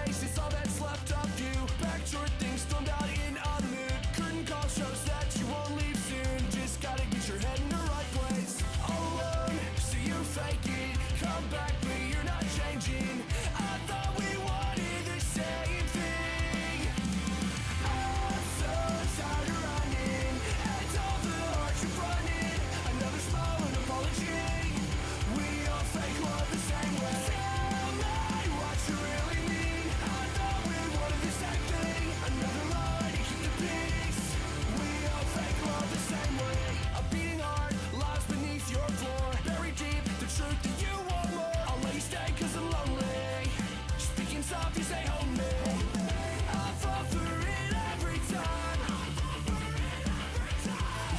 face, it's all that's left of you. Backdoor things stormed out in a mood. Curtain call shows that you won't leave soon. Just gotta get your head in the right place. Alone, so you fake it. Come back, but you're not changing. I thought we wanted the same thing. I'm so tired of running, and all the hearts you're running. Another small and apology. We all fake love the same way. Tell me what you really mean. I thought we wanted the same thing. Another lie to keep the peace. We all fake love the same way. A beating heart lies beneath your floor. Buried deep, the truth that you want more. I'll let you stay cause I'm lonely. Speaking soft, you say hold me. I fall for it every time.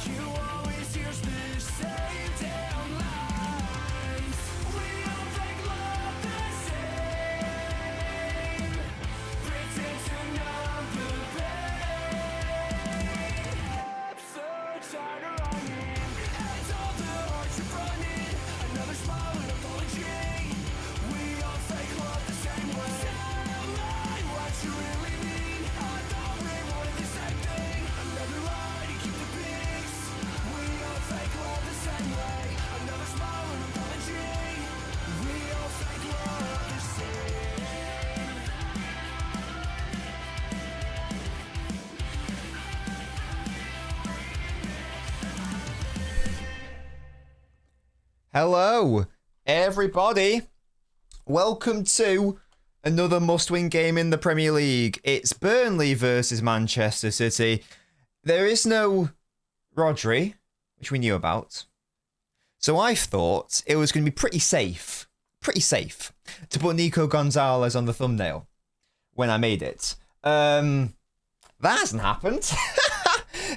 You always hear the same damn lines. We all fake love the same. Pretend to numb the pain. I'm so tired of running, and all the hearts you're running. Another smile and apology. We all fake love the same way. Tell me what you really mean. I thought we wanted the same thing. Another lie to keep the peace. We all fake love the same way. Another smile and apology. We all fake love the same. Hello, everybody. Welcome to another must-win game in the Premier League. It's Burnley versus Manchester City. There is no Rodri, which we knew about. So I thought it was going to be pretty safe to put Nico Gonzalez on the thumbnail when I made it. That hasn't happened.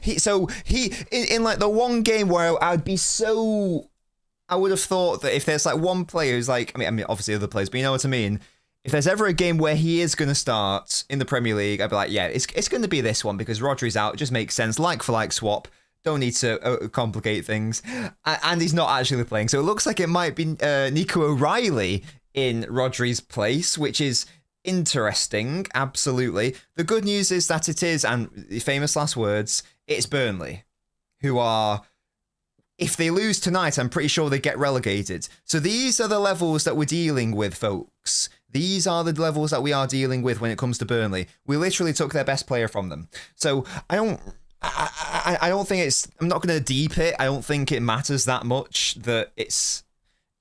In like the one game where I would have thought that if there's like one player who's like, I mean, obviously other players, but you know what I mean? If there's ever a game where he is going to start in the Premier League, I'd be like, yeah, it's going to be this one because Rodri's out. It just makes sense. Like for like swap. Don't need to complicate things. And he's not actually playing. So it looks like it might be Nico O'Reilly in Rodri's place, which is interesting. Absolutely. The good news is that it is, and the famous last words, it's Burnley, who are... If they lose tonight, I'm pretty sure they get relegated. So these are the levels that we're dealing with, folks. These are the levels that we are dealing with when it comes to Burnley. We literally took their best player from them. So I don't think it's... I'm not going to deep it. I don't think it matters that much that it's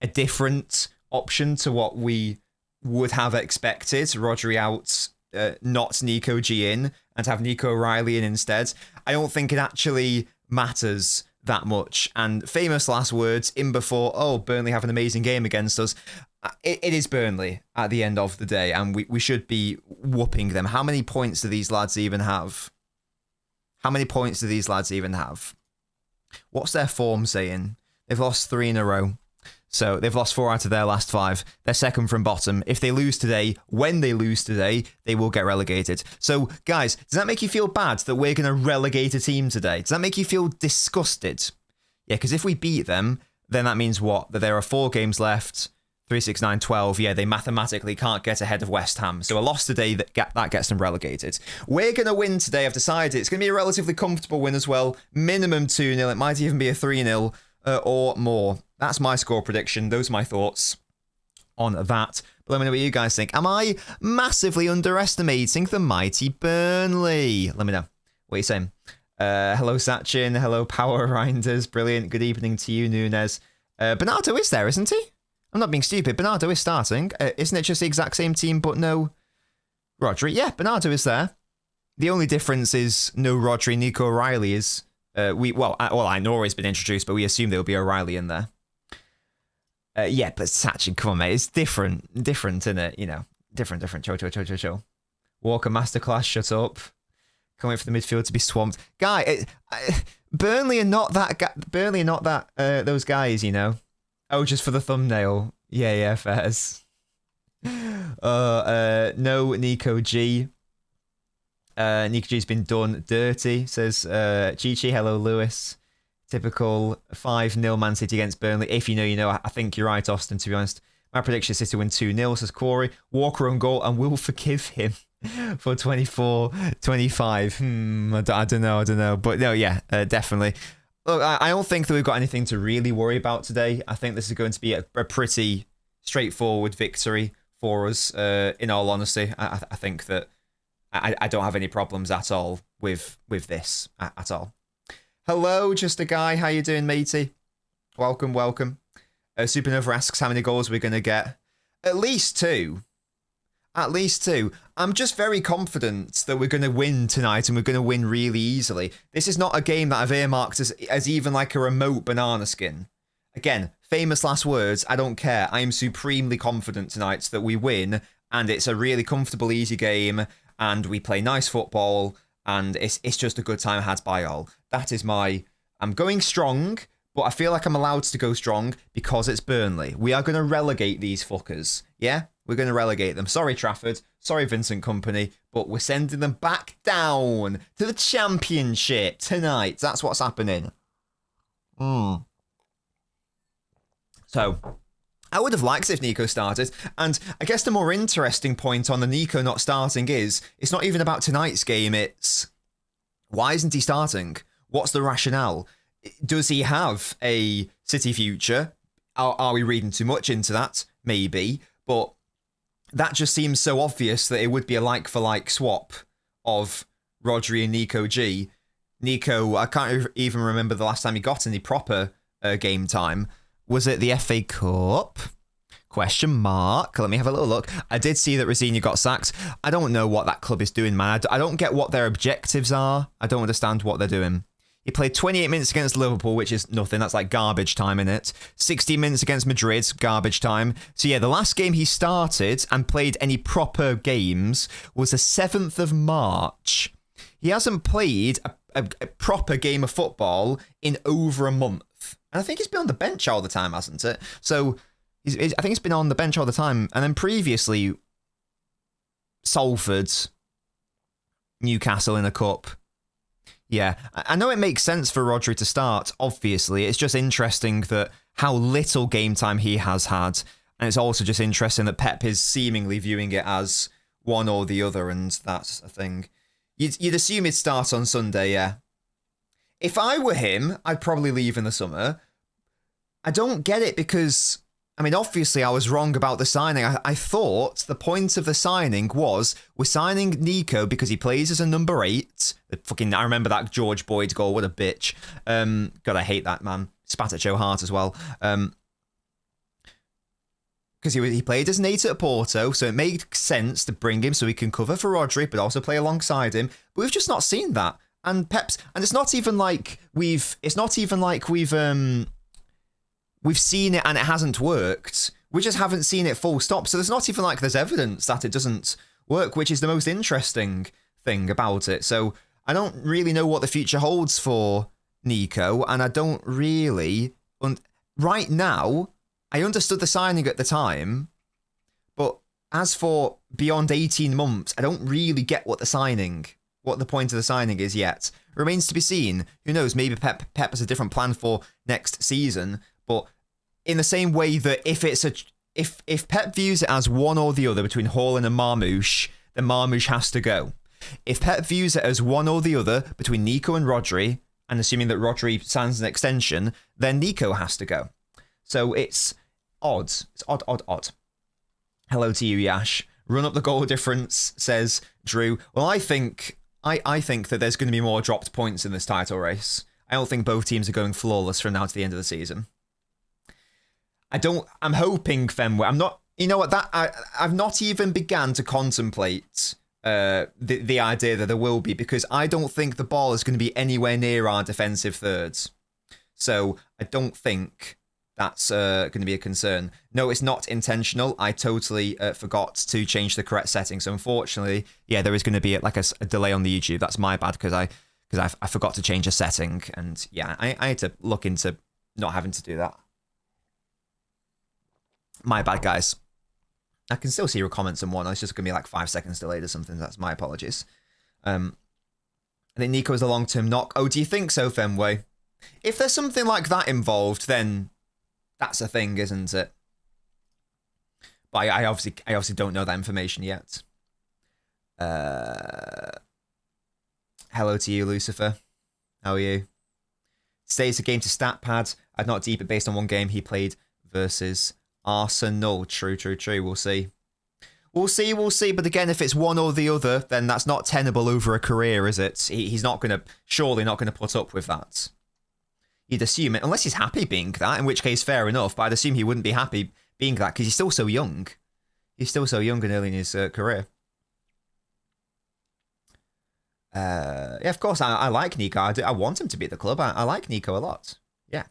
a different option to what we would have expected. Rodri out, not Nico G in, and have Nico O'Reilly in instead. I don't think it actually matters that much. And famous last words in before, Burnley have an amazing game against us. It is Burnley at the end of the day, and we should be whooping them. How many points do these lads even have? What's their form saying? They've lost 3 in a row. So they've lost 4 out of their last 5. They're second from bottom. If they lose today, they will get relegated. So, guys, does that make you feel bad that we're going to relegate a team today? Does that make you feel disgusted? Yeah, because if we beat them, then that means what? That there are 4 games left. 3, 6, 9, 12. Yeah, they mathematically can't get ahead of West Ham. So a loss today, that gets them relegated. We're going to win today, I've decided. It's going to be a relatively comfortable win as well. Minimum 2-0. It might even be a 3-0 or more. That's my score prediction. Those are my thoughts on that. But let me know what you guys think. Am I massively underestimating the mighty Burnley? Let me know. What are you saying? Hello, Sachin. Hello, Power Rinders. Brilliant. Good evening to you, Nunes. Bernardo is there, isn't he? I'm not being stupid. Bernardo is starting. Isn't it just the exact same team, but no Rodri? Yeah, Bernardo is there. The only difference is no Rodri. Nico O'Reilly is... I know he's been introduced, but we assume there will be O'Reilly in there. Yeah, but Sachin, come on, mate. It's different, isn't it? You know, different. Chill. Walker Masterclass, shut up. Can't wait for the midfield to be swamped. Burnley are not that those guys, you know. Oh, just for the thumbnail. Yeah, fairs. No Nico G. Nico G's been done dirty, says Chi. Hello, Lewis. Typical 5-0 Man City against Burnley. If you know, you know. I think you're right, Austin, to be honest. My prediction is City win 2-0, says Corey. Walker on goal, and we'll forgive him for 24-25. I don't know. But no, yeah, definitely. Look, I don't think that we've got anything to really worry about today. I think this is going to be a pretty straightforward victory for us, in all honesty. I think that I don't have any problems at all with this, at all. Hello, Just a Guy. How you doing, matey? Welcome. Supernova asks how many goals we're going to get. At least two. I'm just very confident that we're going to win tonight, and we're going to win really easily. This is not a game that I've earmarked as even like a remote banana skin. Again, famous last words, I don't care. I am supremely confident tonight that we win, and it's a really comfortable, easy game, and we play nice football, and it's just a good time had by all. That is I'm going strong, but I feel like I'm allowed to go strong because it's Burnley. We are going to relegate these fuckers. Yeah? We're going to relegate them. Sorry, Trafford. Sorry, Vincent Kompany. But we're sending them back down to the Championship tonight. That's what's happening. So, I would have liked it if Nico started. And I guess the more interesting point on the Nico not starting is, it's not even about tonight's game. It's, why isn't he starting? What's the rationale? Does he have a City future? Are we reading too much into that? Maybe. But that just seems so obvious that it would be a like-for-like swap of Rodri and Nico G. Nico, I can't even remember the last time he got any proper game time. Was it the FA Cup? Question mark. Let me have a little look. I did see that Rosina got sacked. I don't know what that club is doing, man. I don't get what their objectives are. I don't understand what they're doing. He played 28 minutes against Liverpool, which is nothing. That's like garbage time, innit? 60 minutes against Madrid, garbage time. So yeah, the last game he started and played any proper games was the 7th of March. He hasn't played a proper game of football in over a month. And I think he's been on the bench all the time, hasn't it? So I think he's been on the bench all the time. And then previously, Salford, Newcastle in a cup. Yeah, I know it makes sense for Rodri to start, obviously. It's just interesting that how little game time he has had. And it's also just interesting that Pep is seemingly viewing it as one or the other, and that's a thing. You'd assume he'd start on Sunday, yeah. If I were him, I'd probably leave in the summer. I don't get it because, I mean, obviously I was wrong about the signing. I thought the point of the signing was we're signing Nico because he plays as a number 8. I remember that George Boyd goal. What a bitch. God, I hate that, man. Spat at Joe Hart as well. Because he played as an 8 at Porto, so it made sense to bring him so he can cover for Rodri, but also play alongside him. But we've just not seen that. And it's not even like we've seen it and it hasn't worked. We just haven't seen it full stop. So there's not even like there's evidence that it doesn't work, which is the most interesting thing about it. So I don't really know what the future holds for Nico, and I don't really... Right now, I understood the signing at the time, but as for beyond 18 months, I don't really get what the point of the signing is yet. Remains to be seen. Who knows, maybe Pep has a different plan for next season, but in the same way that if Pep views it as one or the other between Haaland and Marmoush, then Marmoush has to go. If Pep views it as one or the other between Nico and Rodri, and assuming that Rodri signs an extension, then Nico has to go. So it's odd. It's odd. Hello to you, Yash. Run up the goal difference, says Drew. Well, I think that there's going to be more dropped points in this title race. I don't think both teams are going flawless from now to the end of the season. I'm hoping Fenway. I'm not. You know what? I've not even began to contemplate the idea that there will be, because I don't think the ball is going to be anywhere near our defensive thirds. So I don't think that's going to be a concern. No, it's not intentional. I totally forgot to change the correct setting. So unfortunately, yeah, there is going to be like a delay on the YouTube. That's my bad because I forgot to change a setting, and yeah, I had to look into not having to do that. My bad, guys. I can still see your comments and whatnot. It's just going to be like 5 seconds delayed or something. That's my apologies. I think Nico is a long-term knock. Oh, do you think so, Fenway? If there's something like that involved, then that's a thing, isn't it? But I obviously don't know that information yet. Hello to you, Lucifer. How are you? Today's a game to stat pad. I'd not deep it based on one game he played versus Arsenal. True. We'll see. We'll see. But again, if it's one or the other, then that's not tenable over a career, is it? He's surely not going to put up with that. You'd assume it, unless he's happy being that, in which case, fair enough. But I'd assume he wouldn't be happy being that because he's still so young. He's still so young and early in his career. Yeah, of course, I like Nico. I want him to be at the club. I like Nico a lot. Yeah.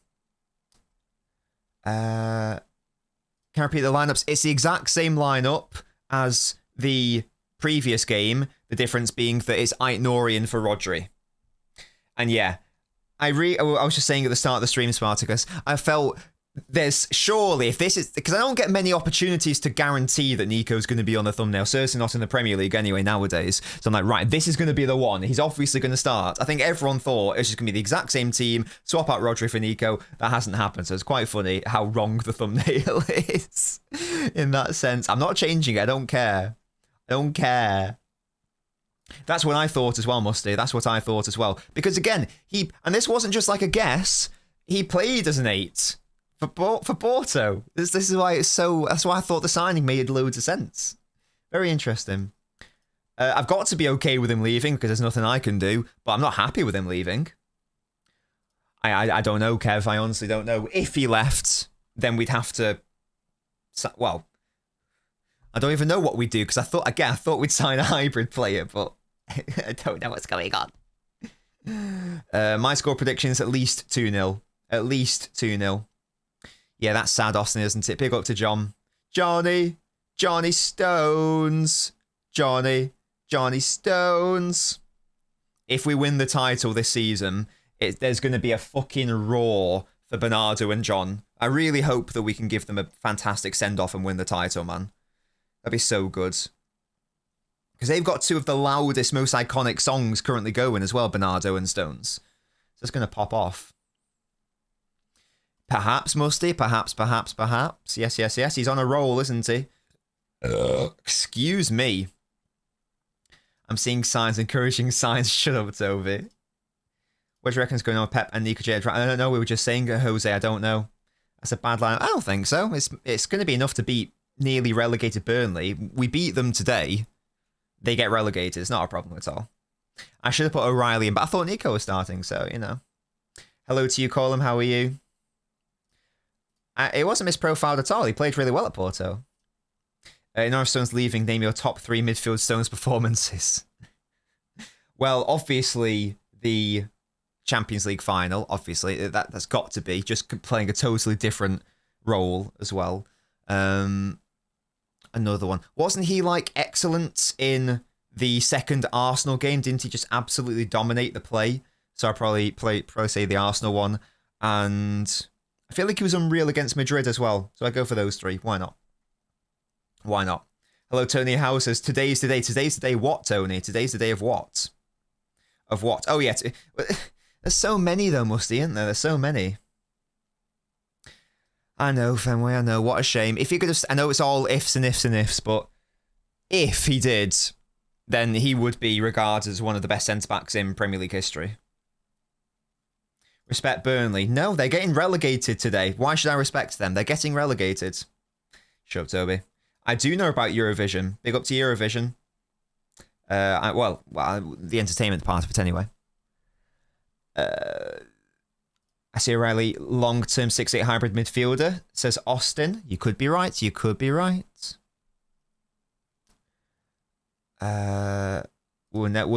Can I repeat the lineups? It's the exact same lineup as the previous game. The difference being that it's Aitnorian for Rodri. And yeah, I was just saying at the start of the stream, Spartacus, I felt there's surely, if this is, because I don't get many opportunities to guarantee that Nico's going to be on the thumbnail, certainly not in the Premier League anyway nowadays. So I'm like, right, this is going to be the one. He's obviously going to start. I think everyone thought it was just going to be the exact same team, swap out Rodri for Nico. That hasn't happened, so it's quite funny how wrong the thumbnail is in that sense. I'm not changing it. I don't care. That's what I thought as well, Musty. That's what I thought as well. Because again, and this wasn't just like a guess, he played as an 8. For Porto. This is why it's so... That's why I thought the signing made loads of sense. Very interesting. I've got to be okay with him leaving because there's nothing I can do, but I'm not happy with him leaving. I don't know, Kev. I honestly don't know. If he left, then we'd have to... Well, I don't even know what we'd do because I thought we'd sign a hybrid player, but I don't know what's going on. My score prediction is at least 2-0. At least 2-0. Yeah, that's sad, Austin, isn't it? Big up to John. Johnny Stones. Johnny Stones. If we win the title this season, there's going to be a fucking roar for Bernardo and John. I really hope that we can give them a fantastic send-off and win the title, man. That'd be so good. Because they've got two of the loudest, most iconic songs currently going as well, Bernardo and Stones. So it's going to pop off. Perhaps, Musty. Perhaps. Yes. He's on a roll, isn't he? Excuse me. I'm seeing signs, encouraging signs. Shut up, Toby. What do you reckon's going on with Pep and Nico J? I don't know. We were just saying, Jose. I don't know. That's a bad line. I don't think so. It's going to be enough to beat nearly relegated Burnley. We beat them today. They get relegated. It's not a problem at all. I should have put O'Reilly in, but I thought Nico was starting, so, you know. Hello to you, Colin. How are you? It wasn't misprofiled at all. He played really well at Porto. North Stones leaving, name your top 3 midfield Stones performances. Well, obviously, the Champions League final, obviously, that's got to be. Just playing a totally different role as well. Another one. Wasn't he, like, excellent in the second Arsenal game? Didn't he just absolutely dominate the play? So I'll probably say the Arsenal one. And I feel like he was unreal against Madrid as well. So I go for those 3. Why not? Hello, Tony House says, today's the day. Today's the day what, Tony? Today's the day of what? Of what? Oh, yeah. There's so many, though, Musty, isn't there? There's so many. I know, Fenway, I know. What a shame. If he could have... I know it's all ifs and ifs and ifs, but if he did, then he would be regarded as one of the best centre-backs in Premier League history. Respect Burnley. No, they're getting relegated today. Why should I respect them? They're getting relegated. Shut up, Toby. I do know about Eurovision. Big up to Eurovision. Well, the entertainment part of it anyway. I see O'Reilly, long-term 6'8" hybrid midfielder, says Austin. You could be right. We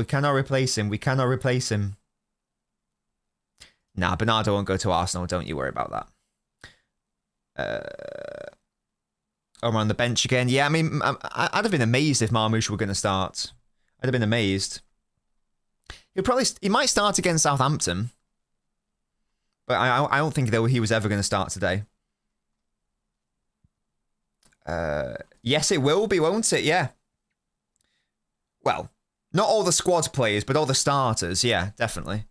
cannot replace him. Nah, Bernardo won't go to Arsenal. Don't you worry about that. Omar on the bench again. Yeah, I mean, I'd have been amazed if Marmoush were going to start. I'd have been amazed. He might start against Southampton. But I don't think he was ever going to start today. Yes, it will be, won't it? Yeah. Well, not all the squad players, but all the starters. Yeah, definitely.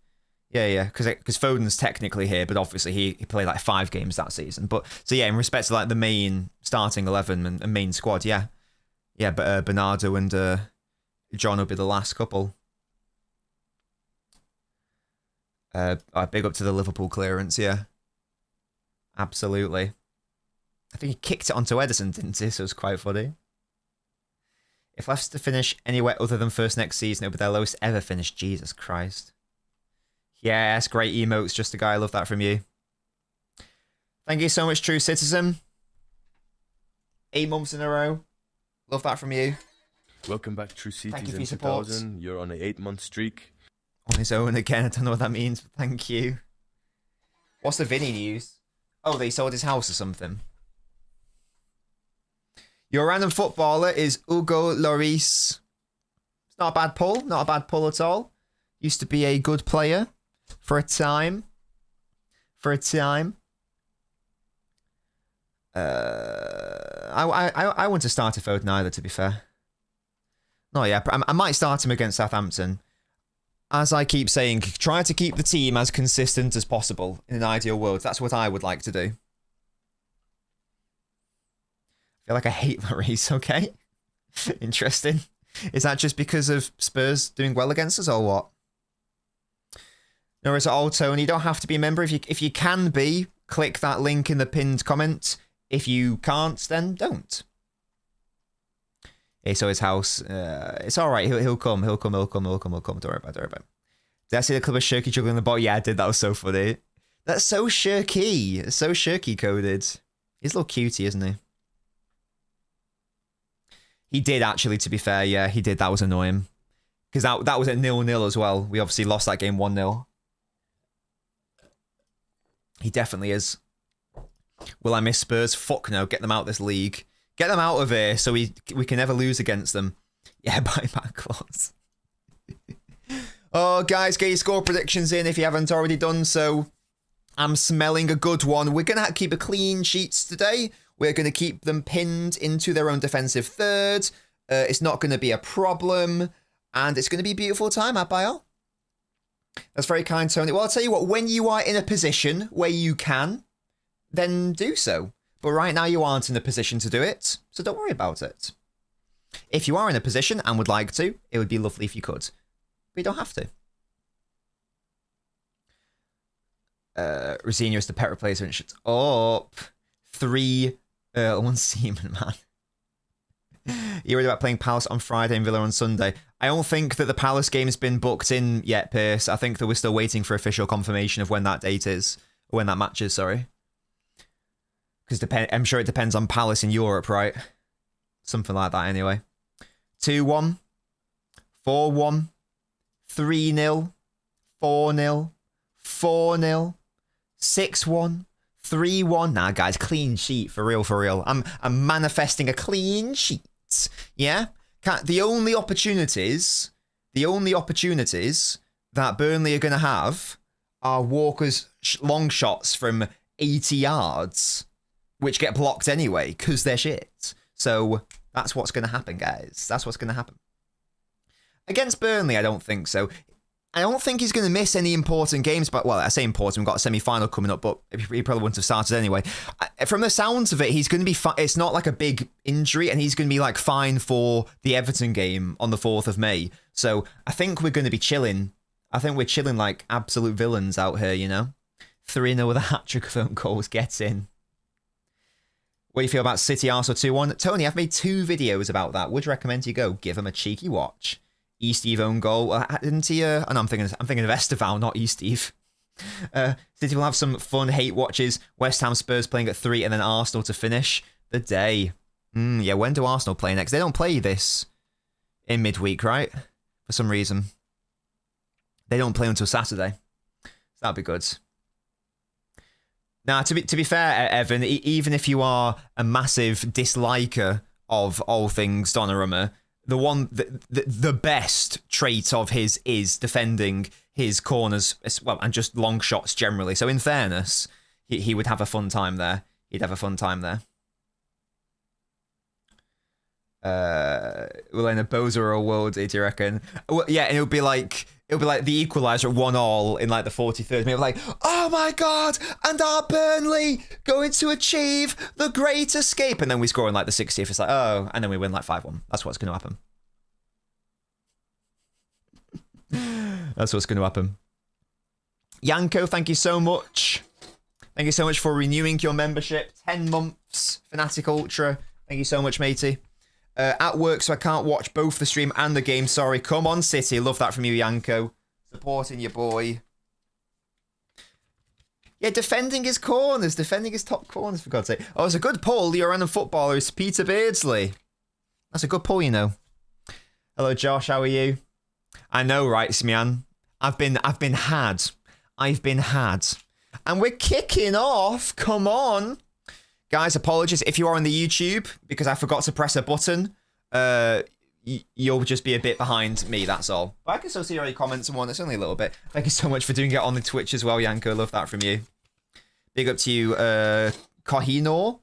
Yeah. Because Foden's technically here, but obviously he played like 5 games that season. But so yeah, in respect to like the main starting 11 and main squad, yeah. But Bernardo and John will be the last couple. Big up to the Liverpool clearance, yeah. Absolutely. I think he kicked it onto Edison, didn't he? So it was quite funny. If left to finish anywhere other than first next season, it'll be their lowest ever finish. Jesus Christ. Yes, great emotes, just a guy. I love that from you. Thank you so much, True Citizen. 8 months in a row. Love that from you. Welcome back, True Thank you for Citizen your support. 2000. You're on an 8-month streak. On his own again. I don't know what that means, but thank you. What's the Vinny news? Oh, they sold his house or something. Your random footballer is Hugo Lloris. It's not a bad pull. Not a bad pull at all. Used to be a good player for a time. I want to start a Foden either, to be fair. No, yeah, I might start him against Southampton. As I keep saying, try to keep the team as consistent as possible in an ideal world. That's what I would like to do. I feel like I hate Lloris, okay? Interesting. Is that just because of Spurs doing well against us or what? No, it's all Tony. You don't have to be a member. If you can be, click that link in the pinned comment. If you can't, then don't. He saw his house. It's all right. He'll come. Don't worry about it. Did I see the clip of Shirky juggling the ball? Yeah, I did. That was so funny. That's so Shirky. So Shirky coded. He's a little cutie, isn't he? He did, actually, to be fair. Yeah, he did. That was annoying. Because that was at 0-0 as well. We obviously lost that game 1-0. He definitely is. Will I miss Spurs? Fuck no. Get them out of this league. Get them out of here so we can never lose against them. Yeah, buyback clause. Oh, guys, get your score predictions in if you haven't already done so. I'm smelling a good one. We're going to keep a clean sheets today. We're going to keep them pinned into their own defensive third. It's not going to be a problem. And it's going to be a beautiful time, Abiel. That's very kind, Tony. Well, I'll tell you what, when you are in a position where you can, then do so. But right now you aren't in a position to do it, so don't worry about it. If you are in a position and would like to, it would be lovely if you could. But you don't have to. Rosinho is the pet replacer and shut up. 3 1 Seaman, man. You're worried about playing Palace on Friday and Villa on Sunday. I don't think that the Palace game has been booked in yet, Pierce. I think that we're still waiting for official confirmation of when that date is. Or when that match is, sorry. Because I'm sure it depends on Palace in Europe, right? Something like that anyway. 2-1. 4-1. 3-0. 4-0. 4-0. 6-1. 3-1. Nah, guys, clean sheet for real. I'm manifesting a clean sheet. Yeah? The only opportunities that Burnley are going to have are Walker's long shots from 80 yards, which get blocked anyway because they're shit. So that's what's going to happen, guys. That's what's going to happen. Against Burnley, I don't think so. I don't think he's going to miss any important games, but, well, I say important, we've got a semi-final coming up, but he probably wouldn't have started anyway. From the sounds of it, he's going to be it's not like a big injury, and he's going to be like fine for the Everton game on the 4th of May. So I think we're going to be chilling. I think we're chilling like absolute villains out here, you know? 3-0 with a hat-trick of own goals, gets in. What do you feel about City Arsenal 2-1? Tony, I've made 2 videos about that. Would recommend you go give him a cheeky watch. Steve own goal. Didn't he? Oh, no, I'm thinking of Esteval, not Steve. City will have some fun hate watches. West Ham Spurs playing at 3 and then Arsenal to finish the day. Yeah, when do Arsenal play next? They don't play this in midweek, right? For some reason. They don't play until Saturday. So that'll be good. Now, to be fair, Evan, even if you are a massive disliker of all things Donnarumma, the best trait of his is defending his corners, well, and just long shots generally. So in fairness, he would have a fun time there. He'd have a fun time there. Will in a Bozero world, do you reckon? Well, yeah, and it would be like it'll be like the equaliser at 1-1 in like the 43rd. Maybe like, oh my God, and our Burnley going to achieve the great escape. And then we score in like the 60th. It's like, oh, and then we win like 5-1. That's what's going to happen. That's what's going to happen. Yanko, thank you so much. Thank you so much for renewing your membership. 10 months, Fnatic Ultra. Thank you so much, matey. At work, so I can't watch both the stream and the game. Sorry. Come on, City. Love that from you, Yanko. Supporting your boy. Yeah, defending his corners. Defending his top corners, for God's sake. Oh, it's a good pull. Your random footballer is Peter Beardsley. That's a good pull, you know. Hello, Josh. How are you? I know, right, Smian? I've been had. I've been had. And we're kicking off. Come on. Guys, apologies if you are on the YouTube, because I forgot to press a button. You'll just be a bit behind me, that's all. But I can still see all your comments and one. It's only a little bit. Thank you so much for doing it on the Twitch as well, Yanko. Love that from you. Big up to you, Kohinoor,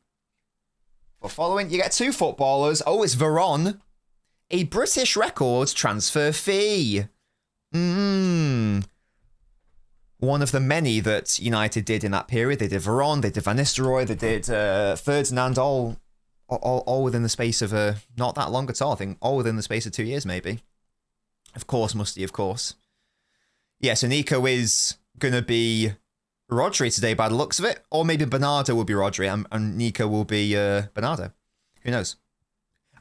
for following. You get 2 footballers. Oh, it's Veron. A British record transfer fee. One of the many that United did in that period. They did Veron, they did Van Nistelrooy, they did Ferdinand, all within the space of not that long at all. I think all within the space of 2 years, maybe. Of course, Musty, of course. Yeah, so Nico is going to be Rodri today by the looks of it. Or maybe Bernardo will be Rodri and Nico will be Bernardo. Who knows?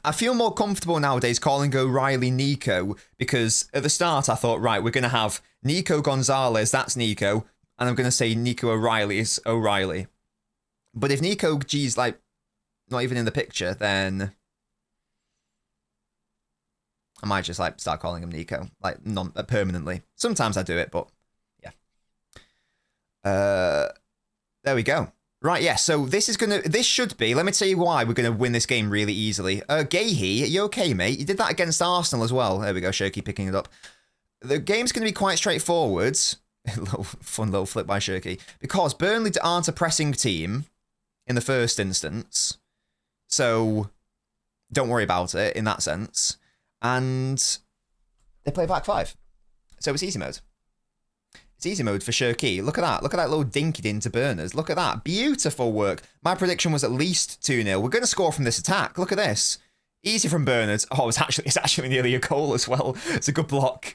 I feel more comfortable nowadays calling O'Reilly Nico because at the start I thought, right, we're going to have Nico Gonzalez, that's Nico, and I'm going to say Nico O'Reilly is O'Reilly. But if Nico G's like not even in the picture, then I might just like start calling him Nico, like non permanently. Sometimes I do it, but yeah. There we go. Right, yeah, so this should be, let me tell you why we're going to win this game really easily. Gahey, you okay, mate? You did that against Arsenal as well. There we go, Shirky picking it up. The game's going to be quite straightforward. Fun little flip by Shirky. Because Burnley aren't a pressing team in the first instance. So, don't worry about it in that sense. And they play back 5. So it's easy mode. It's easy mode for Shirky. Look at that. Look at that little dinky into burners. Look at that. Beautiful work. My prediction was at least 2-0. We're going to score from this attack. Look at this. Easy from Bernard. Oh, it's actually nearly a goal as well. It's a good block.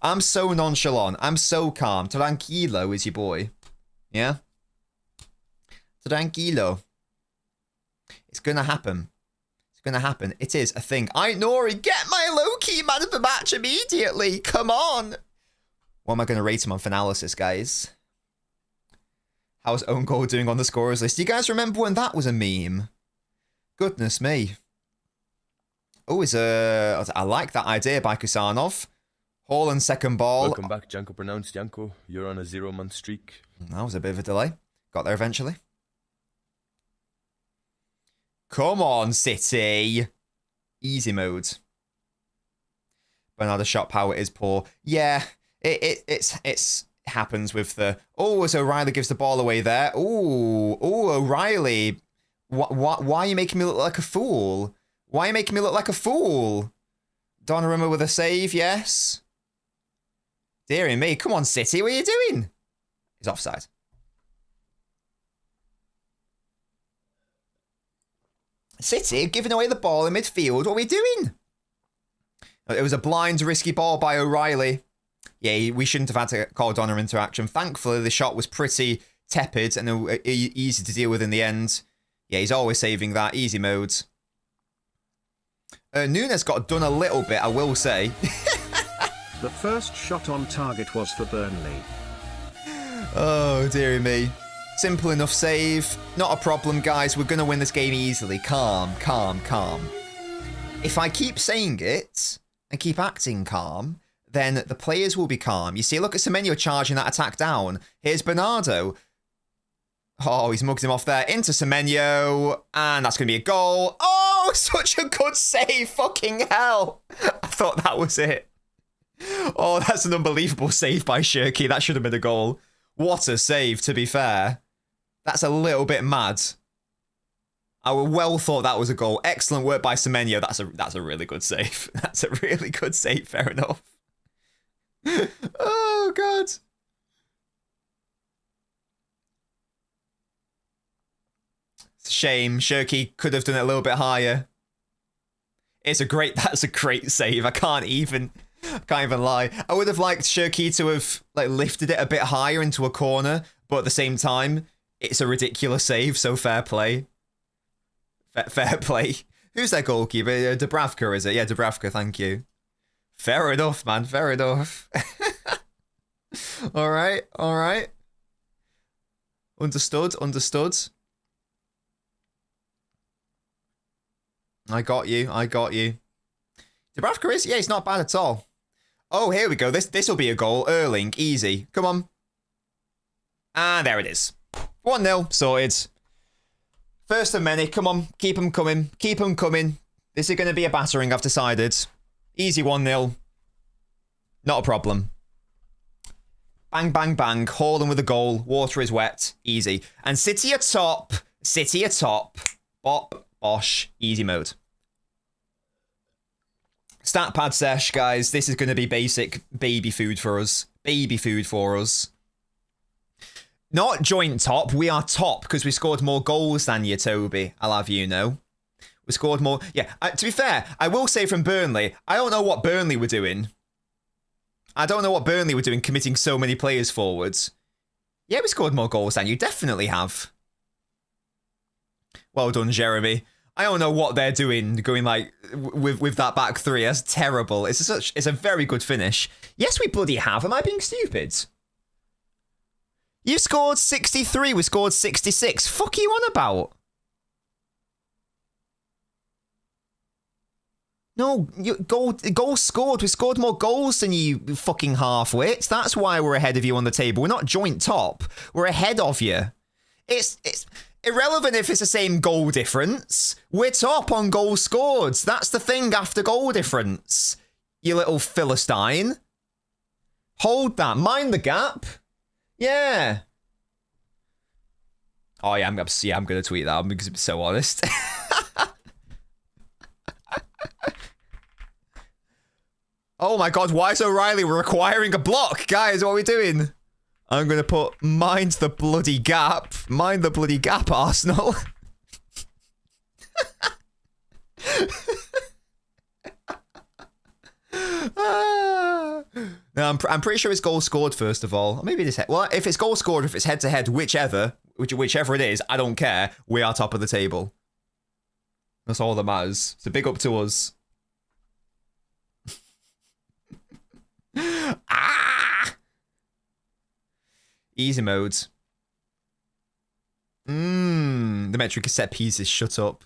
I'm so nonchalant. I'm so calm. Tranquilo is your boy. Yeah? Tranquilo. It's going to happen. It's going to happen. It is a thing. Nori, get my low-key man of the match immediately. Come on. What am I going to rate him on Finalysis, guys? How's own goal doing on the scorers list? Do you guys remember when that was a meme? Goodness me. Oh, I like that idea by Kusanov. Haaland second ball. Welcome back, Janko. Pronounced Janko. You're on a 0-month streak. That was a bit of a delay. Got there eventually. Come on, City. Easy mode. Bernardo's shot power is poor. Yeah. It happens with the... Oh, as O'Reilly gives the ball away there. Oh, O'Reilly. Why are you making me look like a fool? Why are you making me look like a fool? Donnarumma with a save, yes. Dearie me. Come on, City. What are you doing? He's offside. City giving away the ball in midfield. What are we doing? It was a blind, risky ball by O'Reilly. Yeah, we shouldn't have had to call Donnarumma into action. Thankfully, the shot was pretty tepid and easy to deal with in the end. Yeah, he's always saving that. Easy mode. Nunes got done a little bit, I will say. The first shot on target was for Burnley. Oh, dearie me. Simple enough save. Not a problem, guys. We're going to win this game easily. Calm, calm, calm. If I keep saying it and keep acting calm, then the players will be calm. You see, look at Semenyo charging that attack down. Here's Bernardo. Oh, he's mugged him off there. Into Semenyo. And that's going to be a goal. Oh, such a good save. Fucking hell. I thought that was it. Oh, that's an unbelievable save by Shirky. That should have been a goal. What a save, to be fair. That's a little bit mad. I well thought that was a goal. Excellent work by Semenyo. That's a really good save. That's a really good save. Fair enough. Oh, God. It's a shame. Shirky could have done it a little bit higher. That's a great save. I can't even lie. I would have liked Shirky to have like lifted it a bit higher into a corner, but at the same time, it's a ridiculous save, so fair play. Fair play. Who's their goalkeeper? Dubravka, is it? Yeah, Dubravka, thank you. Fair enough, man. Fair enough. All right. Understood. I got you. Dubravka is, yeah, he's not bad at all. Oh, here we go. This will be a goal. Erling, easy. Come on. And there it is. 1-0, sorted. First of many. Come on, keep them coming. This is going to be a battering, I've decided. Easy 1-0. Not a problem. Bang, bang, bang. Haaland with a goal. Water is wet. Easy. And City atop. Bop, bosh. Easy mode. Stat pad sesh, guys. This is going to be basic baby food for us. Not joint top. We are top because we scored more goals than you, Toby. I'll have you know. We scored more. Yeah, to be fair, I will say from Burnley, I don't know what Burnley were doing. Committing so many players forwards. Yeah, we scored more goals than you. Definitely have. Well done, Jeremy. I don't know what they're doing, going like with that back three. That's terrible. It's a very good finish. Yes, we bloody have. Am I being stupid? You scored 63. We scored 66. Fuck are you on about? No, goal scored. We scored more goals than you fucking half-wits. That's why we're ahead of you on the table. We're not joint top. We're ahead of you. It's irrelevant if it's the same goal difference. We're top on goals scored. That's the thing after goal difference. You little Philistine. Hold that. Mind the gap. Yeah. Oh, yeah, I'm going to tweet that because I'm so honest. Oh my God, why is O'Reilly requiring a block? Guys, what are we doing? I'm going to put mind the bloody gap. Mind the bloody gap, Arsenal. No, I'm pretty sure it's goal scored first of all. Or maybe it is well, if it's goal scored, if it's head to head, whichever it is, I don't care. We are top of the table. That's all that matters. So big up to us. Ah! Easy modes. The metric is set pieces. Shut up.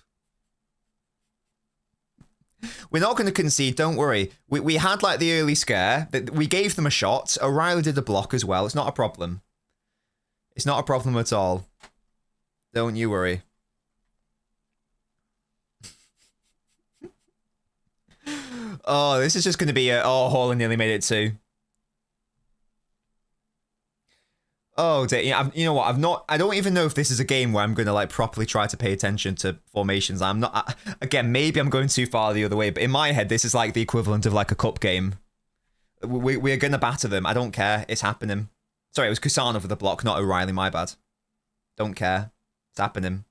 We're not going to concede, don't worry. We had like the early scare. We gave them a shot. O'Reilly did a block as well. It's not a problem. It's not a problem at all. Don't you worry. Oh, this is just going to be a... Oh, Haaland nearly made it too. Oh, you know what? I don't even know if this is a game where I'm going to like properly try to pay attention to formations. I'm not... Again, maybe I'm going too far the other way, but in my head, this is like the equivalent of like a cup game. We're going to batter them. I don't care. It's happening. Sorry, it was Kusanov with the block, not O'Reilly. My bad. Don't care. It's happening.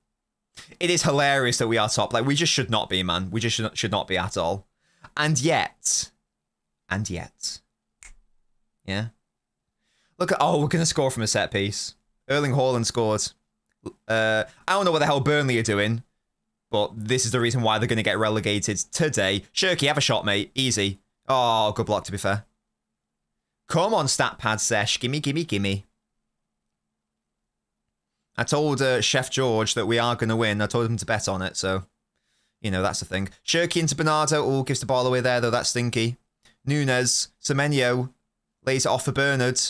It is hilarious that we are top. Like, we just should not be, man. We just should not be at all. And yet. Yeah. Look at... Oh, we're going to score from a set piece. Erling Haaland scored. I don't know what the hell Burnley are doing, but this is the reason why they're going to get relegated today. Shirky, have a shot, mate. Easy. Oh, good block, to be fair. Come on, stat pad sesh. Gimme. I told Chef George that we are going to win. I told him to bet on it, so... You know, that's the thing. Shirky into Bernardo. Oh, gives the ball away there, though. That's stinky. Nunes. Semenyo. Lays it off for Bernard.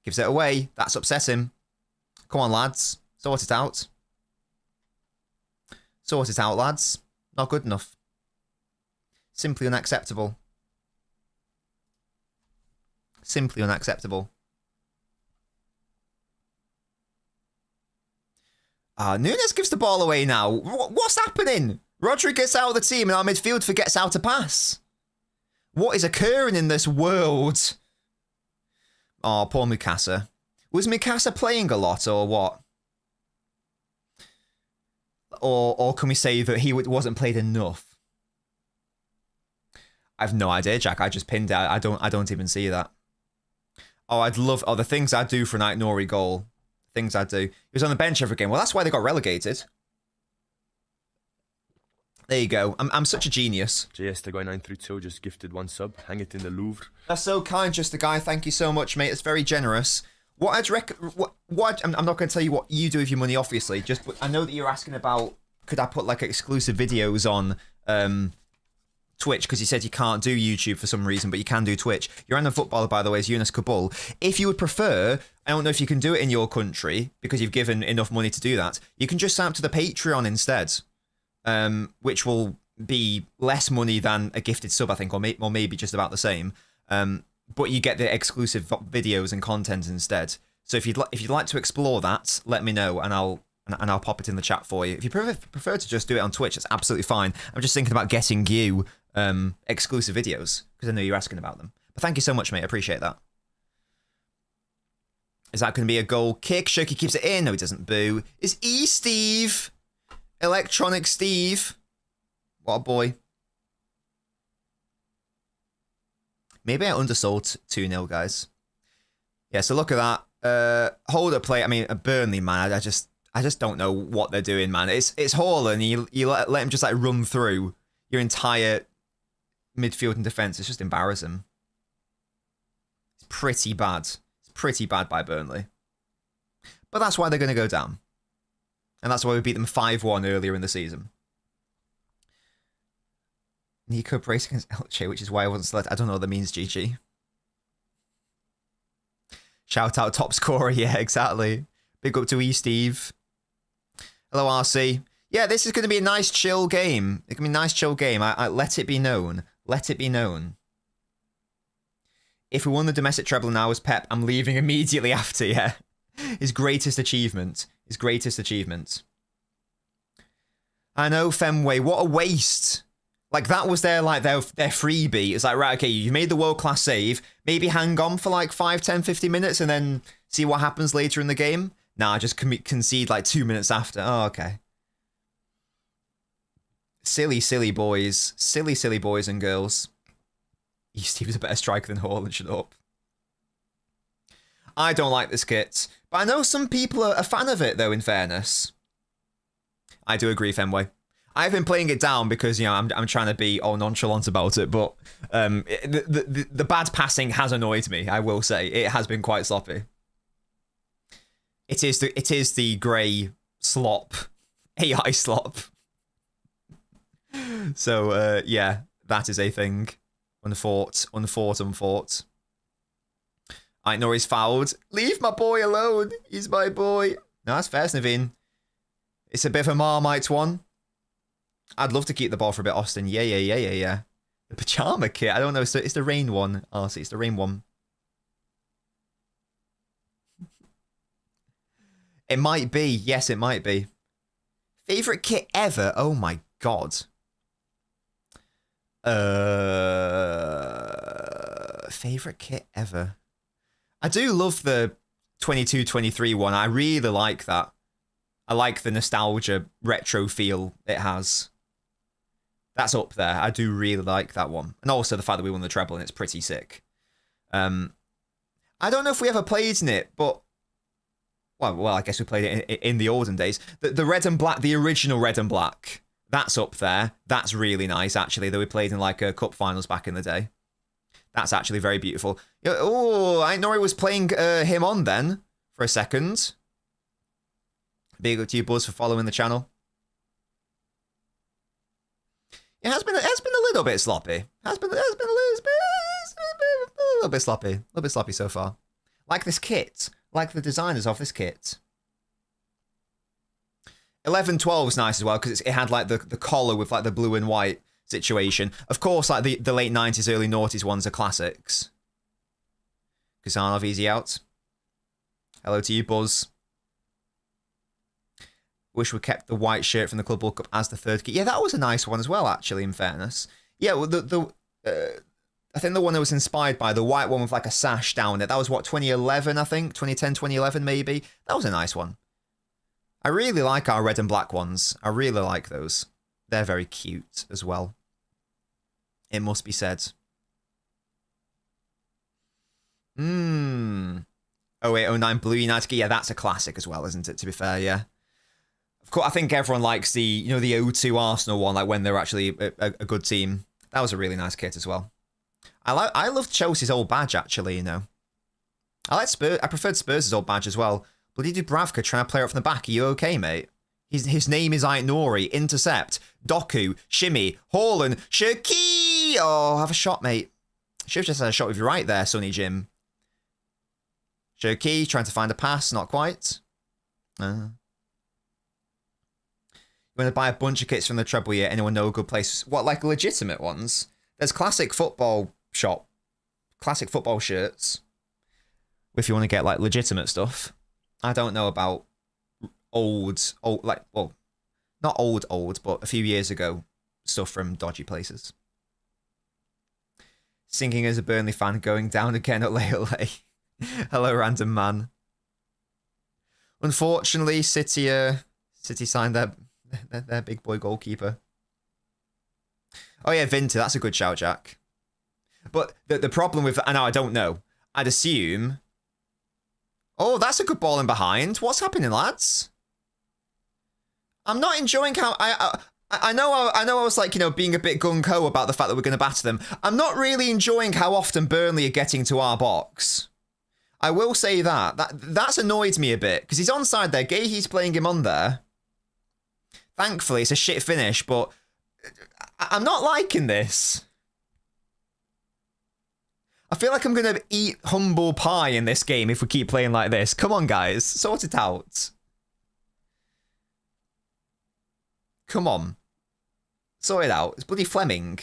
Gives it away. That's upset him. Come on, lads. Sort it out. Sort it out, lads. Not good enough. Simply unacceptable. Simply unacceptable. Nunes gives the ball away now. What's happening? Rodri gets out of the team and our midfield forgets how to pass. What is occurring in this world? Oh, poor Mikasa. Was Mikasa playing a lot or what? Or can we say that he wasn't played enough? I've no idea, Jack. I just pinned it. I don't even see that. Oh, I'd love... Oh, the things I'd do for an Nori goal. Things I'd do. He was on the bench every game. Well, that's why they got relegated. There you go. I'm such a genius. JS the guy 932 just gifted 1 sub. Hang it in the Louvre. That's so kind, just a guy. Thank you so much, mate. It's very generous. What I'd I'm not going to tell you what you do with your money, obviously. Just I know that you're asking about could I put like exclusive videos on Twitch, because you said you can't do YouTube for some reason, but you can do Twitch. Your random footballer, by the way, is Yunus Kabul. If you would prefer, I don't know if you can do it in your country because you've given enough money to do that. You can just sign up to the Patreon instead, which will be less money than a gifted sub, I think, or maybe just about the same. But you get the exclusive videos and content instead. So if you'd like to explore that, let me know, and I'll pop it in the chat for you. If you prefer to just do it on Twitch, that's absolutely fine. I'm just thinking about getting you exclusive videos because I know you're asking about them. But thank you so much, mate. I appreciate that. Is that going to be a goal kick? Shoki keeps it in. No, he doesn't. Boo. It's Steve. Electronic Steve. What a boy. Maybe I undersold 2-0, guys. Yeah, so look at that. Hold up play. I mean, a Burnley, man. I just don't know what they're doing, man. It's Haaland. You let him just like run through your entire midfield and defense. It's just embarrassing. It's pretty bad. It's pretty bad by Burnley. But that's why they're going to go down. And that's why we beat them 5-1 earlier in the season. Nico brace against Elche, which is why I wasn't selected. I don't know what that means, GG. Shout out top scorer. Yeah, exactly. Big up to Steve. Hello, RC. Yeah, this is going to be a nice chill game. It's going to be a nice chill game. I let it be known. Let it be known. If we won the domestic treble now as Pep, I'm leaving immediately after, yeah. His greatest achievement. His greatest achievement. I know, Fenway. What a waste. Like, that was their freebie. It's like, right, okay, you made the world-class save. Maybe hang on for like 5, 10, 50 minutes and then see what happens later in the game. Nah, just concede like 2 minutes after. Oh, okay. Silly, silly boys. Silly, silly boys and girls. Steve is a better striker than Haaland, shut up. I don't like this kit. But I know some people are a fan of it, though, in fairness. I do agree, Fenway. I've been playing it down because, you know, I'm trying to be all nonchalant about it, but the bad passing has annoyed me, I will say. It has been quite sloppy. It is the grey slop. AI slop. So, yeah, that is a thing. Unfought. Nori's fouled. Leave my boy alone. He's my boy. No, that's fair, Snaveen. It's a bit of a Marmite one. I'd love to keep the ball for a bit, Austin. Yeah. The pajama kit. I don't know. It's the rain one. Oh, see, it's the rain one. It might be. Yes, it might be. Favorite kit ever? Oh my god. Favorite kit ever? I do love the 22-23 one. I really like that. I like the nostalgia retro feel it has. That's up there. I do really like that one. And also the fact that we won the treble and it's pretty sick. I don't know if we ever played in it, but well, I guess we played it in the olden days. The red and black, the original red and black, that's up there. That's really nice, actually, that we played in like cup finals back in the day. That's actually very beautiful. Oh, I know I was playing him on then for a second. Big up to you, Buzz, for following the channel. It has been a little bit sloppy. A little bit sloppy. A little bit sloppy so far. Like this kit. Like the designers of this kit. 11-12 is nice as well because it had like the collar with like the blue and white situation. Of course, like the late 90s, early noughties ones are classics. Kusanov, easy out. Hello to you, Buzz. Wish we kept the white shirt from the Club World Cup as the third kit. Yeah, that was a nice one as well, actually, in fairness. Yeah, well, I think the one that was inspired by the white one with like a sash down it. That was what, 2011, I think? 2010, 2011 maybe? That was a nice one. I really like our red and black ones. I really like those. They're very cute as well. It must be said. 0809 Blue United. Yeah, that's a classic as well, isn't it? To be fair, yeah. Of course, I think everyone likes the, you know, the 02 Arsenal one, like when they're actually a good team. That was a really nice kit as well. I loved Chelsea's old badge, actually, you know. I preferred Spurs' old badge as well. Bloody Dubravka trying to play it from the back. Are you okay, mate? His name is Aït-Nouri. Intercept. Doku. Shimmy. Haaland. Shirky. Oh, have a shot, mate. Should have just had a shot with you right there, Sonny Jim. Shirky trying to find a pass. Not quite. You want to buy a bunch of kits from the treble yet? Anyone know a good place? What, like legitimate ones? There's classic football shop. Classic football shirts. If you want to get like legitimate stuff. I don't know about old, like, well, not old, but a few years ago, stuff from dodgy places. Sinking as a Burnley fan, going down again at Lay. Hello, random man. Unfortunately, City signed their big boy goalkeeper. Oh yeah, Vinter, that's a good shout, Jack. But the problem with, I don't know. I'd assume. Oh, that's a good ball in behind. What's happening, lads? I'm not enjoying how I know I was like, you know, being a bit gung-ho about the fact that we're going to batter them. I'm not really enjoying how often Burnley are getting to our box. I will say that's annoyed me a bit because he's onside there. Gahey's playing him on there. Thankfully, it's a shit finish, but I'm not liking this. I feel like I'm going to eat humble pie in this game if we keep playing like this. Come on, guys. Sort it out. Come on. Sort it out. It's bloody Fleming.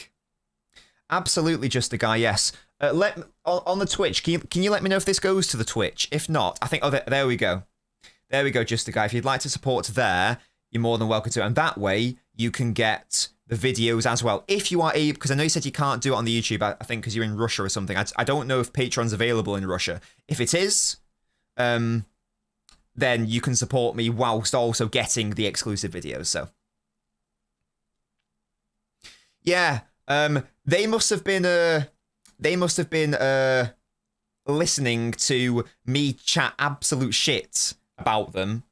Absolutely just a guy, yes. On the Twitch, can you let me know if this goes to the Twitch? If not, I think... Oh, there we go. There we go, just a guy. If you'd like to support there, you're more than welcome to. And that way, you can get the videos as well. If you are able... Because I know you said you can't do it on the YouTube, I think because you're in Russia or something. I don't know if Patreon's available in Russia. If it is, then you can support me whilst also getting the exclusive videos, so... Yeah, they must have been listening to me chat absolute shit about them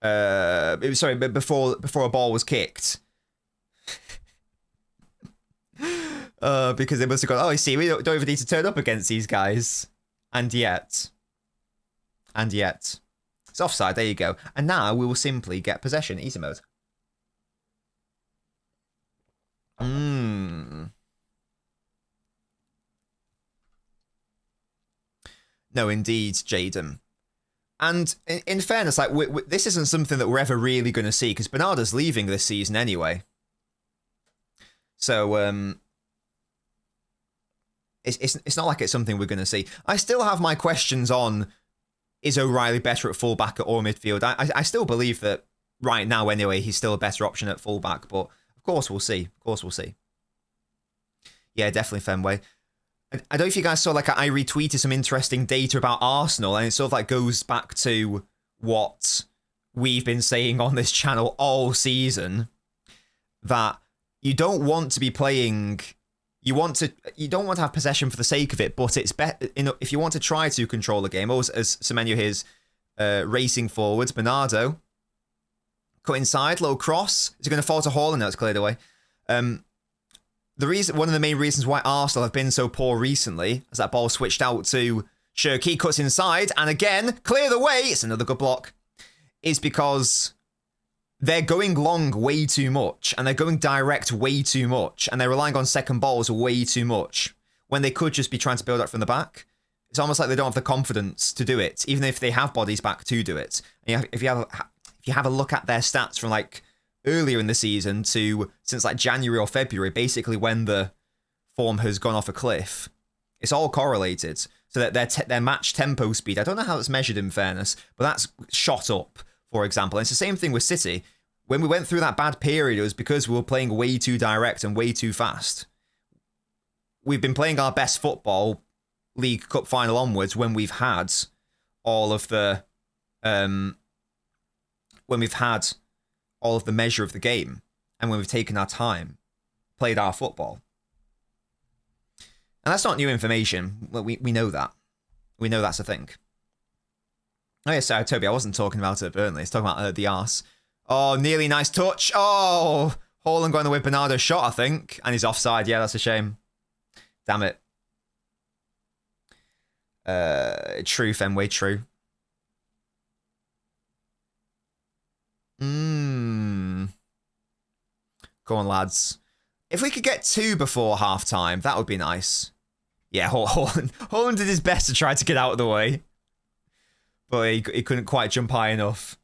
before a ball was kicked. Because they must have gone, oh, you see, we don't even need to turn up against these guys. And yet. It's offside, there you go. And now we will simply get possession, easy mode. No, indeed, Jaden. And in fairness, like this isn't something that we're ever really going to see because Bernardo's leaving this season anyway. So it's not like it's something we're going to see. I still have my questions on: is O'Reilly better at fullback or midfield? I still believe that right now, anyway, he's still a better option at fullback, but. Of course we'll see. Yeah, definitely Fenway. I don't know if you guys saw, like, I retweeted some interesting data about Arsenal, and it sort of, like, goes back to what we've been saying on this channel all season, that you don't want to be playing... You don't want to have possession for the sake of it, but it's better... You know, if you want to try to control the game, as Semenyo here is racing forwards, Bernardo... Cut inside, little cross. Is it going to fall to Haaland? No, it's cleared away. One of the main reasons why Arsenal have been so poor recently, as that ball switched out to Shirky, cuts inside, and again, clear the way. It's another good block. Is because they're going long way too much, and they're going direct way too much, and they're relying on second balls way too much, when they could just be trying to build up from the back. It's almost like they don't have the confidence to do it, even if they have bodies back to do it. And if you have a look at their stats from like earlier in the season to since like January or February, basically when the form has gone off a cliff, it's all correlated. So that their match tempo speed, I don't know how it's measured in fairness, but that's shot up, for example. And it's the same thing with City. When we went through that bad period, it was because we were playing way too direct and way too fast. we've been playing our best football, League Cup final onwards, when we've had all of the measure of the game, and when we've taken our time, played our football. And that's not new information. We know that. We know that's a thing. Oh, yeah, sorry, Toby, I wasn't talking about it at Burnley. I was talking about the arse. Oh, nearly nice touch. Oh, Haaland going away with Bernardo's shot, I think. And he's offside. Yeah, that's a shame. Damn it. True, Fenway, true. Go on, lads. If we could get 2 before half-time, that would be nice. Yeah, Haaland did his best to try to get out of the way. But he couldn't quite jump high enough.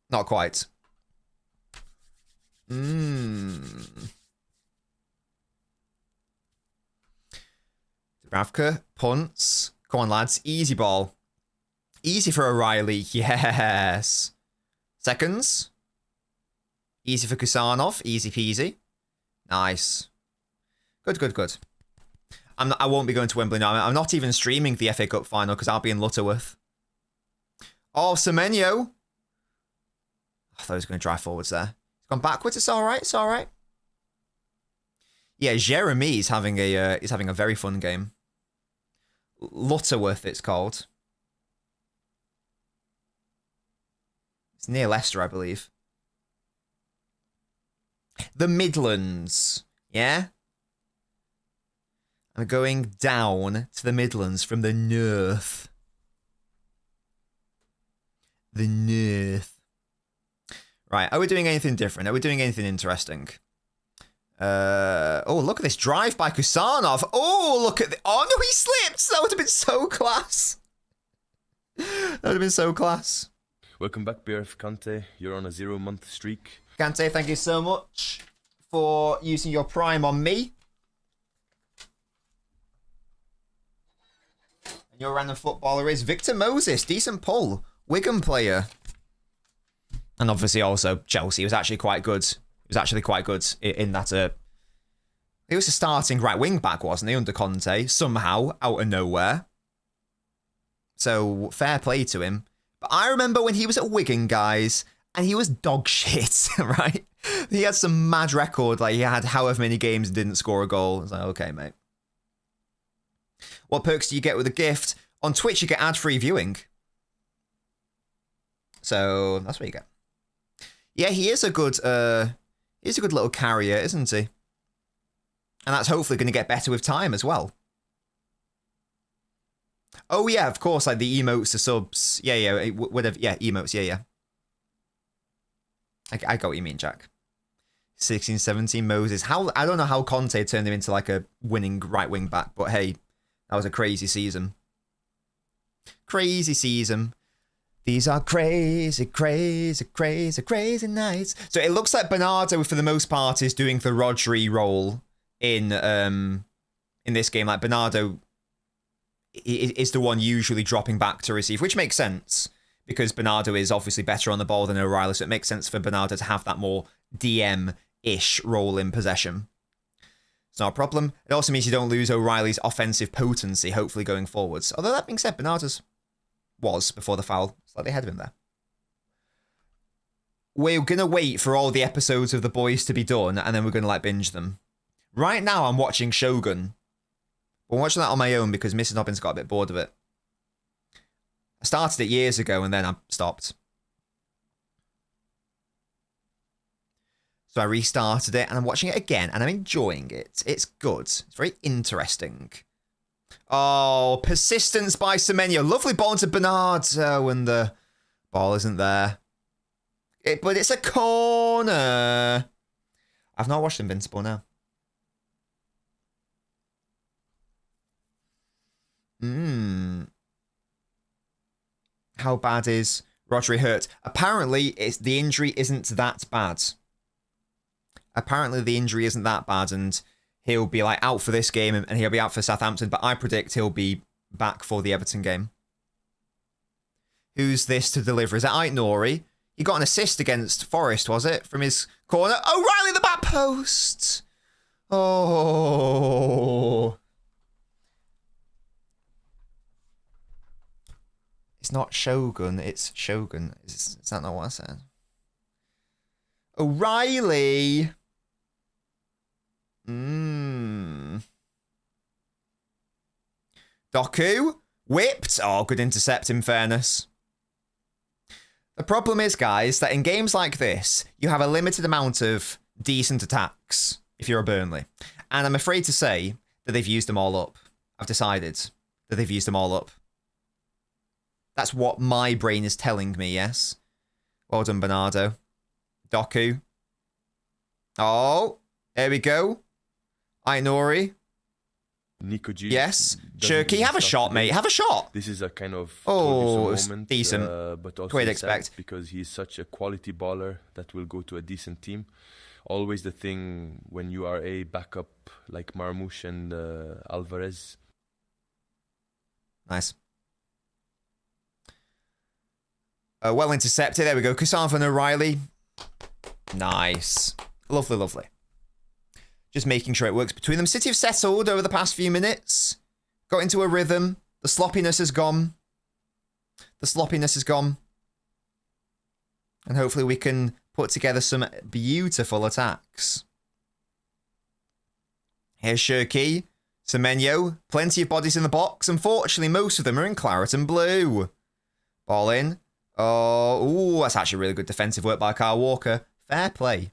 Not quite. Dubravka, punts. Come on, lads. Easy ball. Easy for O'Reilly. Yes. Seconds. Easy for Kusanov. Easy peasy. Nice. Good. I won't be going to Wembley now. I'm not even streaming the FA Cup final because I'll be in Lutterworth. Oh, Semenyo. I thought he was going to drive forwards there. He's gone backwards. It's all right. It's all right. Yeah, Jeremy is having a very fun game. Lutterworth, it's called. It's near Leicester, I believe. The Midlands. Yeah? I'm going down to the Midlands from the north. The north. Right, are we doing anything different? Are we doing anything interesting? Oh, look at this drive by Kusanov. Oh, look at the... Oh, no, he slipped. That would have been so class. That would have been so class. Welcome back, BRF Kante. You're on a 0-month streak. Kante, thank you so much for using your Prime on me. And your random footballer is Victor Moses. Decent pull. Wigan player. And obviously also Chelsea was actually quite good. He was actually quite good in that. He was a starting right wing back, wasn't he, under Conte? Somehow, out of nowhere. So, fair play to him. But I remember when he was at Wigan, guys, and he was dog shit, right? He had some mad record, like he had however many games and didn't score a goal. I was like, okay, mate. What perks do you get with a gift? On Twitch, you get ad-free viewing. So, that's what you get. Yeah, he is a good little carrier, isn't he? And that's hopefully going to get better with time as well. Oh, yeah, of course, like the emotes, the subs. Yeah, whatever. Yeah, emotes, yeah. I got what you mean, Jack. 16, 17, Moses. I don't know how Conte turned him into like a winning right wing back, but hey, that was a crazy season. Crazy season. These are crazy, crazy, crazy, crazy nights. So it looks like Bernardo, for the most part, is doing the Rodri role in this game. Like Bernardo is the one usually dropping back to receive, which makes sense because Bernardo is obviously better on the ball than O'Reilly, so it makes sense for Bernardo to have that more DM-ish role in possession. It's not a problem. It also means you don't lose O'Reilly's offensive potency, hopefully, going forwards. Although that being said, Bernardo's was before the foul, slightly ahead of him there. We're going to wait for all the episodes of The Boys to be done, and then we're going to like binge them. Right now, I'm watching Shogun. I'm watching that on my own because Mrs. Nobbins got a bit bored of it. I started it years ago and then I stopped. So I restarted it and I'm watching it again and I'm enjoying it. It's good. It's very interesting. Oh, persistence by Semenyo. Lovely ball into Bernardo when the ball isn't there. But it's a corner. I've not watched Invincible now. How bad is Rodri hurt? Apparently, the injury isn't that bad. Apparently, the injury isn't that bad, and he'll be like out for this game, and he'll be out for Southampton. But I predict he'll be back for the Everton game. Who's this to deliver? Is it Ait-Nouri? He got an assist against Forest, was it? From his corner. O'Reilly, the back post. Oh. It's not Shogun, it's Shogun. Is that not what I said? O'Reilly. Doku. Whipped. Oh, good intercept in fairness. The problem is, guys, that in games like this, you have a limited amount of decent attacks if you're a Burnley. And I'm afraid to say that they've used them all up. I've decided that they've used them all up. That's what my brain is telling me, yes? Well done, Bernardo. Doku. Oh, there we go. Ainori. Nico G. Yes. Shirky, have a shot, mate. Have a shot. This is a kind of moment, decent, decent. but also We'd sad expect. because he's such a quality baller that will go to a decent team. Always the thing when you are a backup like Marmoush and Alvarez. Nice. Well intercepted. There we go. Kusan and O'Reilly. Nice. Lovely, lovely. Just making sure it works between them. City have settled over the past few minutes. Got into a rhythm. The sloppiness is gone. The sloppiness is gone. And hopefully we can put together some beautiful attacks. Here's Shirky. Semenyo. Plenty of bodies in the box. Unfortunately, most of them are in claret and blue. Ball in. Oh, ooh, that's actually really good defensive work by Kyle Walker. Fair play.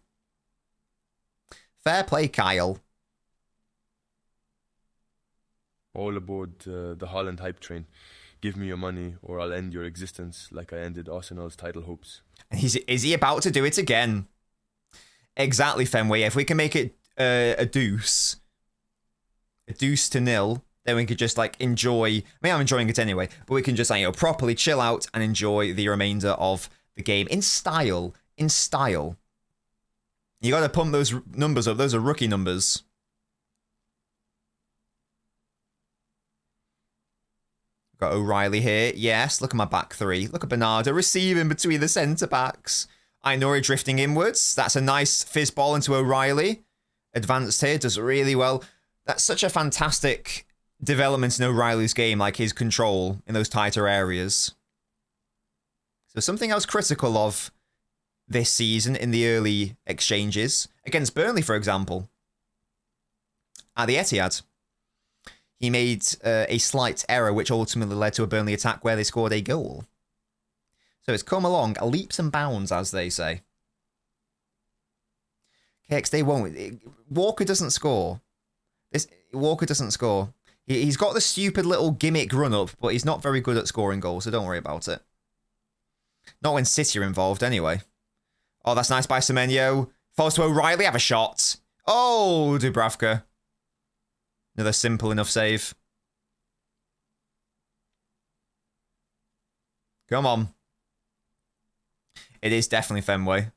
Fair play, Kyle. All aboard the Holland hype train. Give me your money or I'll end your existence like I ended Arsenal's title hopes. Is he about to do it again? Exactly, Fenway. If we can make it a deuce to nil, then we could just like enjoy. I mean, I'm enjoying it anyway, but we can just like, properly chill out and enjoy the remainder of the game in style. In style. You got to pump those numbers up. Those are rookie numbers. Got O'Reilly here. Yes, look at my back three. Look at Bernardo receiving between the centre-backs. Ainori drifting inwards. That's a nice fizz ball into O'Reilly. Advanced here. Does really well. That's such a fantastic development in O'Reilly's game, like his control in those tighter areas. So something I was critical of this season in the early exchanges against Burnley, for example, at the Etihad. He made a slight error, which ultimately led to a Burnley attack where they scored a goal. So it's come along leaps and bounds, as they say. KX, they won't. Walker doesn't score. Walker doesn't score. He's got the stupid little gimmick run-up, but he's not very good at scoring goals, so don't worry about it. Not when City are involved, anyway. Oh, that's nice by Semenyo. Falls to O'Reilly, have a shot. Oh, Dubravka. Another simple enough save. Come on. It is definitely Fenway.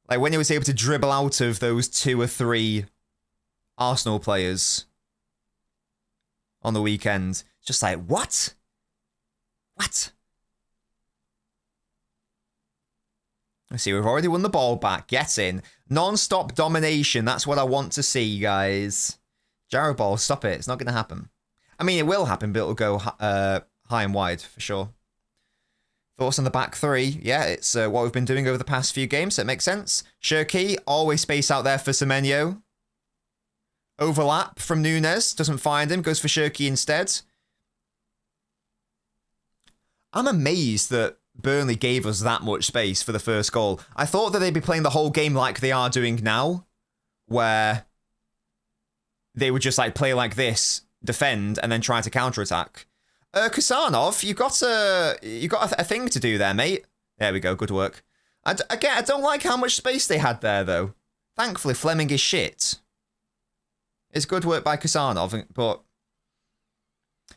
Like, when he was able to dribble out of those 2 or 3 Arsenal players on the weekend, it's just like, what? What? Let's see, we've already won the ball back. Get in. Non-stop domination. That's what I want to see, guys. Jarrow ball, stop it. It's not going to happen. I mean, it will happen, but it'll go high and wide, for sure. Thoughts on the back three? Yeah, it's what we've been doing over the past few games, so it makes sense. Shirky, always space out there for Semenyo. Overlap from Nunes. Doesn't find him. Goes for Shirky instead. I'm amazed that Burnley gave us that much space for the first goal. I thought that they'd be playing the whole game like they are doing now, where they would just like play like this, defend, and then try to counterattack. Kusanov, you got a thing to do there, mate. There we go. Good work. I don't like how much space they had there, though. Thankfully, Fleming is shit. It's good work by Kusanov, but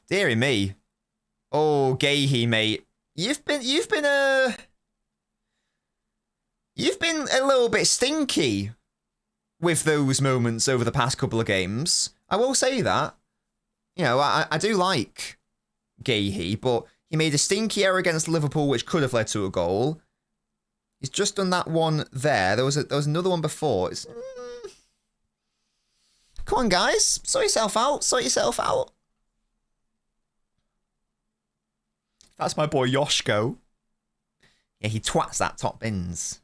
dearie me. Oh, Gahey, mate. You've been a little bit stinky with those moments over the past couple of games. I will say that. You know, I do like Gahey, but he made a stinky error against Liverpool, which could have led to a goal. He's just done that one there. There was another one before. on, guys. Sort yourself out. Sort yourself out. That's my boy Yoshko. Yeah, he twats that top bins.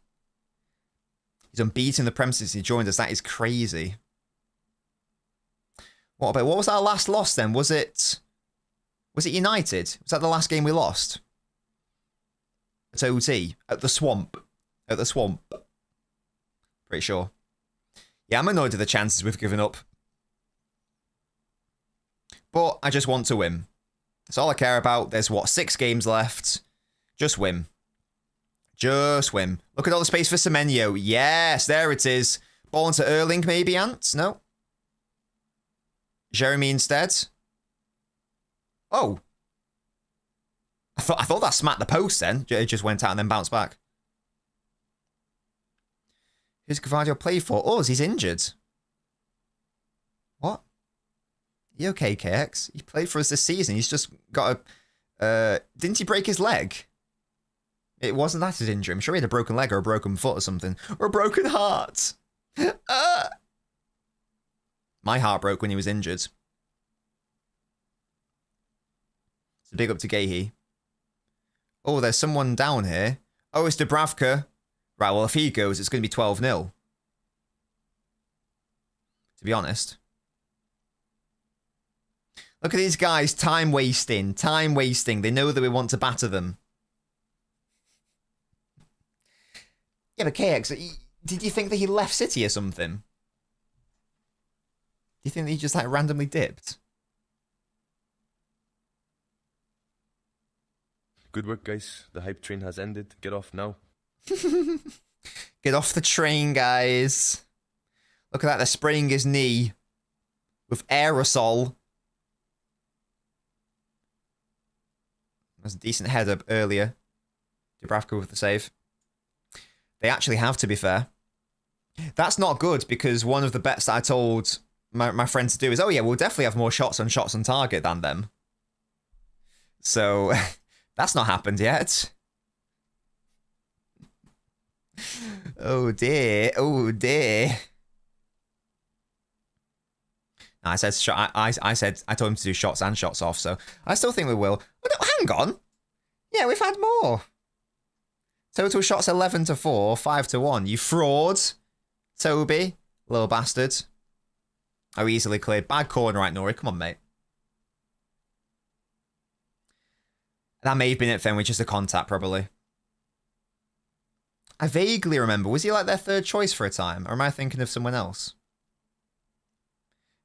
He's unbeaten in the premises he joined us. That is crazy. What was our last loss then? Was it United? Was that the last game we lost? At OT. At the Swamp. At the Swamp. Pretty sure. Yeah, I'm annoyed at the chances we've given up. But I just want to win. That's all I care about. There's, what, 6 games left? Just win. Just win. Look at all the space for Semenyo. Yes, there it is. Ball into Erling, maybe, Ant? No. Jeremy instead. Oh. I thought that smacked the post then. It just went out and then bounced back. Who's Gvardio play for? Oh, he's injured. What? You okay, KX? He played for us this season. He's just got a... didn't he break his leg? It wasn't that his injury. I'm sure he had a broken leg or a broken foot or something. Or a broken heart. My heart broke when he was injured. So big up to Gahey. Oh, there's someone down here. Oh, it's Dubravka. Right, well, if he goes, it's going to be 12-0. To be honest. Look at these guys, time wasting. Time wasting. They know that we want to batter them. Yeah, but KX, did you think that he left City or something? Do you think that he just, like, randomly dipped? Good work, guys. The hype train has ended. Get off now. Get off the train, guys. Look at that. They're spraying his knee with aerosol. That's a decent header earlier. Dubravka with the save. They actually have, to be fair. That's not good because one of the bets that I told my friend to do is, oh yeah, we'll definitely have more shots on target than them. So that's not happened yet. Oh dear, oh dear. I said I told him to do shots and shots off, so I still think we will. Oh, no, hang on. Yeah, we've had more. Total shots 11-4, 5-1. You fraud, Toby, little bastard. Oh, easily cleared. Bad corner, right, Nori? Come on, mate. That may have been it then, with just a contact, probably. I vaguely remember. Was he like their third choice for a time? Or am I thinking of someone else?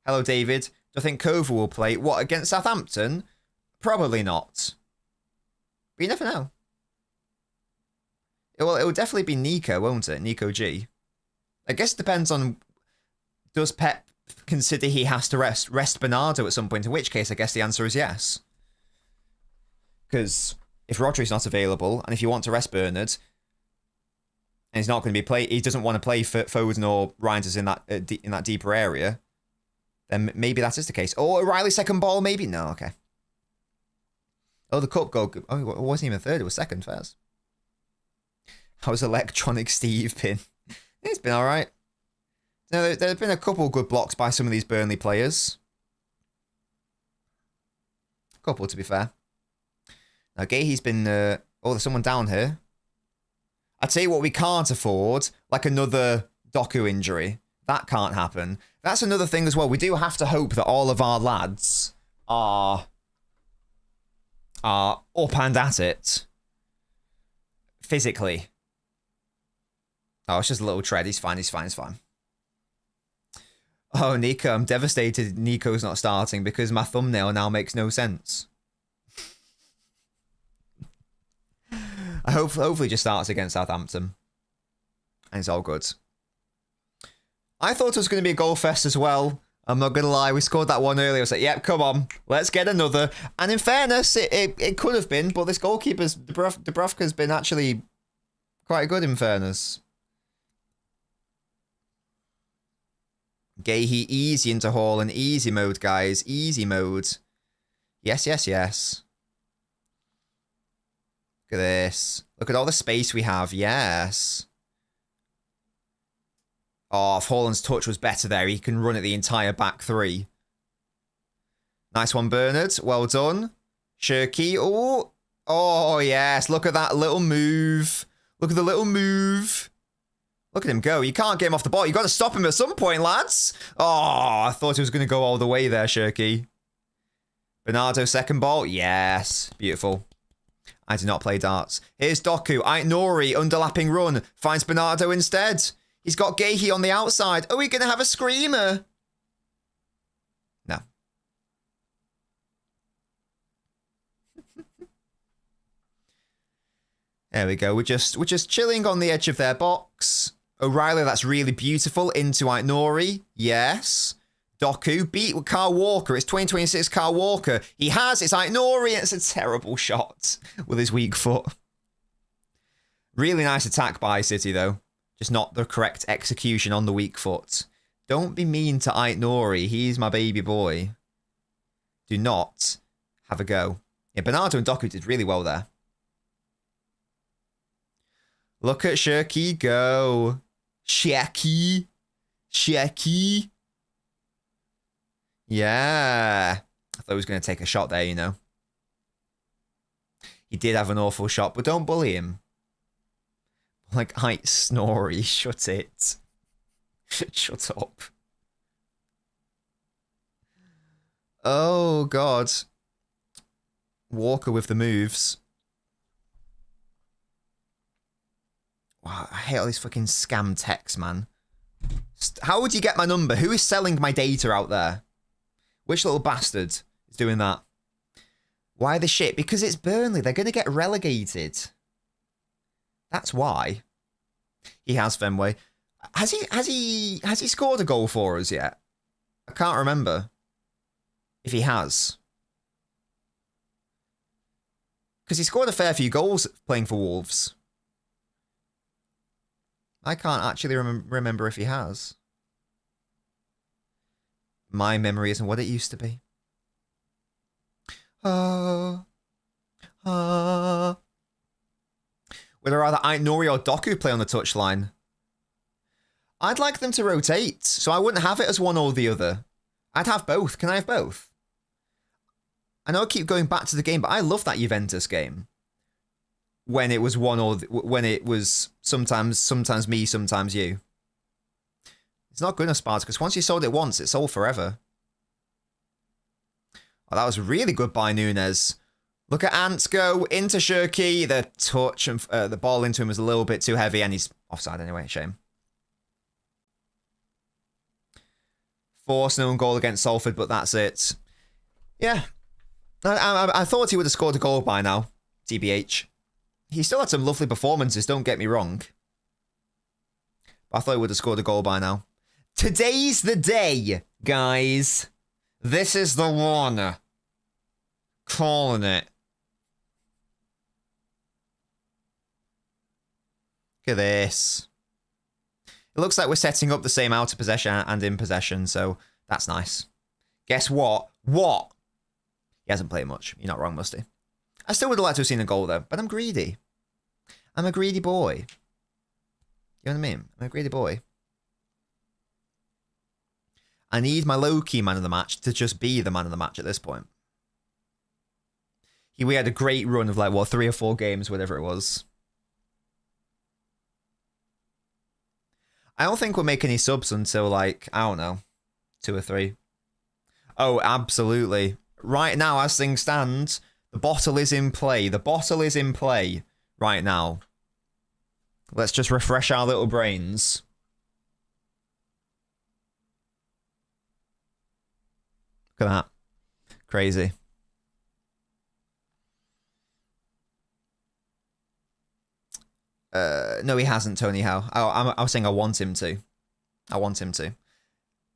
Hello, David. Do I think Kova will play? What, against Southampton? Probably not. But you never know. It will definitely be Nico, won't it? Nico G. I guess it depends on... Does Pep consider he has to rest Bernardo at some point? In which case, I guess the answer is yes. Because if Rodri's not available, and if you want to rest Bernard... And he's not going to be he doesn't want to play for Foden or Reinders in that deeper area. Then maybe that is the case. Oh, Riley's second ball, maybe? No, okay. Oh, the cup goal. Oh, it wasn't even third, it was second, Fairs. How was Electronic Steve been? It's been alright. No, there have been a couple good blocks by some of these Burnley players. A couple, to be fair. Now, Gahey's been... oh, there's someone down here. I'd tell you what we can't afford, like another Doku injury. That can't happen. That's another thing as well. We do have to hope that all of our lads are up and at it physically. Oh, it's just a little tread. He's fine, he's fine, he's fine. Oh, Nico, I'm devastated Nico's not starting because my thumbnail now makes no sense. I hopefully just starts against Southampton. And it's all good. I thought it was going to be a goal fest as well. I'm not going to lie. We scored that one earlier. I was like, yep, come on. Let's get another. And in fairness, it could have been. But this goalkeeper's, Dubravka's been actually quite good in fairness. Gahey easy into Hall and easy mode, guys. Easy mode. Yes, yes, yes. Look at this. Look at all the space we have. Yes. Oh, if Haaland's touch was better there, he can run at the entire back three. Nice one, Bernard. Well done. Shirky. Oh, oh yes. Look at that little move. Look at the little move. Look at him go. You can't get him off the ball. You got to stop him at some point, lads. Oh, I thought he was going to go all the way there, Shirky. Bernardo, second ball. Yes. Beautiful. I do not play darts. Here's Doku. Nori, underlapping run. Finds Bernardo instead. He's got Gahey on the outside. Are we going to have a screamer? No. There we go. We're just chilling on the edge of their box. O'Reilly, that's really beautiful. Into Nori. Yes. Doku beat Kyle Walker. It's 2026 Kyle Walker. He has. It's Nori. It's a terrible shot with his weak foot. Really nice attack by City, though. Just not the correct execution on the weak foot. Don't be mean to Nori. He's my baby boy. Do not have a go. Yeah, Bernardo and Doku did really well there. Look at Shirky go. Shirky. Shirky. Yeah. I thought he was going to take a shot there, you know. He did have an awful shot, but don't bully him. Like, Snorri, shut it. Shut up. Oh, God. Walker with the moves. Wow, I hate all these fucking scam texts, man. How would you get my number? Who is selling my data out there? Which little bastard is doing that? Why the shit? Because it's Burnley. They're going to get relegated. That's why. He has, Fenway. Has he scored a goal for us yet? I can't remember if he has. Because he scored a fair few goals playing for Wolves. I can't actually remember if he has. My memory isn't what it used to be. Would I rather Nori or Doku play on the touchline? I'd like them to rotate, so I wouldn't have it as one or the other. I'd have both. Can I have both? I know I keep going back to the game, but I love that Juventus game. When it was one or when it was sometimes me, sometimes you. It's not good enough, Sparta, because once you sold it once, it's sold forever. Oh, that was really good by Nunes. Look at Ants go into Shirky. The touch and the ball into him was a little bit too heavy, and he's offside anyway. Shame. Forced an own goal against Salford, but that's it. Yeah. I thought he would have scored a goal by now, TBH. He still had some lovely performances, don't get me wrong. But I thought he would have scored a goal by now. Today's the day, guys. This is the one. Calling it. Look at this. It looks like we're setting up the same out of possession and in possession, so that's nice. Guess what? What? He hasn't played much. You're not wrong, Musty. I still would have liked to have seen a goal, though, but I'm greedy. I'm a greedy boy. You know what I mean? I'm a greedy boy. I need my low-key man of the match to just be the man of the match at this point. We had a great run of, like, what, 3 or 4 games, whatever it was. I don't think we'll make any subs until, like, I don't know, 2 or 3. Oh, absolutely. Right now, as things stand, the bottle is in play. The bottle is in play right now. Let's just refresh our little brains. Look at that. Crazy. No, he hasn't, Tony Howe. I was saying I want him to. I want him to.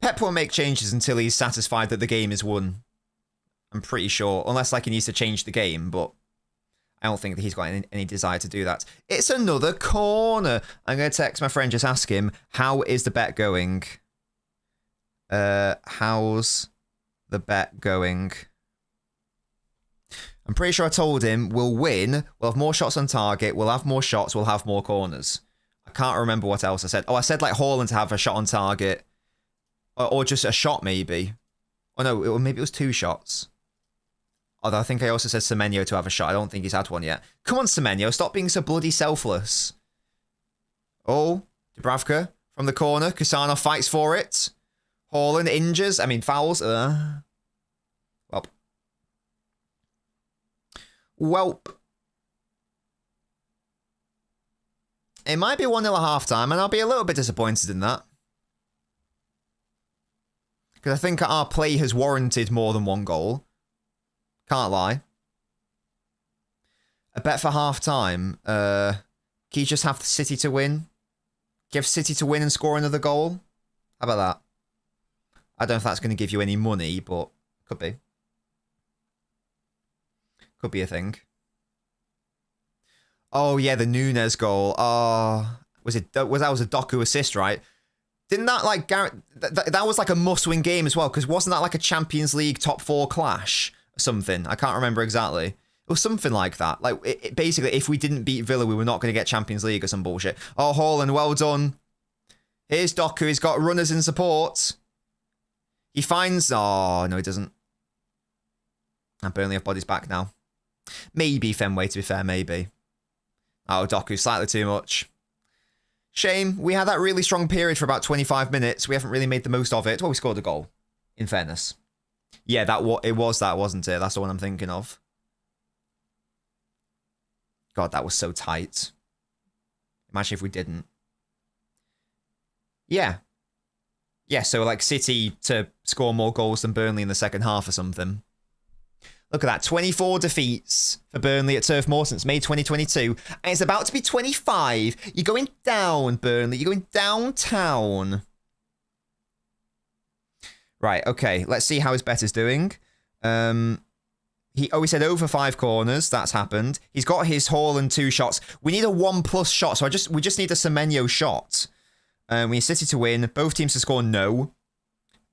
Pep won't make changes until he's satisfied that the game is won. I'm pretty sure. Unless, like, he needs to change the game, but I don't think that he's got any desire to do that. It's another corner. I'm going to text my friend, just ask him, how is the bet going? How's the bet going? I'm pretty sure I told him we'll win, we'll have more shots on target, we'll have more shots, we'll have more corners. I can't remember what else I said. Oh, I said like Haaland to have a shot on target. Or just a shot, maybe. Oh, no, maybe it was 2 shots. Although I think I also said Semenyo to have a shot. I don't think he's had one yet. Come on, Semenyo. Stop being so bloody selfless. Oh, Dubravka from the corner. Kusanov fights for it. Haaland injures. I mean, fouls. Welp. It might be 1-0 at half-time, and I'll be a little bit disappointed in that. Because I think our play has warranted more than 1 goal. Can't lie. A bet for half-time. Can you just have City to win? Give City to win and score another goal? How about that? I don't know if that's going to give you any money, but could be. Could be a thing. Oh, yeah, the Nunes goal. Oh, that was a Doku assist, right? Didn't that, like, that was like a must-win game as well, because wasn't that like a Champions League top 4 clash or something? I can't remember exactly. It was something like that. Like, basically, if we didn't beat Villa, we were not going to get Champions League or some bullshit. Oh, Haaland, well done. Here's Doku. He's got runners in support. He finds... Oh, no, he doesn't. And Burnley have bodies back now. Maybe Fenway, to be fair, maybe. Oh, Doku, slightly too much. Shame. We had that really strong period for about 25 minutes. We haven't really made the most of it. Well, we scored a goal, in fairness. Yeah, it was that, wasn't it? That's the one I'm thinking of. God, that was so tight. Imagine if we didn't. Yeah. Yeah, so like City to score more goals than Burnley in the second half or something. Look at that, 24 defeats for Burnley at Turf Moor since May 2022. And it's about to be 25. You're going down, Burnley. You're going downtown. Right, okay. Let's see how his bet is doing. He said over 5 corners. That's happened. He's got his Haaland 2 shots. We need a 1+ shot. So we just need a Semenyo shot. We need City to win. Both teams to score no.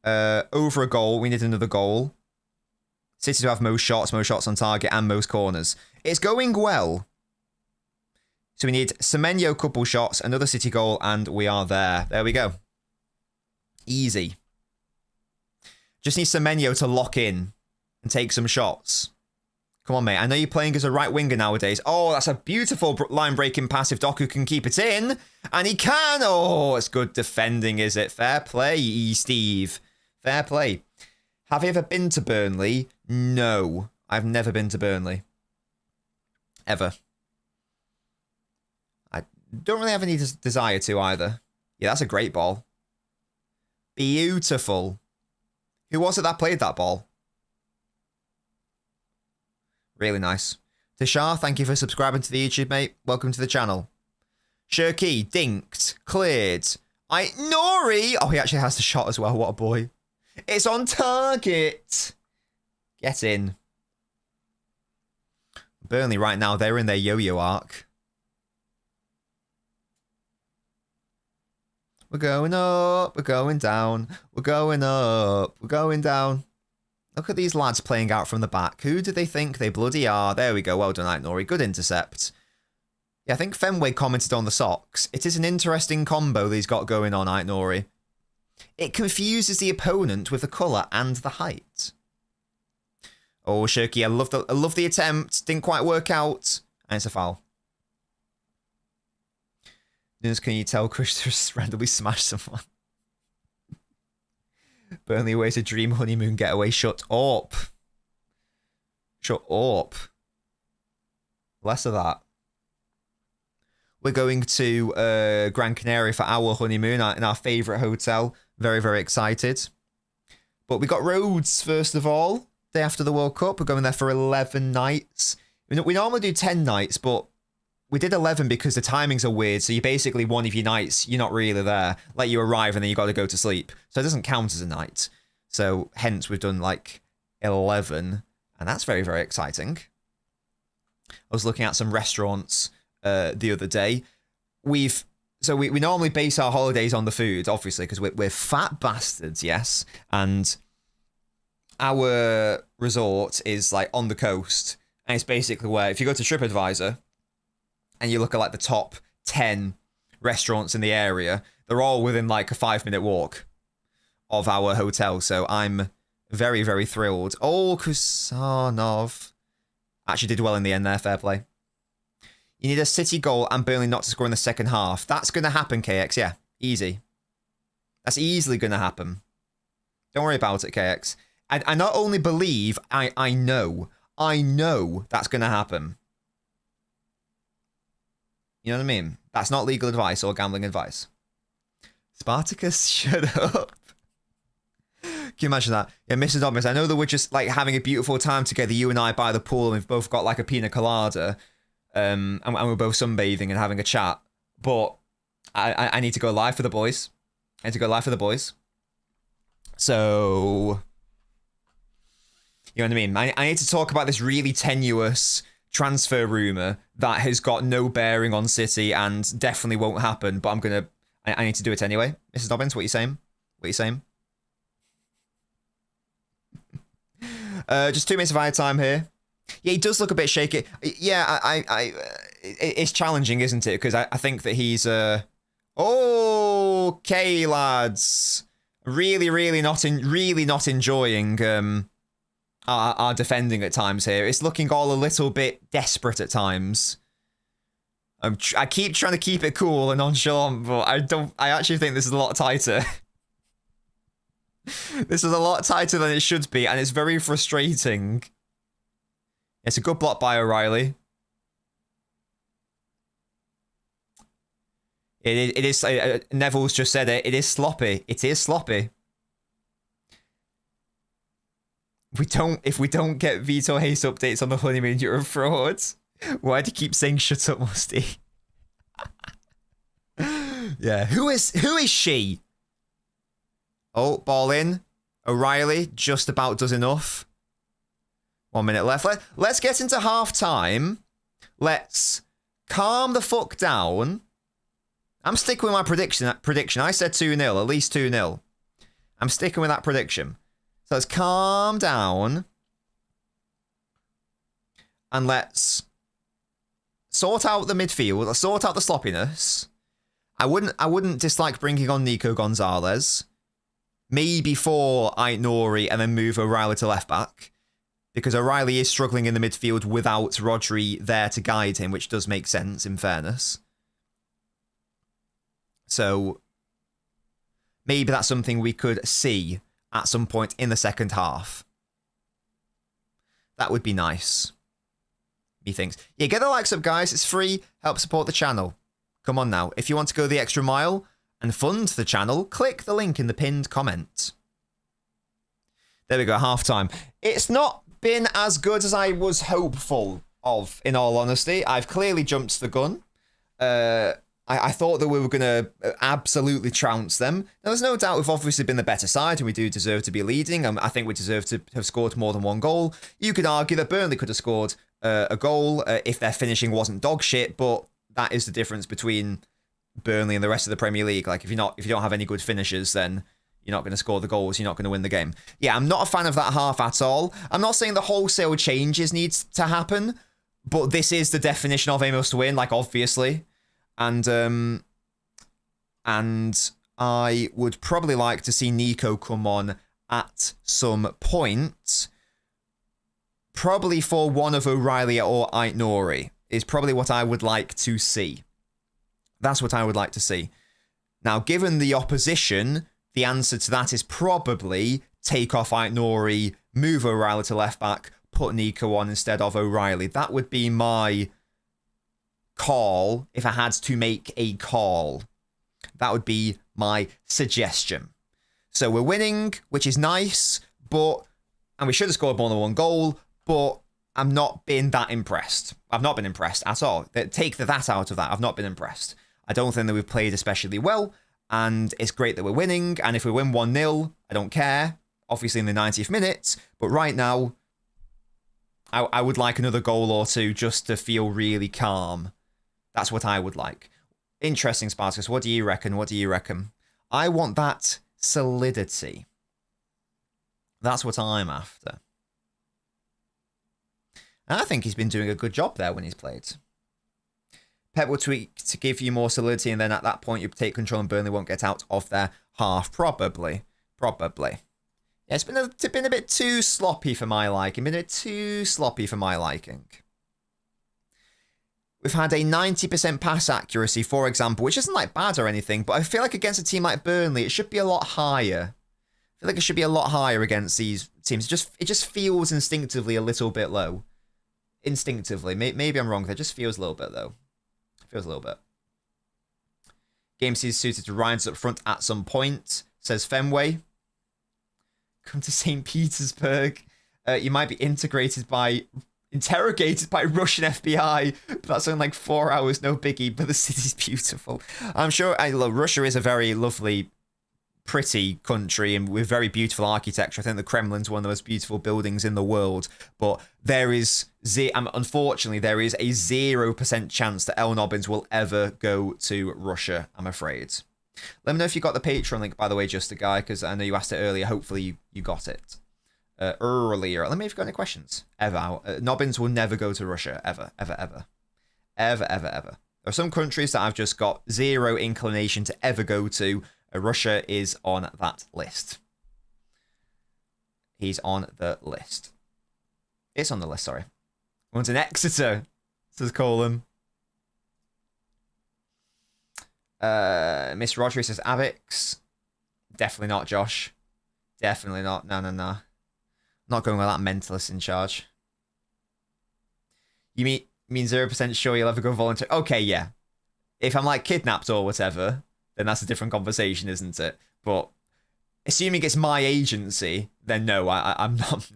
Over a goal. We need another goal. City to have most shots on target, and most corners. It's going well. So we need Semenyo couple shots, another City goal, and we are there. There we go. Easy. Just need Semenyo to lock in and take some shots. Come on, mate. I know you're playing as a right winger nowadays. Oh, that's a beautiful line-breaking pass if Doku can keep it in. And he can. Oh, it's good defending, is it? Fair play, Steve. Fair play. Have you ever been to Burnley? No. I've never been to Burnley. Ever. I don't really have any desire to either. Yeah, that's a great ball. Beautiful. Who was it that played that ball? Really nice. Tashar, thank you for subscribing to the YouTube, mate. Welcome to the channel. Shirky, dinked, cleared. Nori! Oh, he actually has the shot as well. What a boy. It's on target. Get in. Burnley right now, they're in their yo-yo arc. We're going up, we're going down, we're going up, we're going down. Look at these lads playing out from the back. Who do they think they bloody are? There we go. Well done, Nori. Good intercept. Yeah, I think Fenway commented on the socks. It is an interesting combo that he's got going on, Nori. It confuses the opponent with the colour and the height. Oh, Shirky, I love the attempt. Didn't quite work out. And it's a foul. News, can you tell Chris just randomly smashed someone? Burnley away to dream honeymoon getaway. Shut up. Shut up. Less of that. We're going to Gran Canaria for our honeymoon in our favourite hotel. Very, very excited. But we got Rhodes, first of all. Day after the World Cup. We're going there for 11 nights. We normally do 10 nights, but we did 11 because the timings are weird. So you basically, one of your nights, you're not really there. Like you arrive and then you got to go to sleep. So it doesn't count as a night. So hence we've done like 11. And that's very, very exciting. I was looking at some restaurants the other day. We normally base our holidays on the food, obviously, because we're fat bastards, yes. And our resort is like on the coast. And it's basically where, if you go to TripAdvisor and you look at like the top 10 restaurants in the area. They're all within like a 5-minute walk of our hotel. So I'm very, very thrilled. Oh, Kusanov actually did well in the end there. Fair play. You need a City goal and Burnley not to score in the second half. That's going to happen, KX. Yeah, easy. That's easily going to happen. Don't worry about it, KX. I not only believe, I know that's going to happen. You know what I mean? That's not legal advice or gambling advice. Spartacus, shut up. Can you imagine that? Yeah, Mrs. Dobbins, I know that we're just like having a beautiful time together, you and I by the pool, and we've both got like a pina colada, and we're both sunbathing and having a chat. But I need to go live for the boys. I need to go live for the boys. So, you know what I mean? I need to talk about this really tenuous transfer rumor that has got no bearing on City and definitely won't happen. But I need to do it anyway. Mrs. Dobbins, what are you saying? What are you saying? Just 2 minutes of eye time here. Yeah, he does look a bit shaky. Yeah, it's challenging, isn't it? Because I think that he's okay, lads. Really not enjoying our defending at times here. It's looking all a little bit desperate at times. I keep trying to keep it cool and nonchalant, but I actually think this is a lot tighter. This is a lot tighter than it should be, and it's very frustrating. It's a good block by O'Reilly. It is. Neville's just said it. It is sloppy. It is sloppy. If we don't get Vito Hayes updates on the honeymoon, you're a fraud. Why do you keep saying shut up, Musty? Yeah. Who is she? Oh, ball in. O'Reilly just about does enough. 1 minute left. Let's get into half time. Let's calm the fuck down. I'm sticking with my prediction. I said 2-0, at least 2-0. I'm sticking with that prediction. So let's calm down. And let's sort out the midfield. Let's sort out the sloppiness. I wouldn't dislike bringing on Nico Gonzalez. Maybe for Ait-Nouri and then move O'Reilly to left back. Because O'Reilly is struggling in the midfield without Rodri there to guide him, which does make sense in fairness. So maybe that's something we could see at some point in the second half. That would be nice. Methinks. Yeah, get the likes up, guys. It's free. Help support the channel. Come on now. If you want to go the extra mile and fund the channel, click the link in the pinned comment. There we go, half-time. It's not been as good as I was hopeful of, in all honesty. I've clearly jumped the gun. I thought that we were going to absolutely trounce them. Now, there's no doubt we've obviously been the better side and we do deserve to be leading. I think we deserve to have scored more than one goal. You could argue that Burnley could have scored a goal if their finishing wasn't dog shit, but that is the difference between Burnley and the rest of the Premier League. Like, if you don't have any good finishers, then you're not going to score the goals. You're not going to win the game. Yeah, I'm not a fan of that half at all. I'm not saying the wholesale changes needs to happen, but this is the definition of a must win, like, obviously. And I would probably like to see Nico come on at some point. Probably for one of O'Reilly or Ait-Nouri is probably what I would like to see. That's what I would like to see. Now, given the opposition, the answer to that is probably take off Ait-Nouri, move O'Reilly to left back, put Nico on instead of O'Reilly. That would be my call if I had to make a call. That would be my suggestion. So we're winning, which is nice, and we should have scored more than one goal, but I've not been that impressed. I've not been impressed at all. Take that out of that. I've not been impressed. I don't think that we've played especially well, and it's great that we're winning, and if we win 1-0, I don't care, obviously in the 90th minute, but right now, I would like another goal or two just to feel really calm. That's what I would like. Interesting, Spartacus. What do you reckon? What do you reckon? I want that solidity. That's what I'm after. And I think he's been doing a good job there when he's played. Pep will tweak to give you more solidity, and then at that point you take control and Burnley won't get out of their half. Probably. Yeah, it's been a bit too sloppy for my liking. We've had a 90% pass accuracy, for example, which isn't like bad or anything, but I feel like against a team like Burnley, it should be a lot higher. I feel like it should be a lot higher against these teams. It just feels instinctively a little bit low. Instinctively. Maybe I'm wrong. It just feels a little bit low. Feels a little bit. Game sees suited to Ryan's up front at some point, says Fenway. Come to St. Petersburg. You might be interrogated by Russian FBI, but that's only like 4 hours, no biggie, but the city's beautiful. I'm sure Russia is a very lovely, pretty country and with very beautiful architecture. I think the Kremlin's one of the most beautiful buildings in the world, but unfortunately, there is a 0% chance that LNobbins will ever go to Russia, I'm afraid. Let me know if you got the Patreon link, by the way, just a guy, because I know you asked it earlier. Hopefully you got it. Earlier. Let me know if you've got any questions. Nobbins will never go to Russia. Ever. There are some countries that I've just got zero inclination to ever go to. Russia is on that list. He's on the list. It's on the list, sorry. One's in Exeter, says Colin. Miss Rodri says Avix. Definitely not, Josh. Definitely not. No. Not going with that mentalist in charge. You mean 0% sure you'll ever go volunteer? Okay, yeah. If I'm like kidnapped or whatever, then that's a different conversation, isn't it? But assuming it's my agency, then no, I'm not.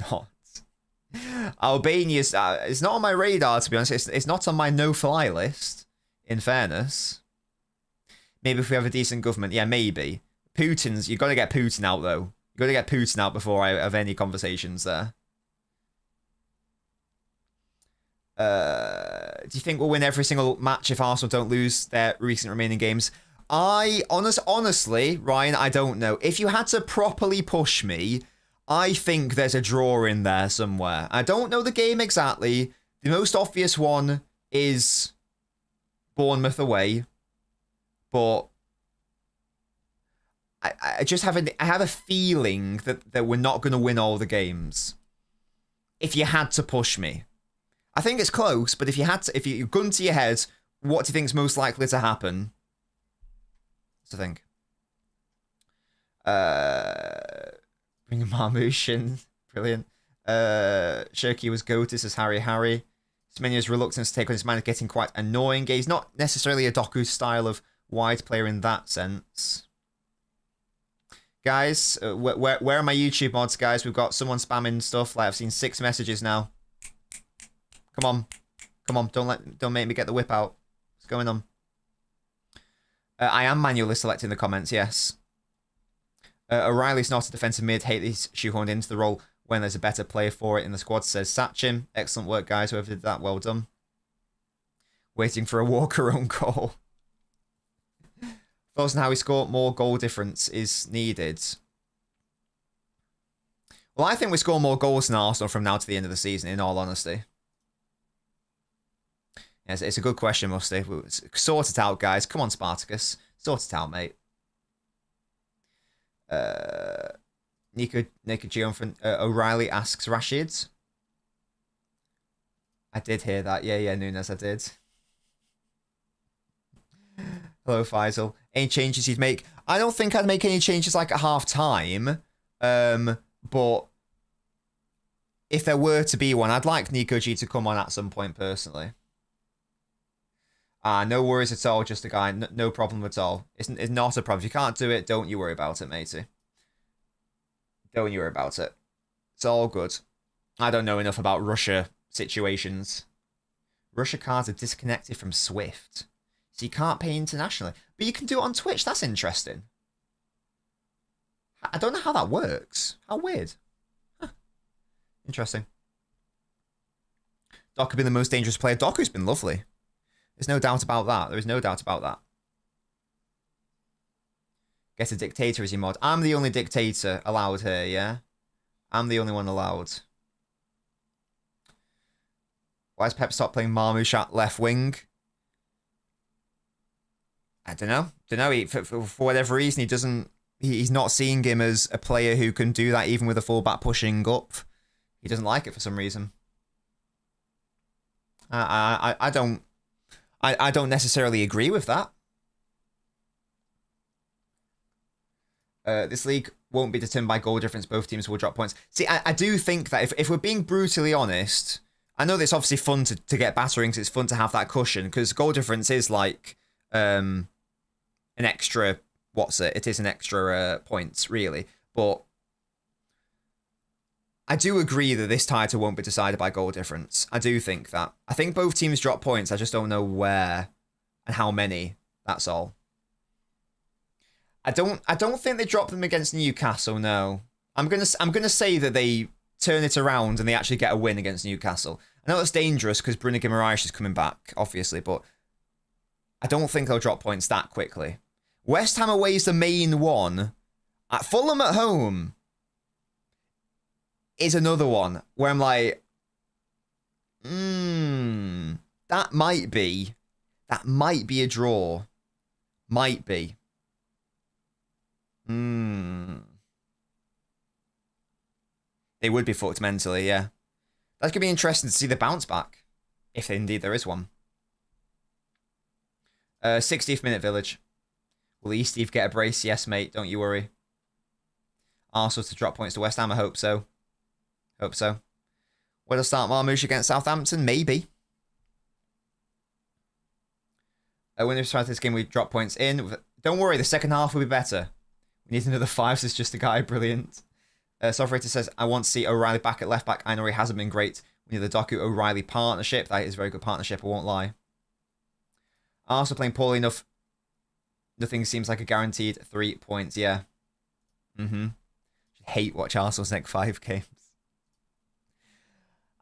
Albania is it's not on my radar, to be honest. It's not on my no-fly list, in fairness. Maybe if we have a decent government. Yeah, maybe. You've got to get Putin out, though. You've got to get Putin out before I have any conversations there. Do you think we'll win every single match if Arsenal don't lose their recent remaining games? Honestly, Ryan, I don't know. If you had to properly push me, I think there's a draw in there somewhere. I don't know the game exactly. The most obvious one is Bournemouth away. But I just have a feeling that we're not going to win all the games. If you had to push me, I think it's close. But if you gun to your head, what do you think is most likely to happen? What's the thing? Bring a Marmouche in, brilliant. Shirky was goated, says Harry. Semenyo's reluctance to take on his man is getting quite annoying. He's not necessarily a Doku style of wide player in that sense. Guys, where are my YouTube mods, guys? We've got someone spamming stuff. Like, I've seen 6 messages now. Come on, don't make me get the whip out. What's going on? I am manually selecting the comments, yes. O'Reilly's not a defensive mid. Hate he's shoehorned into the role when there's a better player for it in the squad, says Sachin. Excellent work, guys. Whoever did that, well done. Waiting for a Walker own goal. Thoughts on how he scored more goal difference is needed. Well, I think we score more goals than Arsenal from now to the end of the season, in all honesty. Yes, it's a good question, Musty. Sort it out, guys. Come on, Spartacus. Sort it out, mate. Nico Gion from O'Reilly asks Rashid. I did hear that. Yeah, Nunes, I did. Hello, Faisal. Any changes you'd make? I don't think I'd make any changes like at half time. But if there were to be one, I'd like Nico G to come on at some point personally. No worries at all, just a guy. No problem at all. It's not a problem. If you can't do it, don't you worry about it, matey. Don't you worry about it. It's all good. I don't know enough about Russia situations. Russia cards are disconnected from Swift. So you can't pay internationally. But you can do it on Twitch. That's interesting. I don't know how that works. How weird. Huh. Interesting. Doc has been the most dangerous player. Doku's been lovely. There's no doubt about that. There is no doubt about that. Get a dictator as your mod. I'm the only dictator allowed here, yeah? I'm the only one allowed. Why has Pep stopped playing Marmouche at left wing? I don't know. For whatever reason, he doesn't. He's not seeing him as a player who can do that even with a fullback pushing up. He doesn't like it for some reason. I don't necessarily agree with that. This league won't be determined by goal difference. Both teams will drop points. See, I do think that if we're being brutally honest, I know that it's obviously fun to get batterings. It's fun to have that cushion because goal difference is like an extra. What's it? It is an extra points, really. But I do agree that this title won't be decided by goal difference. I do think that. I think both teams drop points. I just don't know where and how many. That's all. I don't think they drop them against Newcastle. No, I'm gonna say that they turn it around and they actually get a win against Newcastle. I know that's dangerous because Bruno Guimaraes is coming back, obviously, but I don't think they'll drop points that quickly. West Ham away is the main one. At Fulham at home is another one where I'm like, that might be a draw. Might be. They would be fucked mentally, yeah. That's going to be interesting to see the bounce back. If indeed there is one. 60th minute Village. Will Steve get a brace? Yes, mate. Don't you worry. Arsenal to drop points to West Ham. I hope so. Hope so. Will I start Marmoush against Southampton? Maybe. When we try this game, we drop points in. Don't worry, the second half will be better. We need another 5, says just a guy. Brilliant. Sofrator says, I want to see O'Reilly back at left back. I know he hasn't been great. We need the Doku-O'Reilly partnership. That is a very good partnership, I won't lie. Arsenal playing poorly enough. Nothing seems like a guaranteed 3 points. Yeah. Hate watch Arsenal's next 5 games.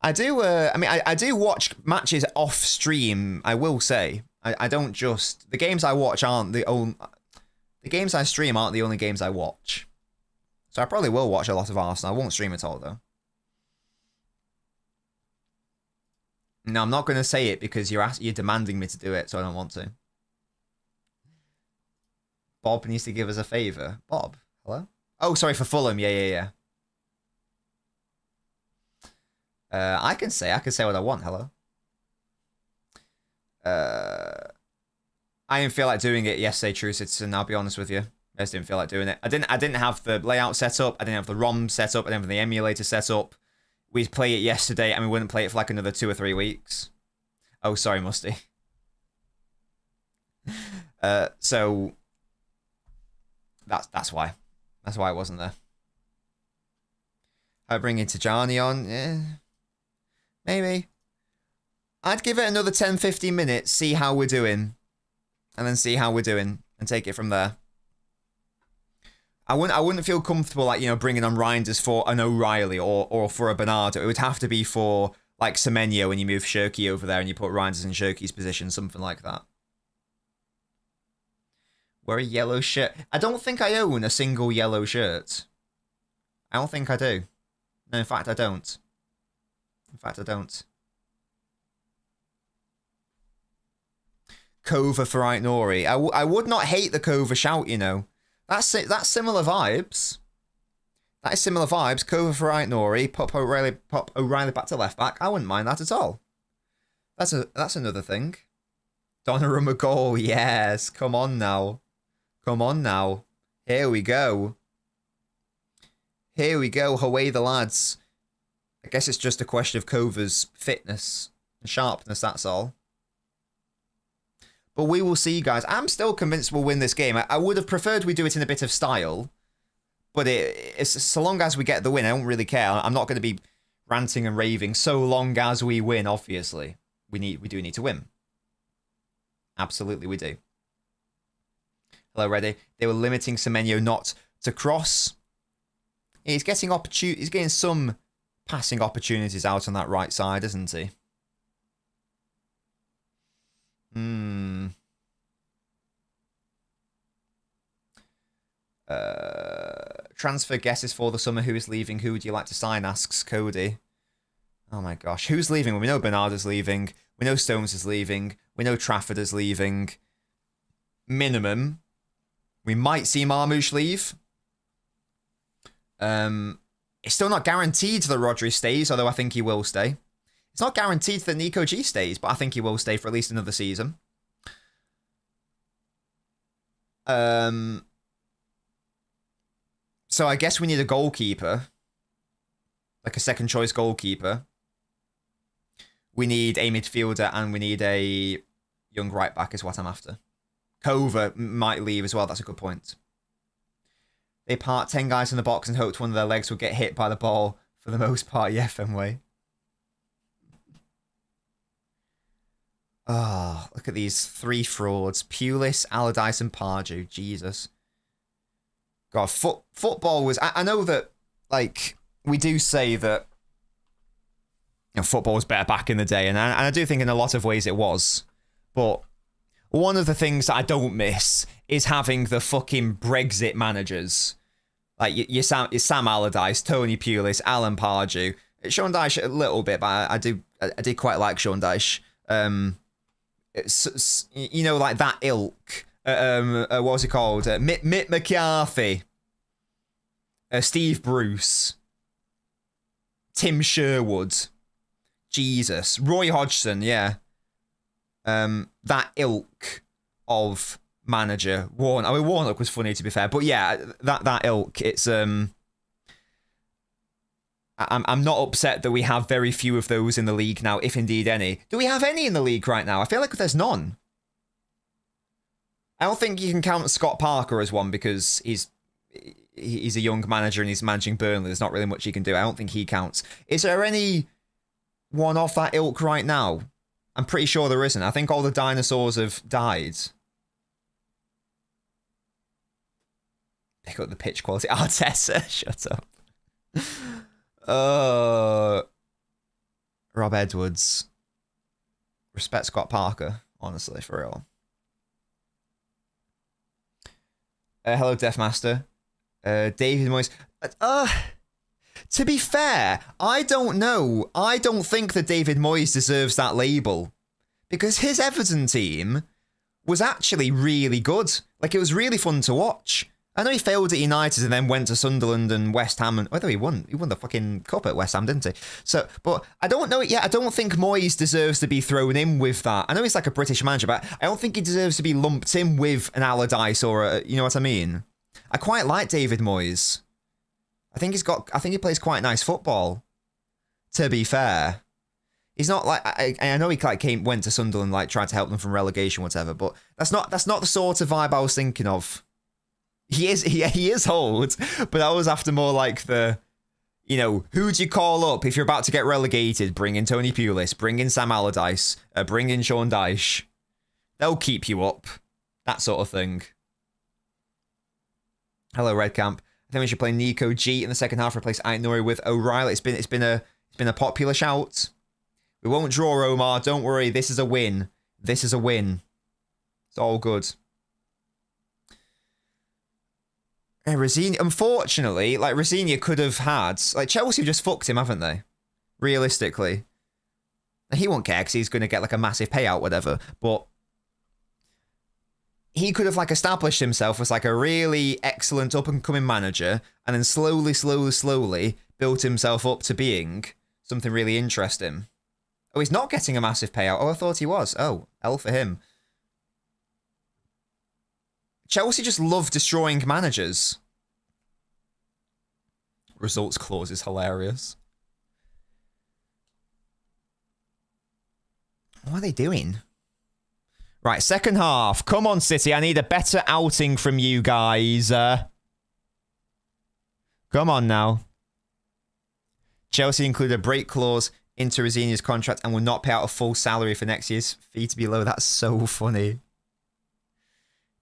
I do. I do watch matches off stream. I will say. I don't just. The games I watch aren't the only. The games I stream aren't the only games I watch. So I probably will watch a lot of Arsenal. I won't stream it all though. No, I'm not going to say it because you're demanding me to do it, so I don't want to. Bob needs to give us a favour. Bob, hello? Oh, sorry, for Fulham. Yeah. I can say what I want. Hello. I didn't feel like doing it yesterday, True Citizen. I'll be honest with you. I just didn't feel like doing it. I didn't have the layout set up. I didn't have the ROM set up. I didn't have the emulator set up. We'd play it yesterday and we wouldn't play it for like another 2 or 3 weeks. Oh, sorry, Musty. So that's why. That's why I wasn't there. I bring in Tajani on. Yeah. Maybe. I'd give it another 10-15 minutes, see how we're doing. And then see how we're doing. And take it from there. I wouldn't feel comfortable, like, you know, bringing on Reinders for an O'Reilly or for a Bernardo. It would have to be for, like, Semenyo when you move Shirky over there and you put Reinders in Shirky's position, something like that. Wear a yellow shirt. I don't think I own a single yellow shirt. I don't think I do. No, in fact, I don't. Kova for Nori. I would not hate the Kova shout, you know. That's similar vibes. That is similar vibes. Kova for Nori. Pop O'Reilly back to left back. I wouldn't mind that at all. That's another thing. Donnarumma goal. Yes. Come on now. Here we go. Away the lads. I guess it's just a question of Kova's fitness and sharpness, that's all. But we will see, guys. I'm still convinced we'll win this game. I would have preferred we do it in a bit of style. But it's so long as we get the win, I don't really care. I'm not going to be ranting and raving so long as we win, obviously. We do need to win. Absolutely we do. Hello, Ready. They were limiting Semenyo not to cross. He's getting some passing opportunities out on that right side, isn't he? Transfer guesses for the summer. Who is leaving? Who would you like to sign? Asks Cody. Oh my gosh. Who's leaving? Well, we know Bernardo's leaving. We know Stones is leaving. We know Trafford is leaving. minimum. We might see Marmoush leave. It's still not guaranteed that Rodri stays, although I think he will stay. It's not guaranteed that Nico G stays, but I think he will stay for at least another season. So I guess we need a goalkeeper. Like a second choice goalkeeper. We need a midfielder and we need a young right back is what I'm after. Kova might leave as well. That's a good point. They part 10 guys in the box and hoped one of their legs would get hit by the ball for the most part. Yeah, Fenway. Oh, look at these 3 frauds. Pulis, Allardyce and Pardew. Jesus. God, football was... I know that, like, we do say that football was better back in the day, and I do think in a lot of ways it was. But one of the things that I don't miss is having the fucking Brexit managers. Like, your Sam Allardyce, Tony Pulis, Alan Pardew. Sean Dyche a little bit, but I did quite like Sean Dyche. It's, like that ilk. What was it called? Mick McCarthy. Steve Bruce. Tim Sherwood. Jesus. Roy Hodgson, yeah. That ilk of manager. Warnock was funny, to be fair. But yeah, that ilk, it's... I'm not upset that we have very few of those in the league now, if indeed any. Do we have any in the league right now? I feel like there's none. I don't think you can count Scott Parker as one because he's a young manager and he's managing Burnley. There's not really much he can do. I don't think he counts. Is there any one off that ilk right now? I'm pretty sure there isn't. I think all the dinosaurs have died. Pick up the pitch quality. Arteta, shut up. Rob Edwards. Respect Scott Parker, honestly, for real. Hello, Deathmaster. David Moyes. To be fair, I don't know. I don't think that David Moyes deserves that label. Because his Everton team was actually really good. Like, it was really fun to watch. I know he failed at United and then went to Sunderland and West Ham. And whether he won the fucking cup at West Ham, didn't he? So, but I don't know it yet. I don't think Moyes deserves to be thrown in with that. I know he's like a British manager, but I don't think he deserves to be lumped in with an Allardyce or a, you know what I mean? I quite like David Moyes. I think he plays quite nice football. To be fair, he's not like I know he like went to Sunderland, like tried to help them from relegation, whatever. But that's not the sort of vibe I was thinking of. He is old, but that was after more like the, who do you call up if you're about to get relegated? Bring in Tony Pulis, bring in Sam Allardyce, bring in Sean Dyche. They'll keep you up, that sort of thing. Hello, Red Camp. I think we should play Nico G in the second half, replace Aït-Nouri with O'Reilly. It's been a popular shout. We won't draw, Omar. Don't worry. This is a win. This is a win. It's all good. Rosini, unfortunately, like Rosini could have had, like Chelsea just fucked him, haven't they? Realistically. He won't care because he's going to get like a massive payout, whatever. But he could have like established himself as like a really excellent up and coming manager and then slowly built himself up to being something really interesting. Oh, he's not getting a massive payout. Oh, I thought he was. Oh, L for him. Chelsea just love destroying managers. Results clause is hilarious. What are they doing? Right, second half. Come on, City. I need a better outing from you guys. Come on now. Chelsea included a break clause into Rosini's contract and will not pay out a full salary for next year's fee to be low. That's so funny.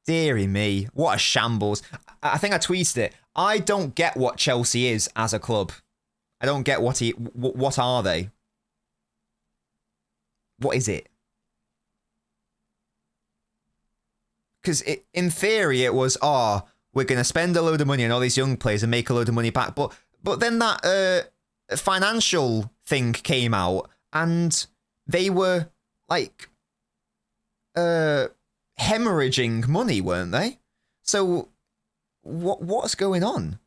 Deary me. What a shambles. I think I tweeted it. I don't get what Chelsea is as a club. I don't get what are they? What is it? Because in theory it was, we're going to spend a load of money on all these young players and make a load of money back. But then that financial thing came out and they were like hemorrhaging money, weren't they? So what's going on?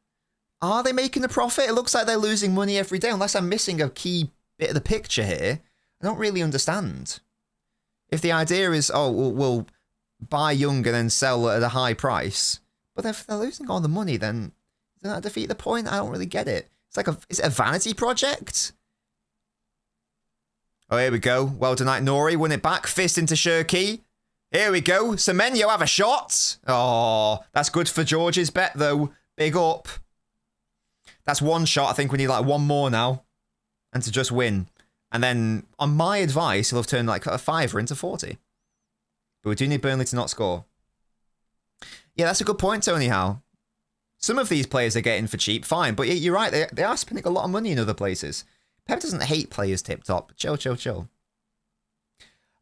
Are they making a profit? It looks like they're losing money every day, unless I'm missing a key bit of the picture here. I don't really understand. If the idea is, oh, we'll buy young and then sell at a high price, but if they're losing all the money, then doesn't that defeat the point? I don't really get it. It's like is it a vanity project? Oh, here we go. Well done, Nori. Win it back. Fist into Shirky. Here we go. Semenyo have a shot. Oh, that's good for George's bet, though. Big up. That's one shot. I think we need like one more now. And to just win. And then, on my advice, he'll have turned like a fiver into 40. But we do need Burnley to not score. Yeah, that's a good point, Tony Howe. Some of these players are getting for cheap, fine. But you're right, they are spending a lot of money in other places. Pep doesn't hate players tip-top. Chill, chill, chill.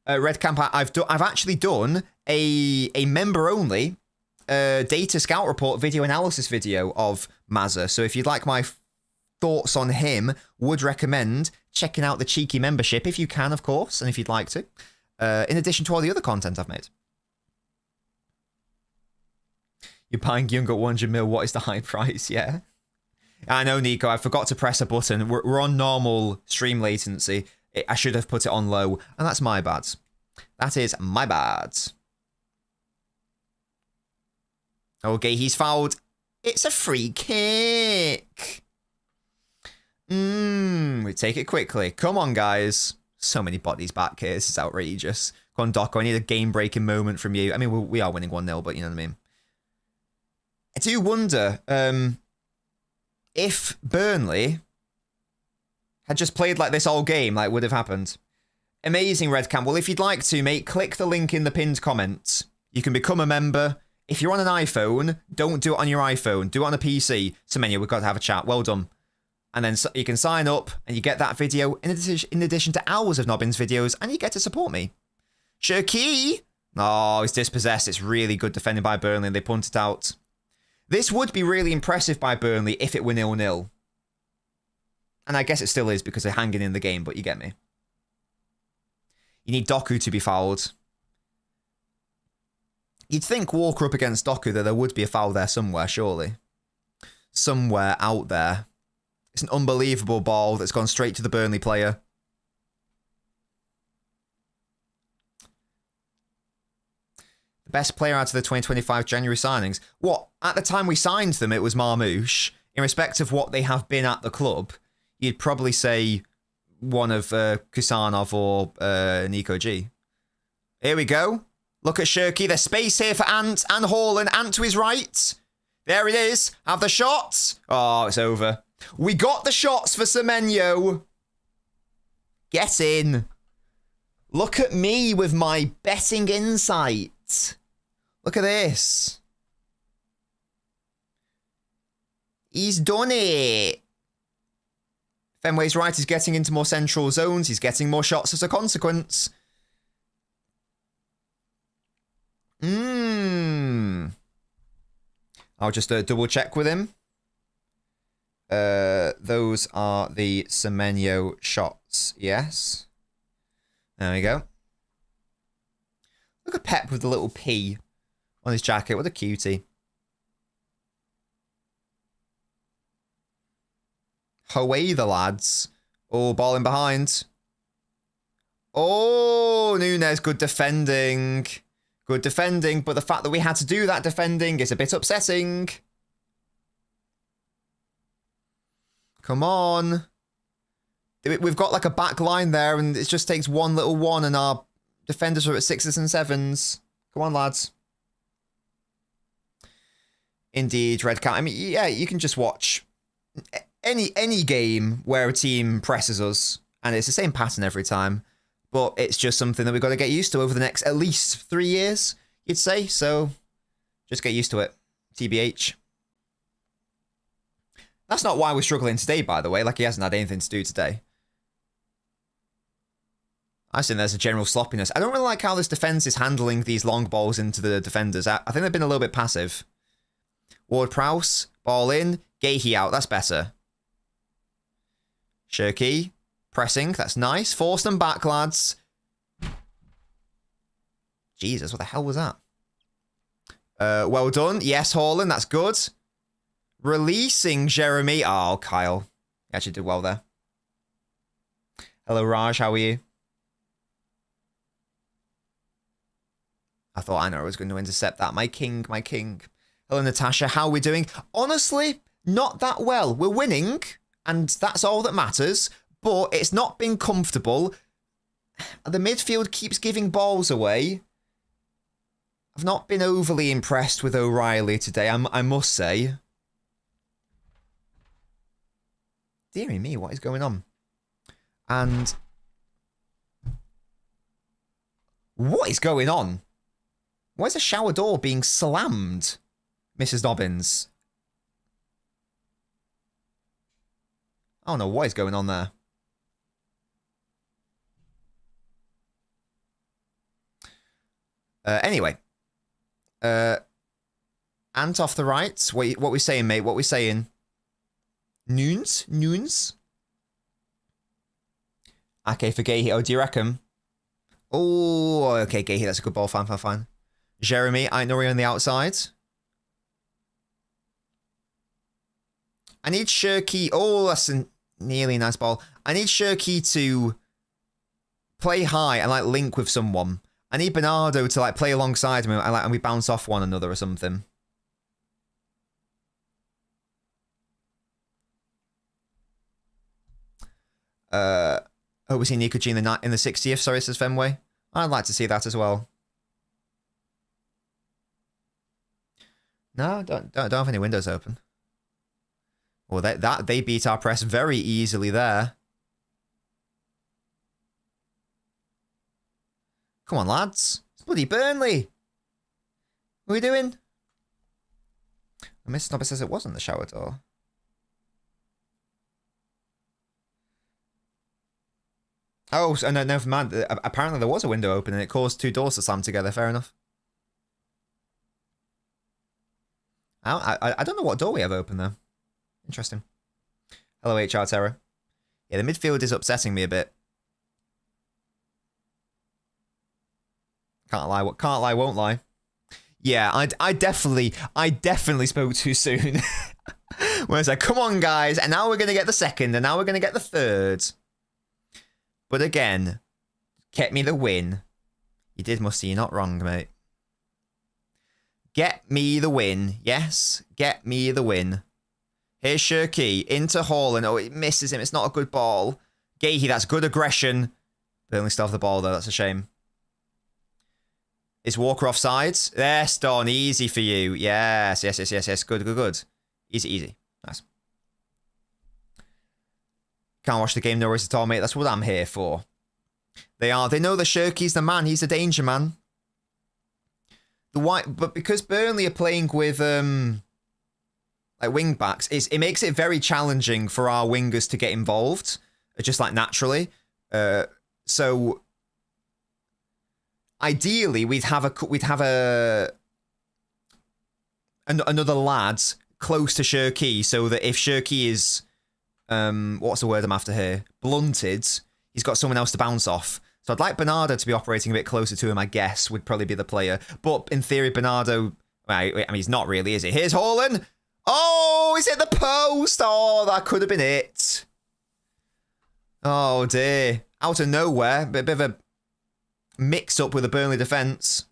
Red Camp, I've actually done a member-only data scout report video analysis video of Mazza. So if you'd like my thoughts on him, would recommend checking out the cheeky membership, if you can, of course, and if you'd like to, in addition to all the other content I've made. You're buying Young at 100 mil, what is the high price? Yeah. I know, Nico, I forgot to press a button. We're on normal stream latency. I should have put it on low, and that's my bad. That is my bad. Okay, he's fouled. It's a free kick. We take it quickly. Come on, guys. So many bodies back here. This is outrageous. Come on, Doco, I need a game-breaking moment from you. I mean, we are winning 1-0, but you know what I mean. I do wonder if Burnley had just played like this all game, like would have happened. Amazing, Red Cam. Well, if you'd like to, mate, click the link in the pinned comments. You can become a member. If you're on an iPhone, don't do it on your iPhone. Do it on a PC. So, Menu, we've got to have a chat. Well done. And then you can sign up, and you get that video in addition to hours of Nobbins videos, and you get to support me. Shirky! Oh, he's dispossessed. It's really good defending by Burnley, and they punt it out. This would be really impressive by Burnley if it were 0-0. And I guess it still is because they're hanging in the game, but you get me. You need Doku to be fouled. You'd think Walker up against Doku that there would be a foul there somewhere, surely. Somewhere out there. It's an unbelievable ball that's gone straight to the Burnley player. The best player out of the 2025 January signings. What? At the time we signed them, it was Marmouche. In respect of what they have been at the club, you'd probably say one of Kusanov or Nico G. Here we go. Look at Shirky. There's space here for Ant and Haaland. Ant to his right. There it is. Have the shot. Oh, it's over. We got the shots for Semenyo. Get in. Look at me with my betting insight. Look at this. He's done it. Fenway's right. He's getting into more central zones. He's getting more shots as a consequence. I'll just double check with him. Those are the Semenyo shots. Yes. There we go. Look at Pep with the little P on his jacket. What a cutie. Away the lads. Oh, ball in behind. Oh, Nunes, good defending. Good defending, but the fact that we had to do that defending is a bit upsetting. Come on. We've got like a back line there, and it just takes one little one, and our defenders are at 6s and 7s. Come on, lads. Indeed, Red Cat. I mean, yeah, you can just watch any game where a team presses us, and it's the same pattern every time. But it's just something that we've got to get used to over the next at least 3 years, you'd say. So just get used to it. TBH. That's not why we're struggling today, by the way. Like, he hasn't had anything to do today. I think there's a general sloppiness. I don't really like how this defence is handling these long balls into the defenders. I think they've been a little bit passive. Ward-Prowse, ball in. Gahey out. That's better. Shirky. Pressing, that's nice. Force them back, lads. Jesus, what the hell was that? Well done. Yes, Haaland, that's good. Releasing Jeremy. Oh, Kyle. You actually did well there. Hello, Raj. How are you? I thought I know I was going to intercept that. My king, my king. Hello, Natasha. How are we doing? Honestly, not that well. We're winning, and that's all that matters. But it's not been comfortable. The midfield keeps giving balls away. I've not been overly impressed with O'Reilly today, I must say. Deary me, what is going on? And what is going on? Why is the shower door being slammed, Mrs. Nobbins? I don't know what is going on there. Anyway. Ant off the right. What we saying, mate? What we saying? Noons? Noons? Okay, for Gahey. Oh, do you reckon? Oh, okay, Gahey. That's a good ball. Fine, fine, fine. Jeremy, Aït-Nouri on the outside. I need Shirky. Oh, that's a nearly nice ball. I need Shirky to play high and like link with someone. I need Bernardo to like play alongside me and we bounce off one another or something. Oh, we see Nico G in the 60th. Sorry, says Fenway. I'd like to see that as well. No, don't have any windows open. Well, they beat our press very easily there. Come on, lads. It's bloody Burnley. What are we doing? Miss Snobber says it wasn't the shower door. Oh, so no, never mind. Apparently there was a window open and it caused two doors to slam together. Fair enough. I don't know what door we have open, though. Interesting. Hello, HR Terror. Yeah, the midfield is upsetting me a bit. Can't lie, won't lie. Yeah, I definitely spoke too soon. When I said, come on, guys, and now we're going to get the second, and now we're going to get the third. But again, kept me the win. You did, Musty, you're not wrong, mate. Get me the win. Yes, get me the win. Here's Shirky into Haaland. Oh, it misses him. It's not a good ball. Gahey, that's good aggression. Burnley still have the ball, though. That's a shame. Is Walker offside? Yes, Don. Easy for you. Yes. Good. Easy. Nice. Can't watch the game, no worries at all, mate. That's what I'm here for. They know that Shirky's the man. He's the danger man. But because Burnley are playing with like wing backs, it makes it very challenging for our wingers to get involved, just like naturally. So ideally, we'd have another lad close to Shirky, so that if Shirky is what's the word I'm after here? Blunted, he's got someone else to bounce off. So I'd like Bernardo to be operating a bit closer to him, I guess, would probably be the player. But in theory, Bernardo, I mean, he's not really, is he? Here's Haaland. Oh, he's hit the post. Oh, that could have been it. Oh, dear. Out of nowhere, bit of a mix-up with the Burnley defence.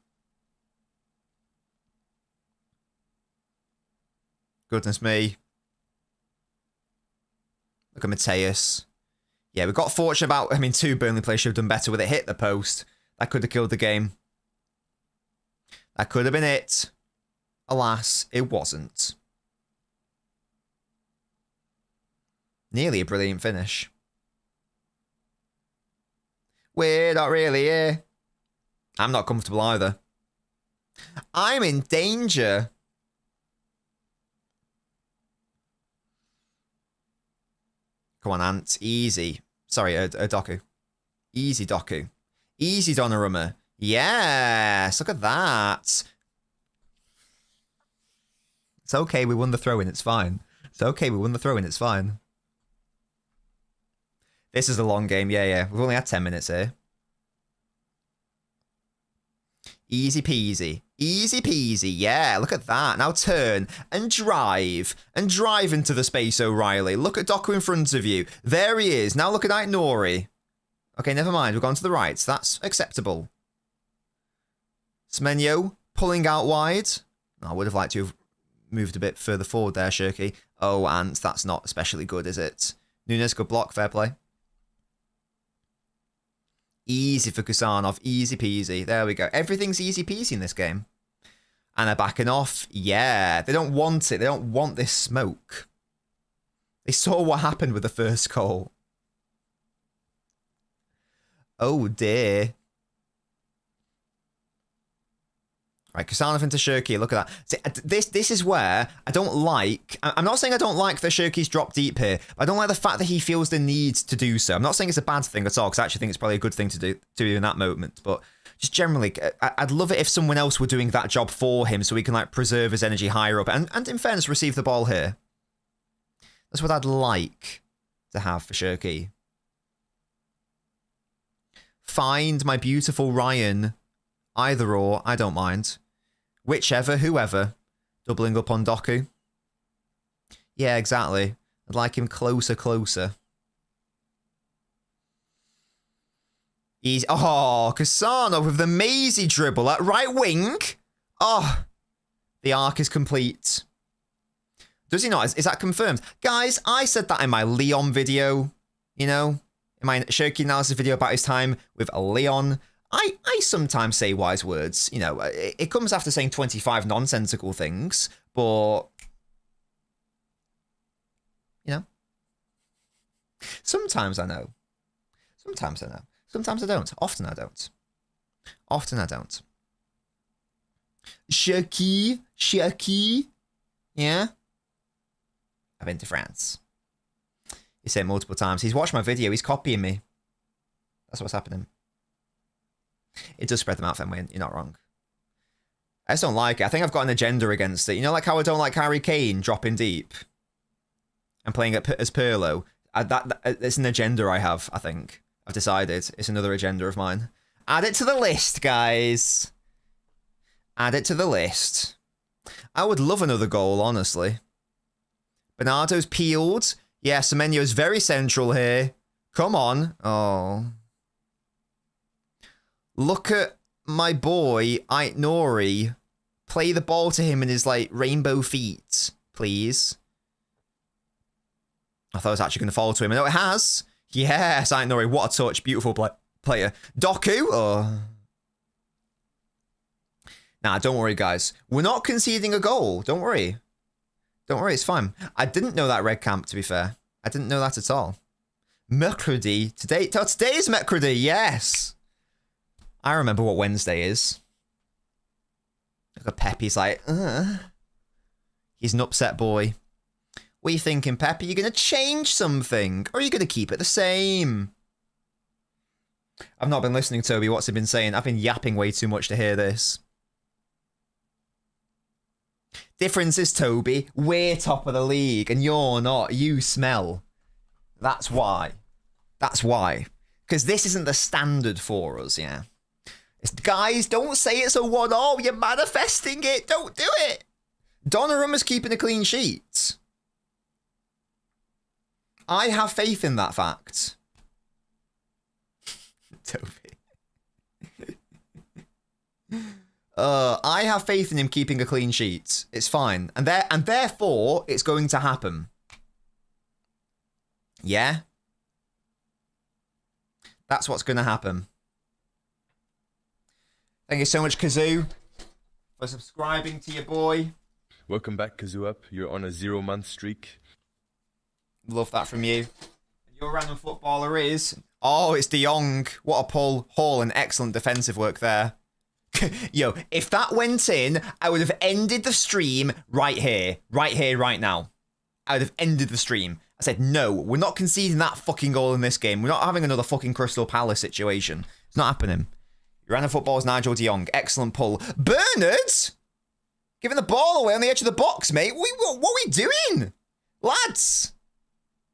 Goodness me. Look at Mateus. Yeah, we got fortunate about... I mean, two Burnley players should have done better with it. Hit the post. That could have killed the game. That could have been it. Alas, it wasn't. Nearly a brilliant finish. We're not really here. I'm not comfortable either. I'm in danger. Come on, Ant. Easy. Sorry, Doku. Easy, Doku. Easy, Donnarumma. Yes, look at that. It's okay, we won the throw-in, it's fine. It's okay, we won the throw-in, it's fine. This is a long game, yeah. We've only had 10 minutes here. Easy peasy. Easy peasy. Yeah, look at that. Now turn and drive. And drive into the space, O'Reilly. Look at Doku in front of you. There he is. Now look at Nori. Okay, never mind. We've gone to the right. That's acceptable. Semenyo pulling out wide. I would have liked to have moved a bit further forward there, Shirky. Oh, and that's not especially good, is it? Nunes, good block. Fair play. Easy for Kusanov. Easy peasy. There we go. Everything's easy peasy in this game. And they're backing off. Yeah, they don't want it. They don't want this smoke. They saw what happened with the first goal. Oh, dear. Right, Kusanov into Shirky. Look at that. See, this is where I don't like... I'm not saying I don't like that Shirky's dropped deep here, but I don't like the fact that he feels the need to do so. I'm not saying it's a bad thing at all, because I actually think it's probably a good thing to do in that moment. But just generally, I'd love it if someone else were doing that job for him so he can like preserve his energy higher up. And in fairness, receive the ball here. That's what I'd like to have for Shirky. Find my beautiful Ryan. Either or, I don't mind. Whichever, whoever. Doubling up on Doku. Yeah, exactly. I'd like him closer. He's... Oh, Kusanov with the mazy dribble at right wing. Oh, the arc is complete. Does he not? Is that confirmed? Guys, I said that in my Leon video. You know? In my Shirky analysis video about his time with Leon. I sometimes say wise words. You know, it comes after saying 25 nonsensical things, but... You know? Sometimes I know. Sometimes I know. Sometimes I don't. Often I don't. Often I don't. Shirky. Yeah? I've been to France. He said multiple times. He's watched my video. He's copying me. That's what's happening. It does spread them out, Fenway. You're not wrong. I just don't like it. I think I've got an agenda against it. You know, like how I don't like Harry Kane dropping deep and playing as Pirlo. It's an agenda I have, I think. I've decided. It's another agenda of mine. Add it to the list, guys. Add it to the list. I would love another goal, honestly. Bernardo's peeled. Yeah, Semenyo's very central here. Come on. Oh. Look at my boy, Nori. Play the ball to him in his, like, rainbow feet, please. I thought I was actually going to fall to him. I know it has. Yes, Nori. What a touch. Beautiful player. Doku. Oh. Nah, don't worry, guys. We're not conceding a goal. Don't worry. Don't worry, it's fine. I didn't know that red camp, to be fair. I didn't know that at all. Mercredi. Today is Mercredi, yes. I remember what Wednesday is. Look at Pep, he's like, He's an upset boy. What are you thinking, Pep? Are you going to change something? Or are you going to keep it the same? I've not been listening, Toby. What's he been saying? I've been yapping way too much to hear this. Difference is, Toby, we're top of the league and you're not. You smell. That's why. That's why. Because this isn't the standard for us, yeah. Guys, don't say it's a 1-0. You're manifesting it. Don't do it. Donnarumma's keeping a clean sheet. I have faith in that fact. Toby. I have faith in him keeping a clean sheet. It's fine. And therefore, it's going to happen. Yeah? That's what's going to happen. Thank you so much, Kazoo, for subscribing to your boy. Welcome back, Kazoo Up. You're on a 0-month streak. Love that from you. Your random footballer is... Oh, it's De Jong. What a pull. Hall, and excellent defensive work there. Yo, if that went in, I would have ended the stream right here. Right here, right now. I would have ended the stream. I said, no, we're not conceding that fucking goal in this game. We're not having another fucking Crystal Palace situation. It's not happening. Your random footballer's Nigel De Jong. Excellent pull. Bernard! Giving the ball away on the edge of the box, mate. What are we doing? Lads!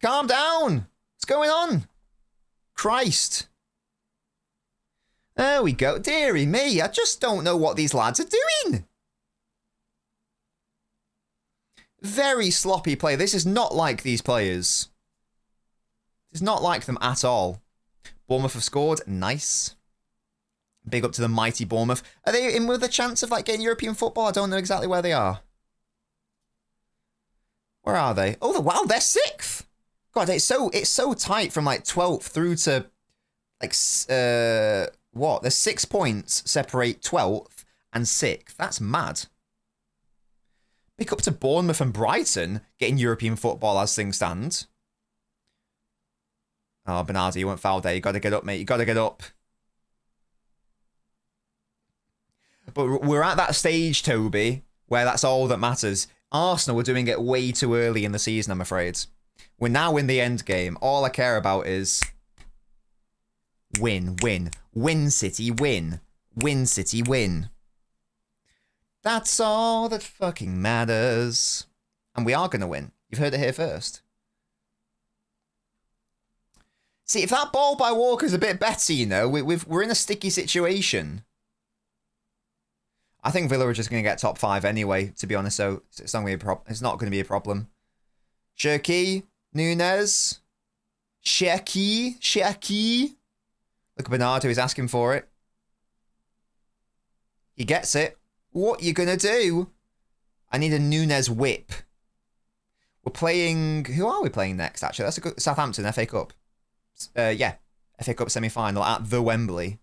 Calm down. What's going on? Christ. There we go. Deary me, I just don't know what these lads are doing. Very sloppy play. This is not like these players. It's not like them at all. Bournemouth have scored. Nice. Big up to the mighty Bournemouth. Are they in with a chance of like getting European football? I don't know exactly where they are. Where are they? Oh, wow, they're 6th. God, it's so tight from like 12th through to like what? There's 6 points separate 12th and 6th. That's mad. Pick up to Bournemouth and Brighton getting European football as things stand. Oh, Bernardo, you weren't fouled there. You got to get up, mate. You got to get up. But we're at that stage, Toby, where that's all that matters. Arsenal were doing it way too early in the season, I'm afraid. We're now in the end game. All I care about is win, win. Win, City, win. Win, City, win. That's all that fucking matters. And we are going to win. You've heard it here first. See, if that ball by Walker's a bit better, you know, we're in a sticky situation. I think Villa are just going to get top 5 anyway, to be honest, so it's not going to be a problem. Cherki, Nunes, Cherki. Look at Bernardo, he's asking for it. He gets it. What you going to do? I need a Nunes whip. We're playing... Who are we playing next, actually? That's a good... Southampton, FA Cup. Yeah, FA Cup semi-final at the Wembley.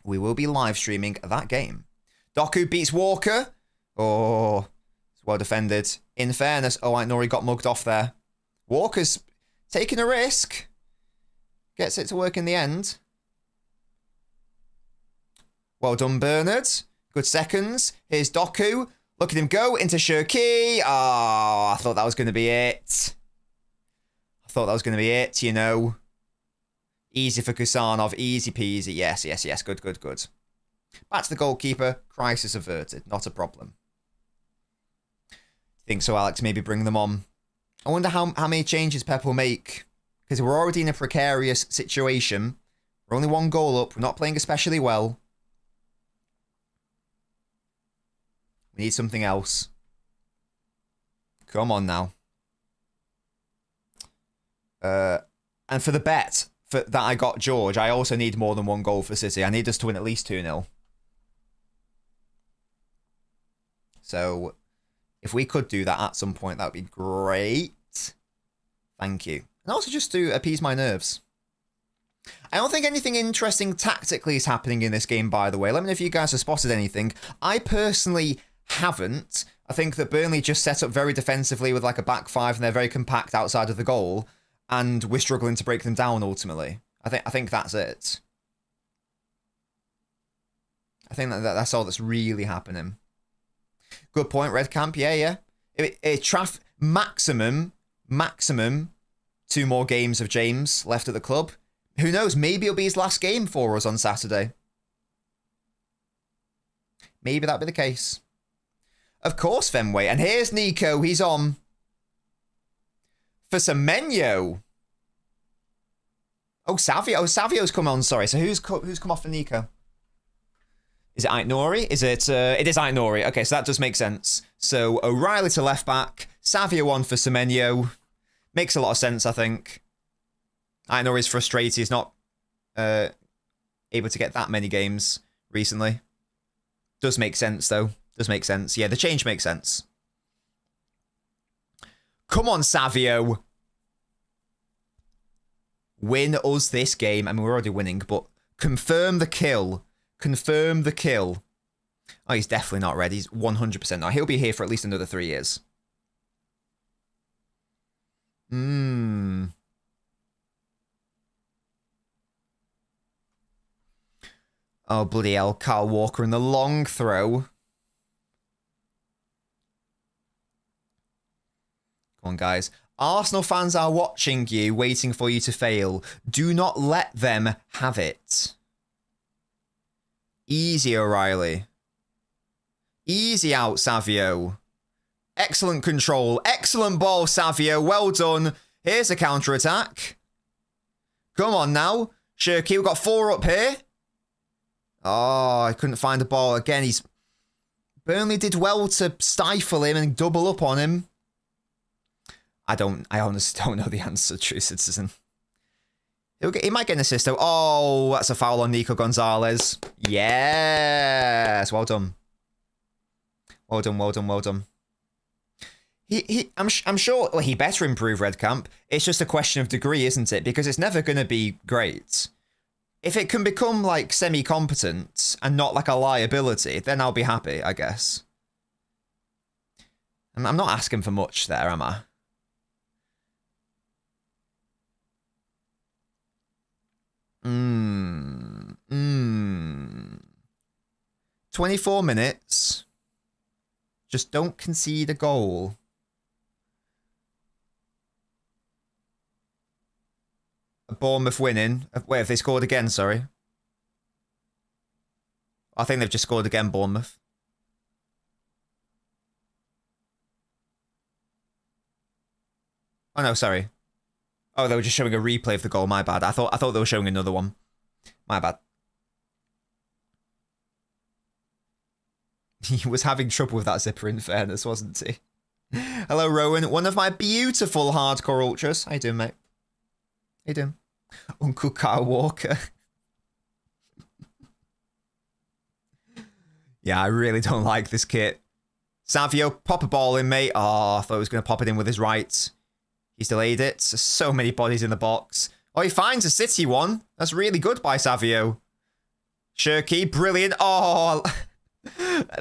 We will be live streaming that game. Doku beats Walker. Oh, it's well defended. In fairness, oh, Nori got mugged off there. Walker's taking a risk. Gets it to work in the end. Well done, Bernard. Good seconds. Here's Doku. Look at him go into Cherki. Oh, I thought that was going to be it. You know. Easy for Kusanov. Easy peasy. Yes. Good. Back to the goalkeeper. Crisis averted. Not a problem. Think so, Alex? Maybe bring them on. I wonder how many changes Pep will make. Because we're already in a precarious situation. We're only 1 goal up. We're not playing especially well. We need something else. Come on now. And for the bet that I got George, I also need more than 1 goal for City. I need us to win at least 2-0. So, if we could do that at some point, that would be great. Thank you. And also just to appease my nerves. I don't think anything interesting tactically is happening in this game, by the way. Let me know if you guys have spotted anything. I personally haven't. I think that Burnley just set up very defensively with like a back 5 and they're very compact outside of the goal. And we're struggling to break them down ultimately. I think that's it. I think that's all that's really happening. Good point, Red Camp. Yeah. Maximum 2 more games of James left at the club. Who knows? Maybe it'll be his last game for us on Saturday. Maybe that'll be the case. Of course, Fenway. And here's Nico. He's on. For Semenyo. Oh, Savio. Oh, Savio's come on. Sorry. So who's come off for Nico? Is it Aitnori? It is Aitnori. Okay, so that does make sense. So O'Reilly to left back. Savio on for Semenyo. Makes a lot of sense, I think. Aitnori's frustrated. He's not able to get that many games recently. Does make sense, though. Does make sense. Yeah, the change makes sense. Come on, Savio. Win us this game. I mean, we're already winning, but confirm the kill. Confirm the kill. Oh, he's definitely not ready. He's 100% not. He'll be here for at least another 3 years. Oh, bloody hell. Kyle Walker in the long throw. Come on, guys. Arsenal fans are watching you, waiting for you to fail. Do not let them have it. Easy, O'Reilly. Easy out, Savio. Excellent control. Excellent ball, Savio. Well done. Here's a counter-attack. Come on now. Shirky, we've got 4 up here. Oh, I couldn't find the ball. Again, Burnley did well to stifle him and double up on him. I honestly don't know the answer, true citizen. He might get an assist, though. Oh, that's a foul on Nico Gonzalez. Yes. Well done. Well done, well done, well done. I'm sure he better improve, Redcamp. It's just a question of degree, isn't it? Because it's never going to be great. If it can become, like, semi-competent and not, like, a liability, then I'll be happy, I guess. I'm not asking for much there, am I? 24 minutes. Just don't concede a goal. Bournemouth winning. Wait, have they scored again? Sorry. I think they've just scored again, Bournemouth. Oh, no, sorry. Oh, they were just showing a replay of the goal. My bad. I thought they were showing another one. My bad. He was having trouble with that zipper, in fairness, wasn't he? Hello, Rowan. One of my beautiful hardcore ultras. How you doing, mate? How you doing? Uncle Kyle Walker. Yeah, I really don't like this kit. Savio, pop a ball in, mate. Oh, I thought he was going to pop it in with his right. He's delayed it. So many bodies in the box. Oh, he finds a City one. That's really good by Savio. Shirky, brilliant. Oh,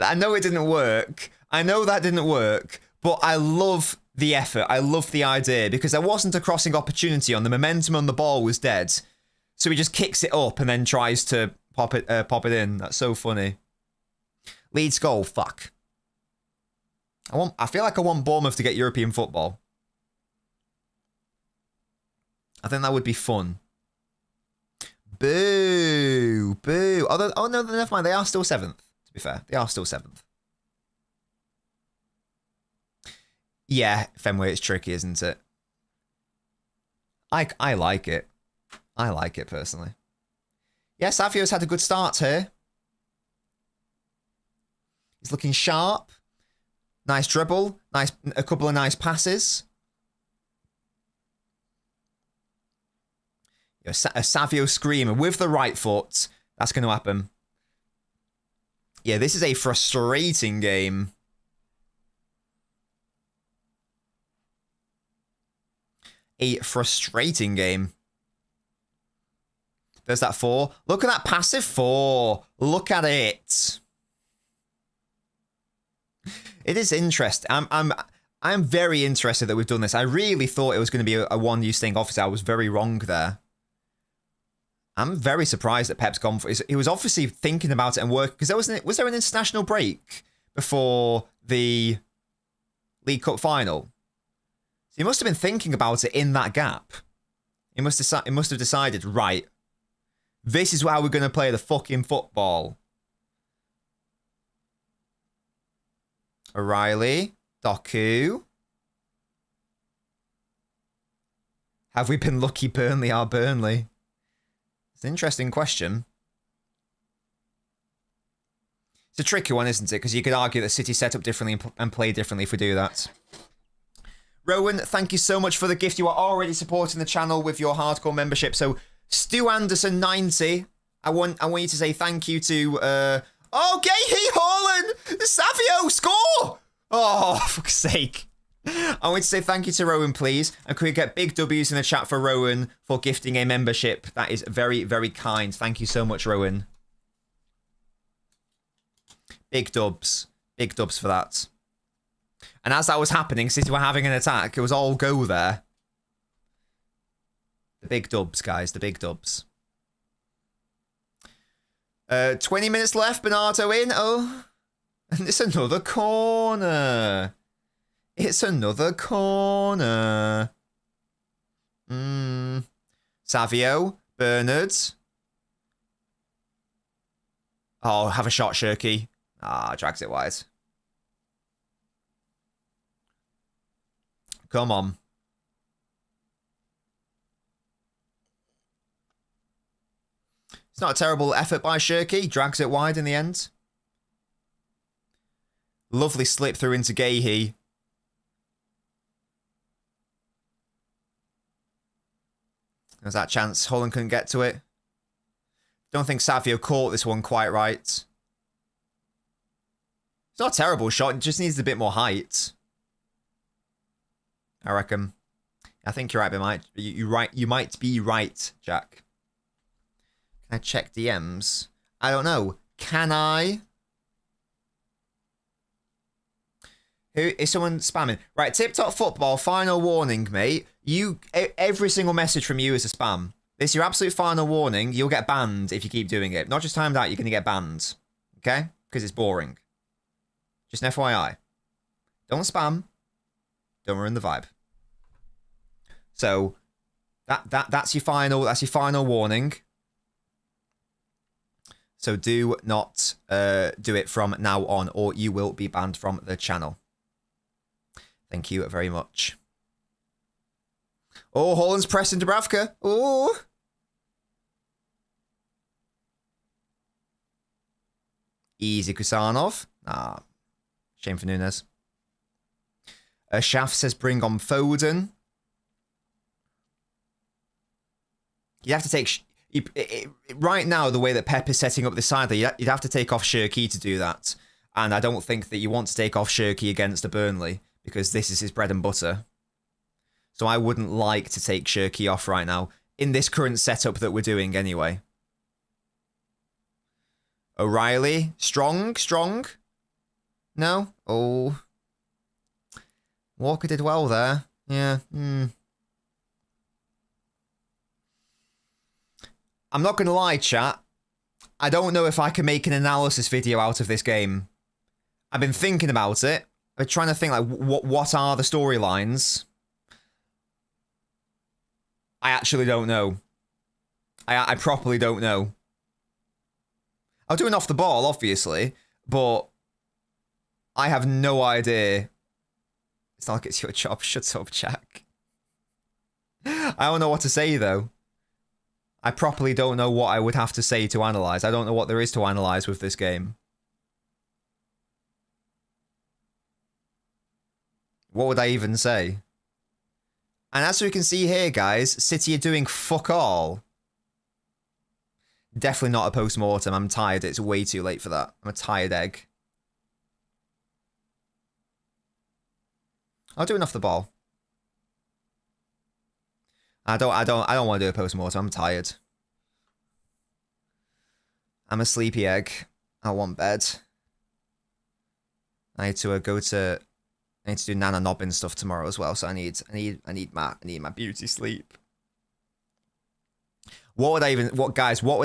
I know it didn't work. I know that didn't work. But I love the effort. I love the idea because there wasn't a crossing opportunity on. The momentum on the ball was dead. So he just kicks it up and then tries to pop it in. That's so funny. Leeds goal. Fuck. I feel like I want Bournemouth to get European football. I think that would be fun. Boo. Boo. Oh, no, never mind. They are still 7th, to be fair. They are still 7th. Yeah, Fenway, it's tricky, isn't it? I like it. I like it, personally. Yeah, Savio's had a good start here. He's looking sharp. Nice dribble. A couple of nice passes. A Savio screamer with the right foot. That's going to happen. Yeah, this is a frustrating game. A frustrating game. There's that 4. Look at that passive 4. Look at it. It is interesting. I'm very interested that we've done this. I really thought it was going to be a one-use thing. Obviously, I was very wrong there. I'm very surprised that Pep's gone for it. He was obviously thinking about it and working. Because was there an international break before the League Cup final? So he must have been thinking about it in that gap. He must have decided, right, this is how we're going to play the fucking football. O'Reilly, Doku. Have we been lucky Burnley are Burnley? It's an interesting question. It's a tricky one, isn't it? Because you could argue that City set up differently and play differently if we do that. Rowan, thank you so much for the gift. You are already supporting the channel with your hardcore membership. So, Stu Anderson 90. I want you to say thank you to oh, Gahey Haaland! Savio, score! Oh, for fuck's sake. I want to say thank you to Rowan, please. And could we get big W's in the chat for Rowan for gifting a membership? That is very, very kind. Thank you so much, Rowan. Big dubs. Big dubs for that. And as that was happening, City were having an attack. It was all go there. The big dubs, guys. The big dubs. 20 minutes left. Bernardo in. Oh. And it's another corner. It's another corner. Savio. Bernard. Oh, have a shot, Shirky. Ah, drags it wide. Come on. It's not a terrible effort by Shirky. Drags it wide in the end. Lovely slip through into Gahey. There's that chance. Holland couldn't get to it. Don't think Savio caught this one quite right. It's not a terrible shot. It just needs a bit more height. I reckon. I think you're right, but you might be right, Jack. Can I check DMs? I don't know. Can I? Who is someone spamming? Right, Tip Top Football, final warning, mate. Every single message from you is a spam. This is your absolute final warning. You'll get banned if you keep doing it. Not just timed out, you're going to get banned. Okay? Because it's boring. Just an FYI. Don't spam. Don't ruin the vibe. So, that's your final warning. So do not do it from now on, or you will be banned from the channel. Thank you very much. Oh, Holland's pressing Dubravka. Oh. Easy Kusanov. Ah, shame for Nunes. Shaf says bring on Foden. You have to take... right now, the way that Pep is setting up the side, you'd have to take off Shirky to do that. And I don't think that you want to take off Shirky against a Burnley, because this is his bread and butter. So I wouldn't like to take Shirky off right now, in this current setup that we're doing anyway. O'Reilly. Strong? No? Oh. Walker did well there. Yeah. I'm not going to lie, chat. I don't know if I can make an analysis video out of this game. I've been thinking about it. I've been trying to think, like, what are the storylines? I actually don't know. I properly don't know. I'll do an off the ball, obviously, but I have no idea. It's not like it's your job. Shut up, Jack. I don't know what to say, though. I properly don't know what I would have to say to analyse. I don't know what there is to analyse with this game. What would I even say? And as we can see here, guys, City are doing fuck all. Definitely not a post-mortem. I'm tired. It's way too late for that. I'm a tired egg. I'll do enough the ball. I don't want to do a post-mortem. I'm tired. I'm a sleepy egg. I want bed. I need to I need to do LNobbins stuff tomorrow as well, so I need my beauty sleep. What would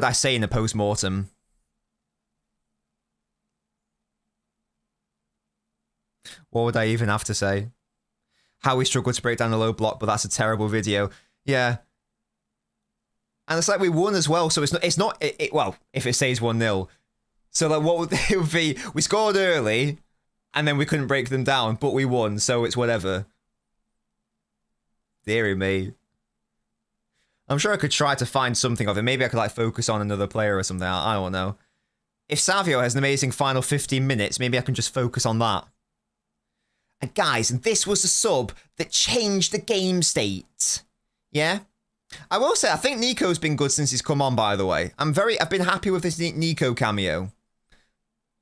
I say in a post-mortem? What would I even have to say? How we struggled to break down the low block, but that's a terrible video. Yeah. And it's like we won as well, so it's not well, if it says 1-0. So like what would it would be? We scored early, and then we couldn't break them down, but we won, so it's whatever. Deary me. I'm sure I could try to find something of it. Maybe I could like focus on another player or something. I don't know. If Savio has an amazing final 15 minutes, maybe I can just focus on that. And guys, this was the sub that changed the game state. Yeah? I will say, I think Nico's been good since he's come on, by the way. I've been happy with this Nico cameo.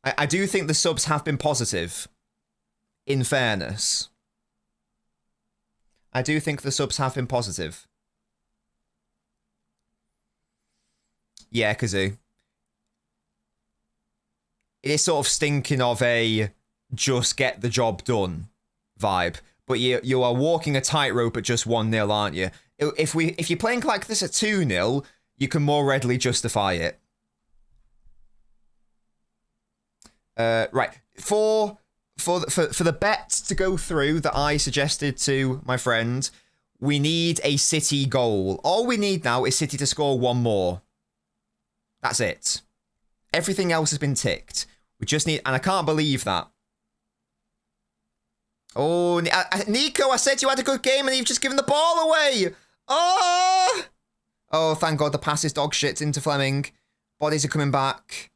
I do think the subs have been positive. In fairness. I do think the subs have been positive. Yeah, Kazoo. It is sort of stinking of a just get the job done vibe. But you are walking a tightrope at just 1-0, aren't you? If you're playing like this at 2-0, you can more readily justify it. Right. For the bet to go through that I suggested to my friend, we need a City goal. All we need now is City to score one more. That's it. Everything else has been ticked. We just need... And I can't believe that. Oh, Nico, I said you had a good game and you've just given the ball away. Oh! Oh, thank God the pass is dog shit into Fleming. Bodies are coming back.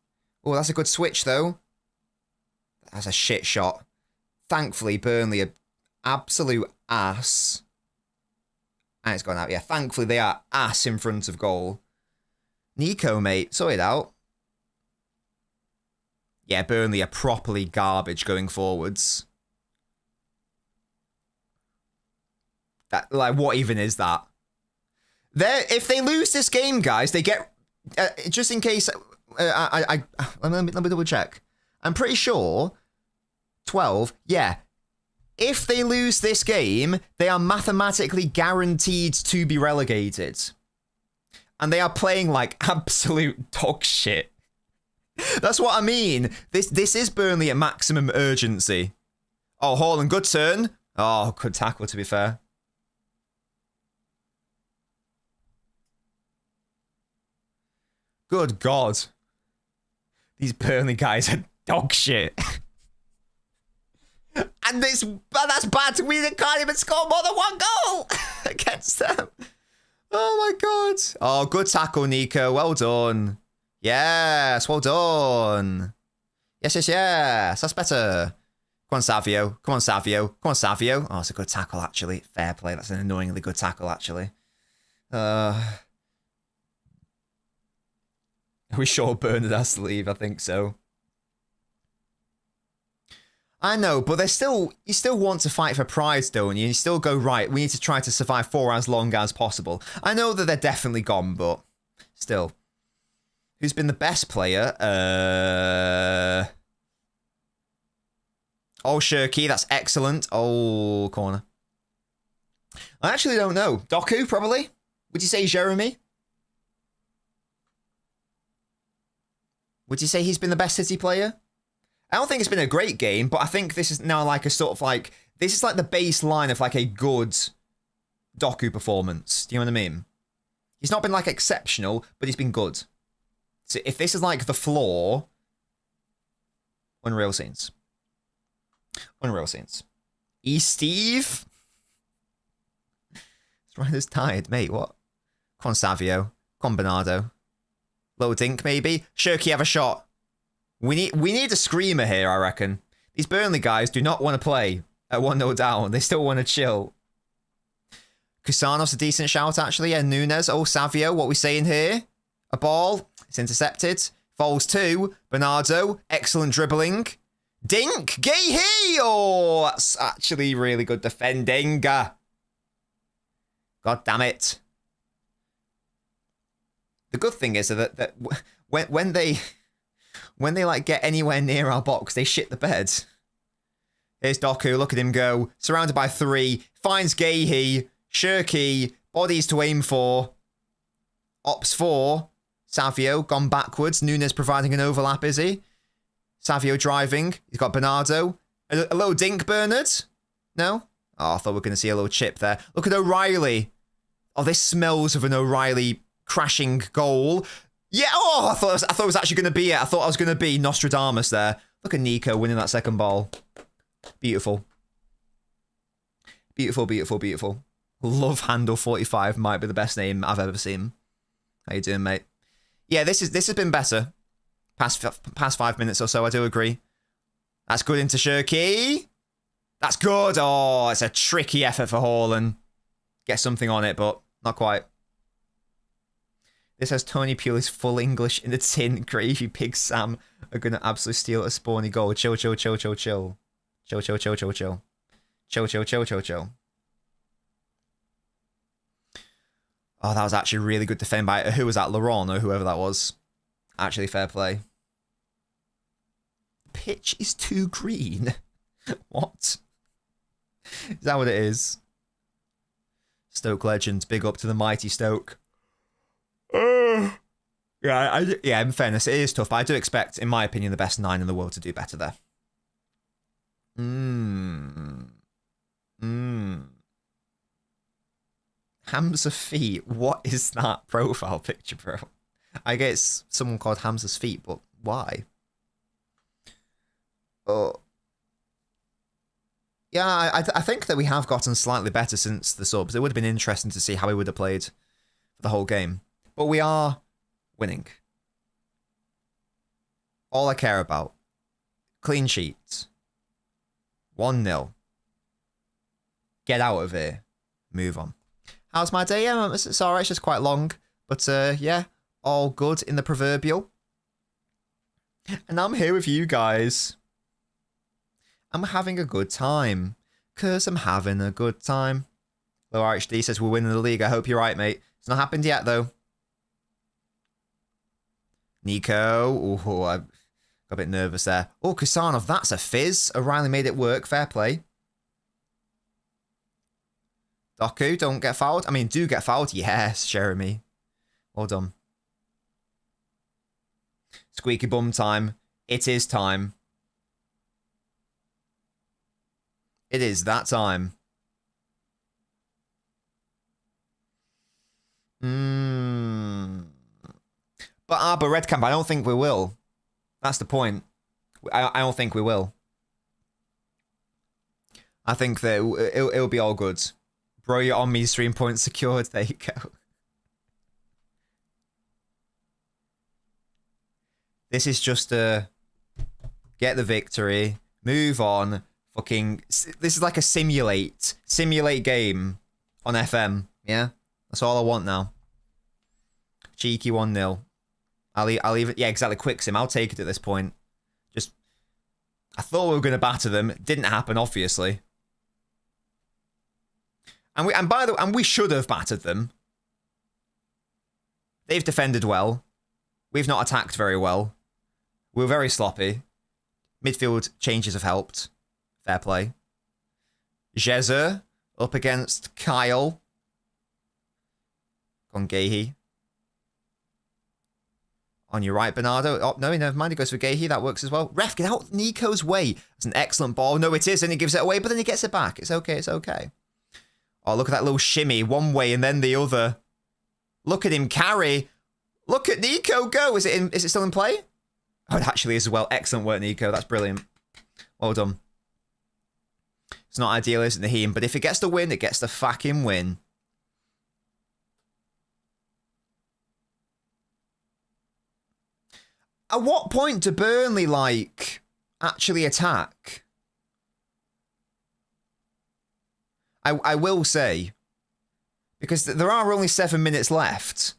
Oh, that's a good switch, though. That's a shit shot. Thankfully, Burnley are absolute ass. And it's gone out, yeah. Thankfully, they are ass in front of goal. Nico, mate, sort it out. Yeah, Burnley are properly garbage going forwards. That, like, what even is that? If they lose this game, guys, they get... just in case... let me double check. I'm pretty sure 12, yeah. If they lose this game, they are mathematically guaranteed to be relegated. And they are playing like absolute dog shit. That's what I mean. This is Burnley at maximum urgency. Oh, Haaland, good turn. Oh, good tackle, to be fair. Good God. These Burnley guys are dog shit. And that's bad. We can't even score more than one goal against them. Oh my God. Oh, good tackle, Nico. Well done. Yes, well done. Yes. That's better. Come on, Savio. Come on, Savio. Oh, it's a good tackle, actually. Fair play. That's an annoyingly good tackle, actually. Are we sure Bernard has to leave? I think so. I know, but you still want to fight for prize, don't you? You still go, right, we need to try to survive for as long as possible. I know that they're definitely gone, but still. Who's been the best player? Oh, Shirky, that's excellent. Oh, corner. I actually don't know. Doku, probably? Would you say Jeremy? Would you say he's been the best City player? I don't think it's been a great game, but I think this is now like a sort of like... This is like the baseline of like a good Doku performance. Do you know what I mean? He's not been like exceptional, but he's been good. So if this is like the floor... Unreal scenes. Unreal scenes. Steve? This rider's tired, mate. What? Come on, Savio. Come on, Bernardo. Low dink, maybe. Shirky, have a shot. We need a screamer here, I reckon. These Burnley guys do not want to play at 1-0 down. They still want to chill. Kusanov's a decent shout, actually. Yeah, Nunes. Oh, Savio, what are we saying here? A ball. It's intercepted. Falls to Bernardo. Excellent dribbling. Dink. Gay-hee. Oh, that's actually really good defending. God damn it. The good thing is that when they like get anywhere near our box, they shit the bed. Here's Doku, look at him go. Surrounded by three. Finds Gahey. Shirky. Bodies to aim for. Ops for. Savio gone backwards. Nunes providing an overlap, is he? Savio driving. He's got Bernardo. A little dink, Bernard? No? Oh, I thought we were going to see a little chip there. Look at O'Reilly. Oh, this smells of an O'Reilly crashing goal. Yeah, oh, I thought it was actually going to be it. I thought I was going to be Nostradamus there. Look at Nico winning that second ball. Beautiful. Beautiful, beautiful, beautiful. Love Handle 45 might be the best name I've ever seen. How you doing, mate? Yeah, this has been better. Past 5 minutes or so, I do agree. That's good into Shirky. That's good. Oh, it's a tricky effort for Haaland. Get something on it, but not quite. This has Tony Pulis full English in the tin. Gravy Pig Sam are going to absolutely steal a spawny goal. Chill, chill, chill, chill, chill. Chill, chill, chill, chill, chill. Chill, chill, chill, chill, chill. Oh, that was actually really good defend by... Who was that? Laurent or whoever that was. Actually, fair play. Pitch is too green. What? Is that what it is? Stoke legends. Big up to the mighty Stoke. Yeah, in fairness, it is tough, but I do expect, in my opinion, the best 9 in the world to do better there. Hamza Feet. What is that profile picture, bro? I guess someone called Hamza's Feet, but why? Oh. Yeah, I think that we have gotten slightly better since the subs. It would have been interesting to see how he would have played for the whole game. But we are winning. All I care about. Clean sheets. 1-0. Get out of here. Move on. How's my day? Yeah, it's alright. It's just quite long. But yeah, all good in the proverbial. And I'm here with you guys. I'm having a good time. Because I'm having a good time. Low RHD says we're winning the league. I hope you're right, mate. It's not happened yet, though. Nico. Oh, I got a bit nervous there. Oh, Kusanov, that's a fizz. O'Reilly made it work. Fair play. Doku, don't get fouled. I mean, do get fouled. Yes, Jeremy. Well done. Squeaky bum time. It is time. It is that time. But Red Camp, I don't think we will. That's the point. I don't think we will. I think that it'll be all good. Bro, you're on me, stream points secured. There you go. This is just a get the victory, move on. Fucking, this is like a simulate game on FM. Yeah, that's all I want now. Cheeky 1-0. I'll leave it. Yeah, exactly. Quick sim. I'll take it at this point. Just, I thought we were going to batter them. It didn't happen, obviously. And we should have battered them. They've defended well. We've not attacked very well. We were very sloppy. Midfield changes have helped. Fair play. Jezer up against Kyle. Gongehi. On your right, Bernardo. Oh, no, never mind. He goes for Gehi. That works as well. Ref, get out Nico's way. It's an excellent ball. No, it isn't. He gives it away, but then he gets it back. It's okay. It's okay. Oh, look at that little shimmy. One way and then the other. Look at him carry. Look at Nico go. Is it still in play? Oh, it actually is as well. Excellent work, Nico. That's brilliant. Well done. It's not ideal, isn't it, Naheem? But if it gets the win, it gets the fucking win. At what point do Burnley, like, actually attack? I will say, because there are only 7 minutes left.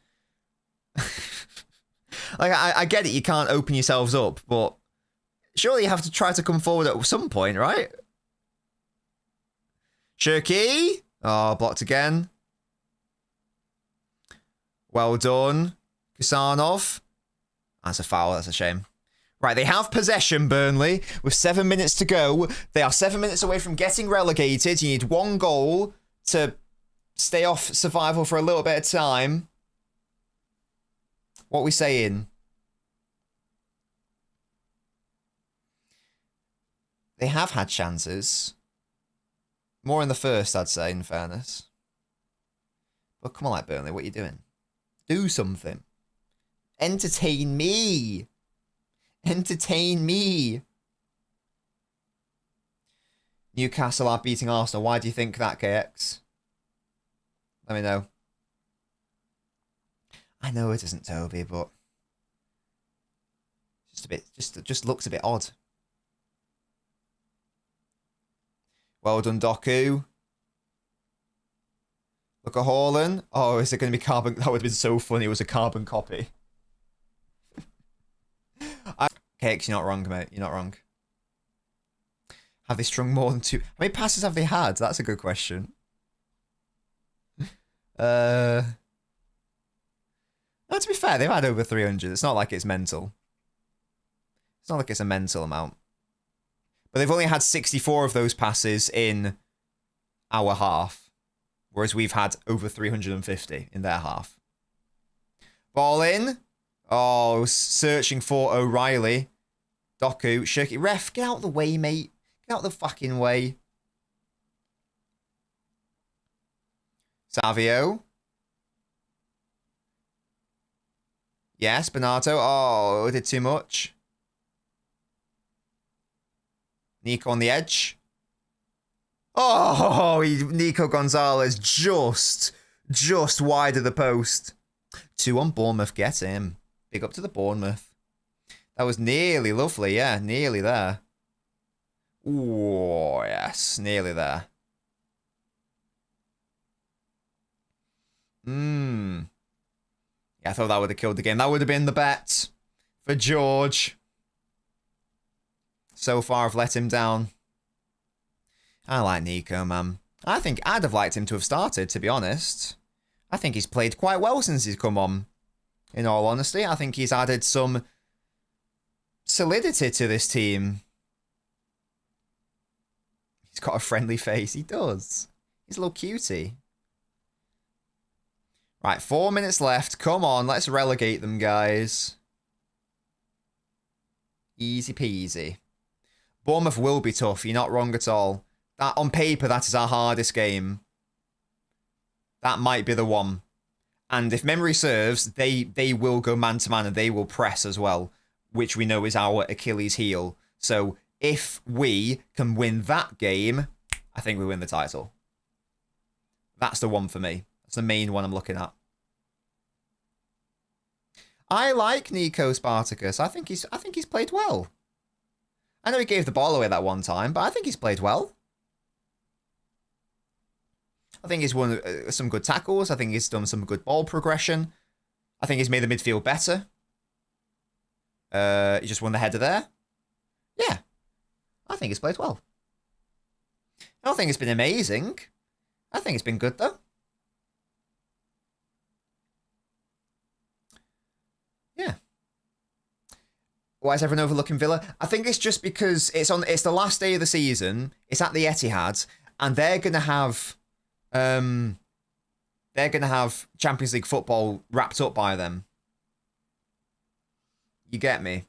Like, I get it, you can't open yourselves up, but surely you have to try to come forward at some point, right? Shirky. Oh, blocked again. Well done. Kusanov. That's a foul. That's a shame. Right, they have possession, Burnley, with 7 minutes to go. They are 7 minutes away from getting relegated. You need 1 goal to stay off survival for a little bit of time. What are we saying? They have had chances. More in the first, I'd say, in fairness. But come on, like, Burnley, what are you doing? Do something. Entertain me. Entertain me. Newcastle are beating Arsenal. Why do you think that, KX? Let me know. I know it isn't Toby, but just a bit, just looks a bit odd. Well done, Doku. Look at Haaland. Oh, is it going to be carbon? That would have been so funny. It was a carbon copy. KX, you're not wrong, mate. You're not wrong. Have they strung more than 2? How many passes have they had? That's a good question. No, to be fair, they've had over 300. It's not like it's mental. It's not like it's a mental amount. But they've only had 64 of those passes in our half. Whereas we've had over 350 in their half. Ball in. Oh, searching for O'Reilly. Doku, Shirky. Ref, get out of the way, mate. Get out of the fucking way. Savio. Yes, Bernardo. Oh, did too much. Nico on the edge. Oh, Nico Gonzalez just wide of the post. 2 on Bournemouth. Get him. Big up to the Bournemouth. That was nearly lovely, yeah. Nearly there. Ooh, yes. Nearly there. Yeah, I thought that would have killed the game. That would have been the bet for George. So far, I've let him down. I like Nico, man. I think I'd have liked him to have started, to be honest. I think he's played quite well since he's come on. In all honesty, I think he's added some solidity to this team. He's got a friendly face. He does. He's a little cutie. Right, 4 minutes left. Come on, let's relegate them, guys. Easy peasy. Bournemouth will be tough. You're not wrong at all. That, on paper, that is our hardest game. That might be the one. And if memory serves, they will go man-to-man and they will press as well, which we know is our Achilles heel. So if we can win that game, I think we win the title. That's the one for me. That's the main one I'm looking at. I like Nico Spartacus. I think he's played well. I know he gave the ball away that one time, but I think he's played well. I think he's won some good tackles. I think he's done some good ball progression. I think he's made the midfield better. He just won the header there. Yeah. I think he's played well. I don't think it's been amazing. I think it's been good, though. Yeah. Why is everyone overlooking Villa? I think it's just because it's the last day of the season. It's at the Etihad, and they're gonna have Champions League football wrapped up by them. You get me?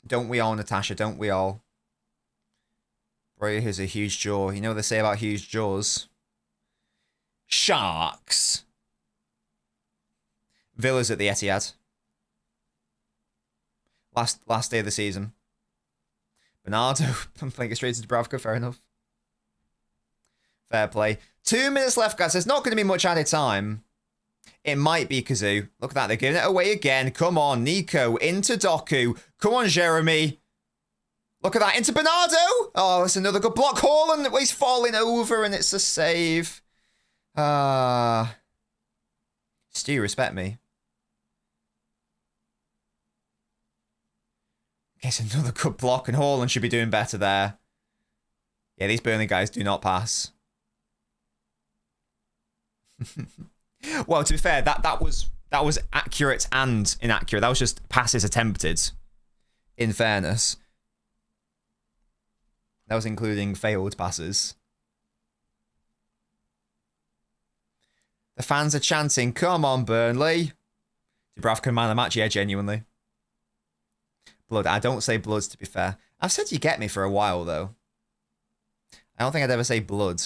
Don't we all, Natasha? Don't we all? Bro, here's a huge jaw. You know what they say about huge jaws? Sharks. Villa's at the Etihad. Last day of the season. Bernardo, I'm playing it straight to Dubravka, fair enough. Fair play. 2 minutes left, guys. There's not going to be much added time. It might be Kazoo. Look at that. They're giving it away again. Come on, Nico. Into Doku. Come on, Jeremy. Look at that. Into Bernardo. Oh, it's another good block. Haaland. He's falling over and it's a save. Stu, respect me. It's another good block and Haaland should be doing better there. Yeah, these Burnley guys do not pass. Well, to be fair, that was accurate and inaccurate. That was just passes attempted. In fairness, that was including failed passes. The fans are chanting, "Come on, Burnley!" Dubravka man of the match, yeah, genuinely. Blood. I don't say bloods, to be fair. I've said you get me for a while, though. I don't think I'd ever say blood.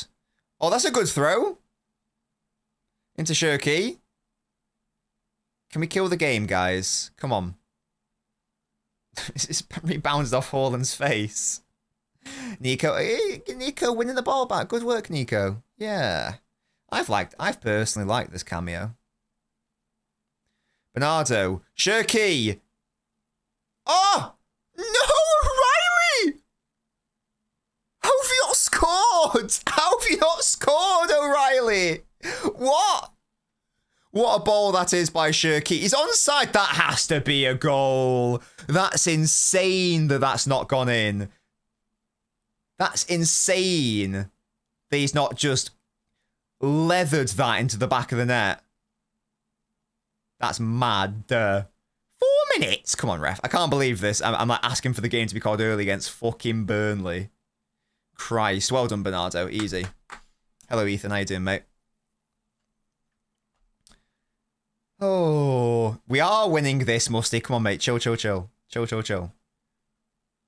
Oh, that's a good throw. Into Shirky. Can we kill the game, guys? Come on. It's rebounded off Haaland's face. Nico winning the ball back. Good work, Nico. Yeah. I've personally liked this cameo. Bernardo. Shirky. Oh! No, O'Reilly! How have you not scored? How have you not scored, O'Reilly? What? What a ball that is by Shirky. He's onside. That has to be a goal. That's insane that that's not gone in. That's insane that he's not just leathered that into the back of the net. That's mad. 4 minutes? Come on, ref. I can't believe this. I'm like asking for the game to be called early against fucking Burnley. Christ. Well done, Bernardo. Easy. Hello, Ethan. How you doing, mate? Oh, we are winning this, Musty. Come on, mate. Chill, chill, chill. Chill, chill, chill.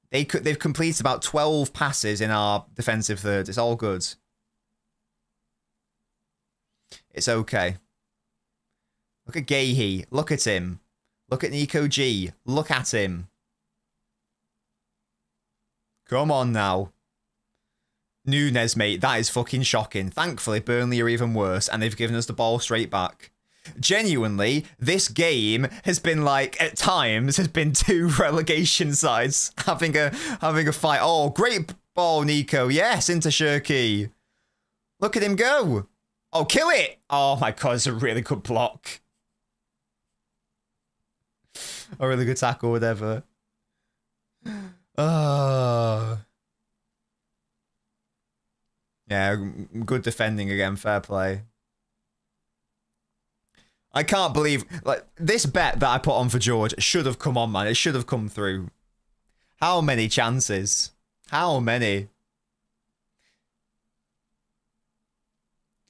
They've completed about 12 passes in our defensive third. It's all good. It's okay. Look at Gahey. Look at him. Look at Nico G. Look at him. Come on now. Nunes, mate, that is fucking shocking. Thankfully, Burnley are even worse, and they've given us the ball straight back. Genuinely, this game has been like, at times, has been two relegation sides having a fight. Oh, great ball, Nico. Yes, into Shirky. Look at him go. Oh, kill it. Oh my God, it's a really good block. A really good tackle, whatever. Oh. Yeah, good defending again. Fair play. I can't believe, like, this bet that I put on for George should have come on, man. It should have come through. How many chances? How many?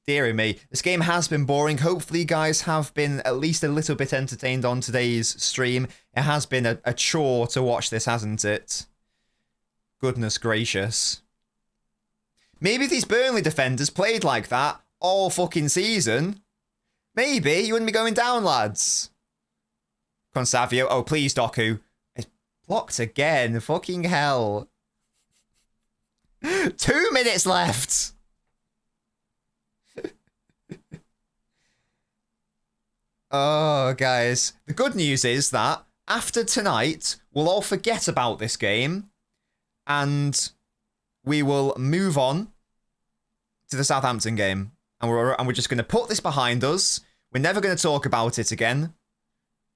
Deary me. This game has been boring. Hopefully you guys have been at least a little bit entertained on today's stream. It has been a chore to watch this, hasn't it? Goodness gracious. Maybe these Burnley defenders played like that all fucking season. Maybe you wouldn't be going down, lads. Consavio. Oh, please, Doku. It's blocked again. Fucking hell. 2 minutes left. Oh, guys. The good news is that after tonight, we'll all forget about this game and we will move on to the Southampton game. And we're just going to put this behind us. We're never going to talk about it again.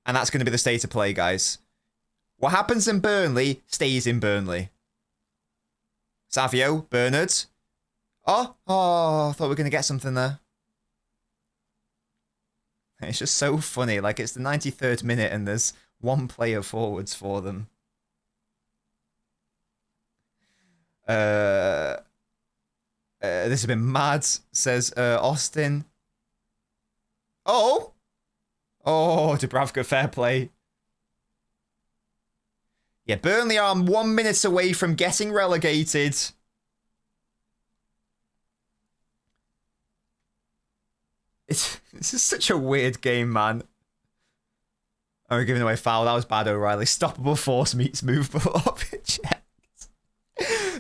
And that's going to be the state of play, guys. What happens in Burnley stays in Burnley. Savio, Bernard. Oh, I thought we were going to get something there. It's just so funny. Like, it's the 93rd minute and there's one player forwards for them. This has been mad, says Austin. Oh, Dubravka, fair play. Yeah, Burnley are 1 minute away from getting relegated. This is such a weird game, man. Oh, we're giving away foul. That was bad, O'Reilly. Stoppable force meets movable object.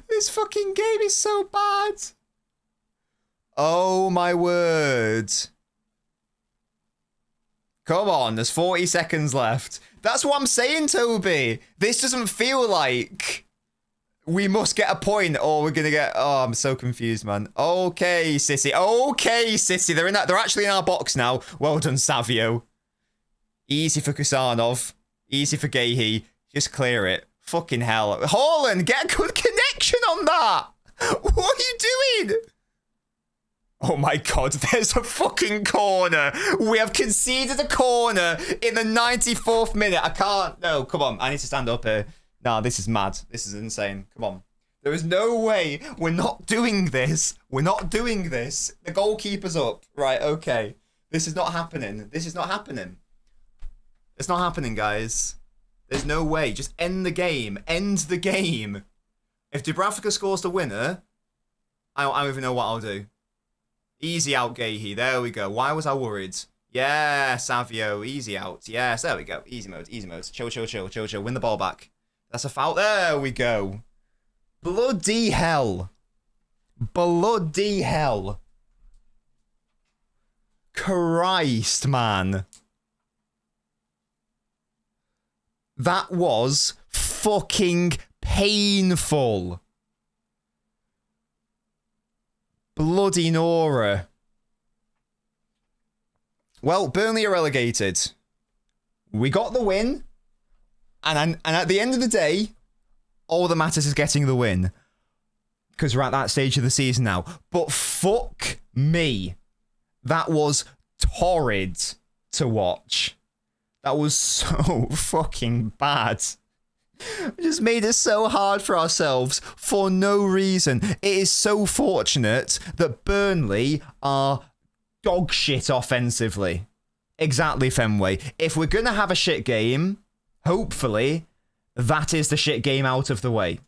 This fucking game is so bad. Oh my word. Come on, there's 40 seconds left. That's what I'm saying, Toby. This doesn't feel like we must get a point or we're going to get... Oh, I'm so confused, man. Okay, City. Okay, City. They're actually in our box now. Well done, Savio. Easy for Kusanov. Easy for Gahey. Just clear it. Fucking hell. Haaland, get a good connection on that. What are you doing? Oh my God, there's a fucking corner. We have conceded a corner in the 94th minute. I can't. No, come on. I need to stand up here. Nah, this is mad. This is insane. Come on. There is no way we're not doing this. We're not doing this. The goalkeeper's up. Right, okay. This is not happening. This is not happening. It's not happening, guys. There's no way. Just end the game. End the game. If Dubravka scores the winner, I don't even know what I'll do. Easy out, Gahey. There we go. Why was I worried? Yeah, Savio. Easy out. Yes, there we go. Easy mode. Easy mode. Chill, chill, chill, chill, chill. Win the ball back. That's a foul. There we go. Bloody hell. Bloody hell. Christ, man. That was fucking painful. Bloody Nora. Well, Burnley are relegated. We got the win. And at the end of the day, all that matters is getting the win. Because we're at that stage of the season now. But fuck me. That was torrid to watch. That was so fucking bad. We just made it so hard for ourselves for no reason. It is so fortunate that Burnley are dog shit offensively. Exactly, Fenway. If we're going to have a shit game, hopefully, that is the shit game out of the way.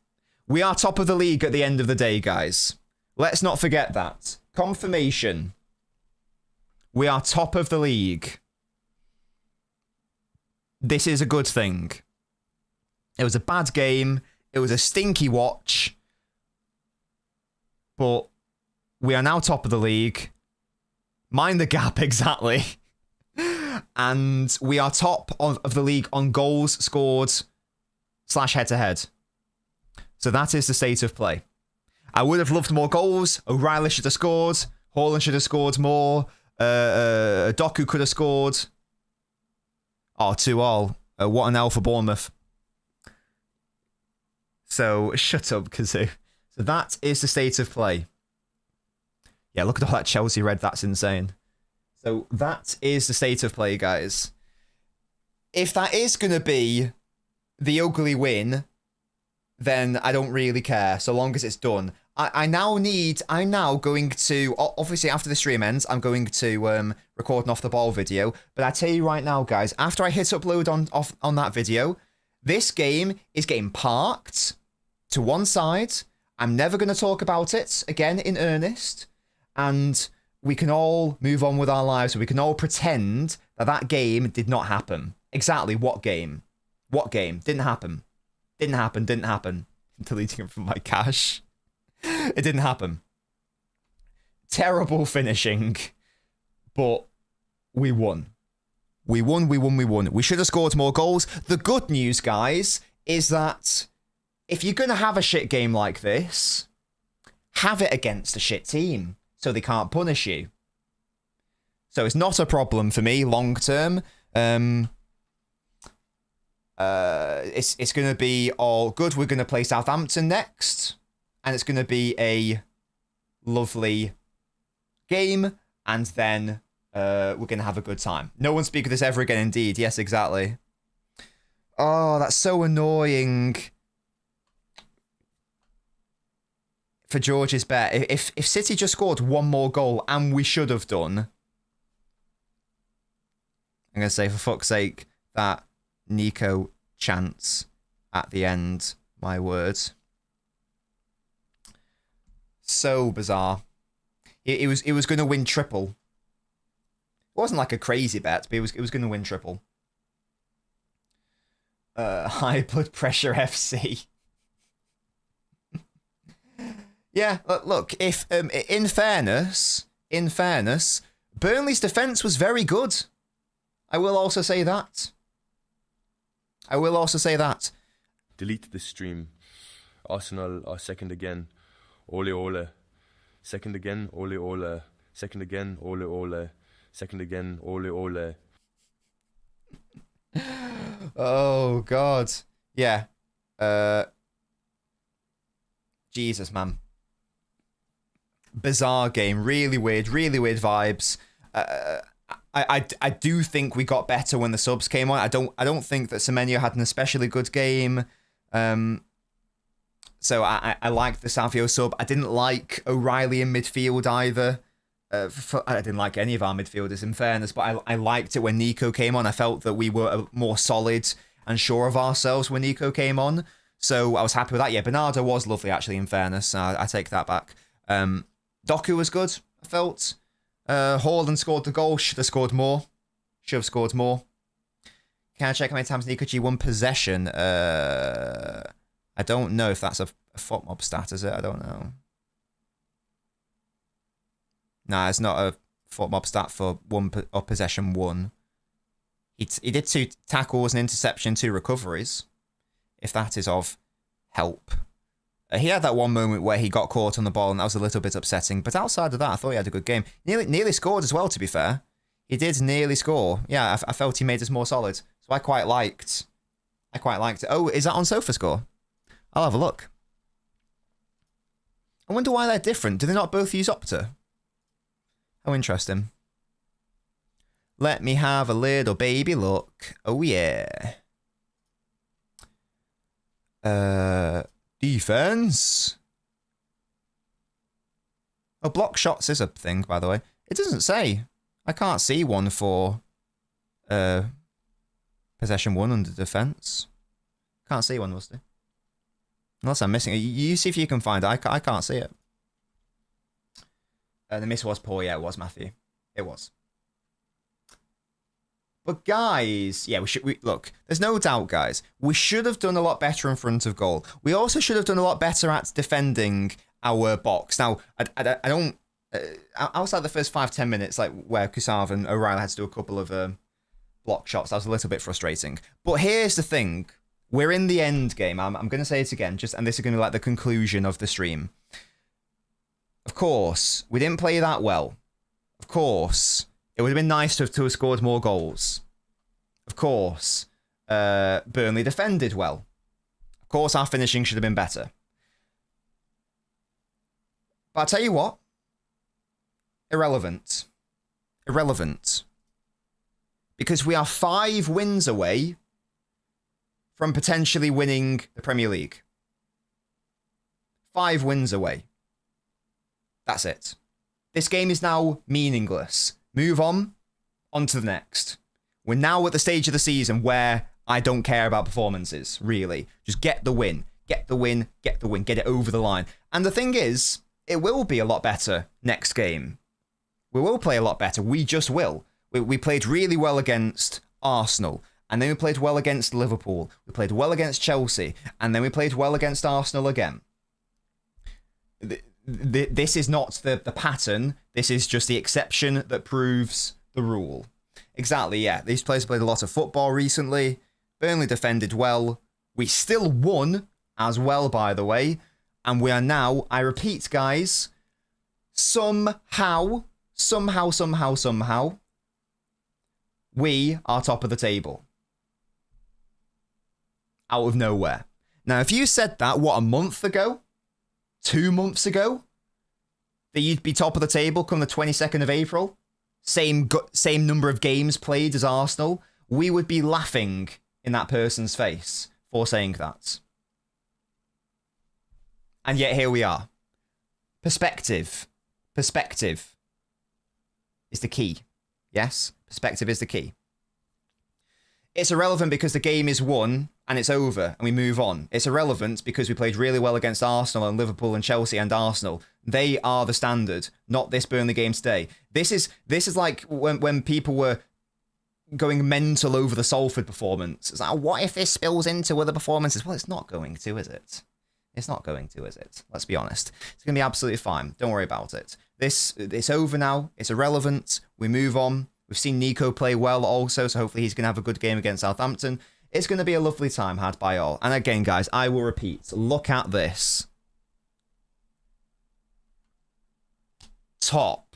We are top of the league at the end of the day, guys. Let's not forget that. Confirmation. We are top of the league. This is a good thing. It was a bad game. It was a stinky watch. But we are now top of the league. Mind the gap, exactly. And we are top of the league on goals scored / head-to-head. So that is the state of play. I would have loved more goals. O'Reilly should have scored. Haaland should have scored more. Doku could have scored. Oh, 2-2. What an L for Bournemouth. So, shut up, Kazoo. So that is the state of play. Yeah, look at all that Chelsea red. That's insane. So that is the state of play, guys. If that is going to be the ugly win, then I don't really care, so long as it's done. I'm now going to, obviously after the stream ends, I'm going to record an off the ball video. But I tell you right now, guys, after I hit upload on that video, this game is getting parked to one side. I'm never going to talk about it again in earnest. And we can all move on with our lives. We can all pretend that game did not happen. Exactly what game? What game? Didn't happen. Didn't happen. Didn't happen. I'm deleting it from my cache. It didn't happen. Terrible finishing. But we won. We won. We should have scored more goals. The good news, guys, is that if you're going to have a shit game like this, have it against a shit team so they can't punish you. So it's not a problem for me long term. It's going to be all good. We're going to play Southampton next. And it's going to be a lovely game. And then we're going to have a good time. No one speak of this ever again, indeed. Yes, exactly. Oh, that's so annoying. For George's bet. If City just scored one more goal, and we should have done, I'm going to say, for fuck's sake, that Nico chance at the end. My word. So bizarre. It was going to win triple. It wasn't like a crazy bet, but it was going to win triple. High blood pressure FC. Yeah, look, if in fairness, Burnley's defense was very good. I will also say that. Delete the stream. Arsenal are second again. Ole ole. Second again. Ole ole. Second again. Ole ole. Second again. Ole ole. Oh God. Yeah. Jesus, man. Bizarre game. Really weird vibes. I do think we got better when the subs came on. I don't think that Semenyo had an especially good game. So I liked the Savio sub. I didn't like O'Reilly in midfield either. I didn't like any of our midfielders, in fairness, but I liked it when Nico came on. I felt that we were more solid and sure of ourselves when Nico came on. So I was happy with that. Yeah, Bernardo was lovely, actually, in fairness. I take that back. Doku was good, I felt. Haaland scored the goal. Should have scored more. Can I check how many times Nico G won possession? I don't know if that's a FOTMob stat, is it? I don't know. Nah, it's not a FOTMob stat for possession one. He did 2 tackles, an interception, 2 recoveries. If that is of help. He had that one moment where he got caught on the ball, and that was a little bit upsetting. But outside of that, I thought he had a good game. Nearly scored as well, to be fair. He did nearly score. Yeah, I felt he made us more solid. So I quite liked it. Oh, is that on SofaScore? I'll have a look. I wonder why they're different. Do they not both use Opta? How interesting. Let me have a little baby look. Oh, yeah. Defense. Oh, block shots is a thing, by the way. It doesn't say. I can't see one for possession 1 under defense. Can't see one, Musty. Unless I'm missing it. You see if you can find it. I can't see it. The miss was poor. Yeah, it was, Matthew. It was. But guys, yeah, look, there's no doubt, guys. We should have done a lot better in front of goal. We also should have done a lot better at defending our box. Now, I don't... outside the first 5-10 minutes, like where Kusav and O'Reilly had to do a couple of block shots, that was a little bit frustrating. But here's the thing. We're in the end game. I'm going to say it again, and this is going to be like the conclusion of the stream. Of course, we didn't play that well. Of course, it would have been nice to have scored more goals. Of course, Burnley defended well. Of course, our finishing should have been better. But I'll tell you what. Irrelevant. Irrelevant. Because we are 5 wins away from potentially winning the Premier League. 5 wins away. That's it. This game is now meaningless. Move on to the next. We're now at the stage of the season where I don't care about performances, really. Just get the win. Get the win. Get the win. Get it over the line. And the thing is, it will be a lot better next game. We will play a lot better. We just will. We played really well against Arsenal. And then we played well against Liverpool. We played well against Chelsea. And then we played well against Arsenal again. This is not the pattern. This is just the exception that proves the rule. Exactly, yeah. These players played a lot of football recently. Burnley defended well. We still won as well, by the way. And we are now, I repeat, guys, somehow, we are top of the table. Out of nowhere. Now, if you said that, what, a month ago? 2 months ago? That you'd be top of the table come the 22nd of April? Same number of games played as Arsenal? We would be laughing in that person's face for saying that. And yet here we are. Perspective. Perspective is the key. Yes? Perspective is the key. It's irrelevant because the game is won and it's over and we move on. It's irrelevant because we played really well against Arsenal and Liverpool and Chelsea and Arsenal. They are the standard, not this Burnley game today. This is like when people were going mental over the Salford performance. It's like, what if this spills into other performances? Well, it's not going to, is it? It's not going to, is it? Let's be honest. It's going to be absolutely fine. Don't worry about it. It's over now. It's irrelevant. We move on. We've seen Nico play well also, so hopefully he's going to have a good game against Southampton. It's going to be a lovely time had by all. And again, guys, I will repeat. Look at this. Top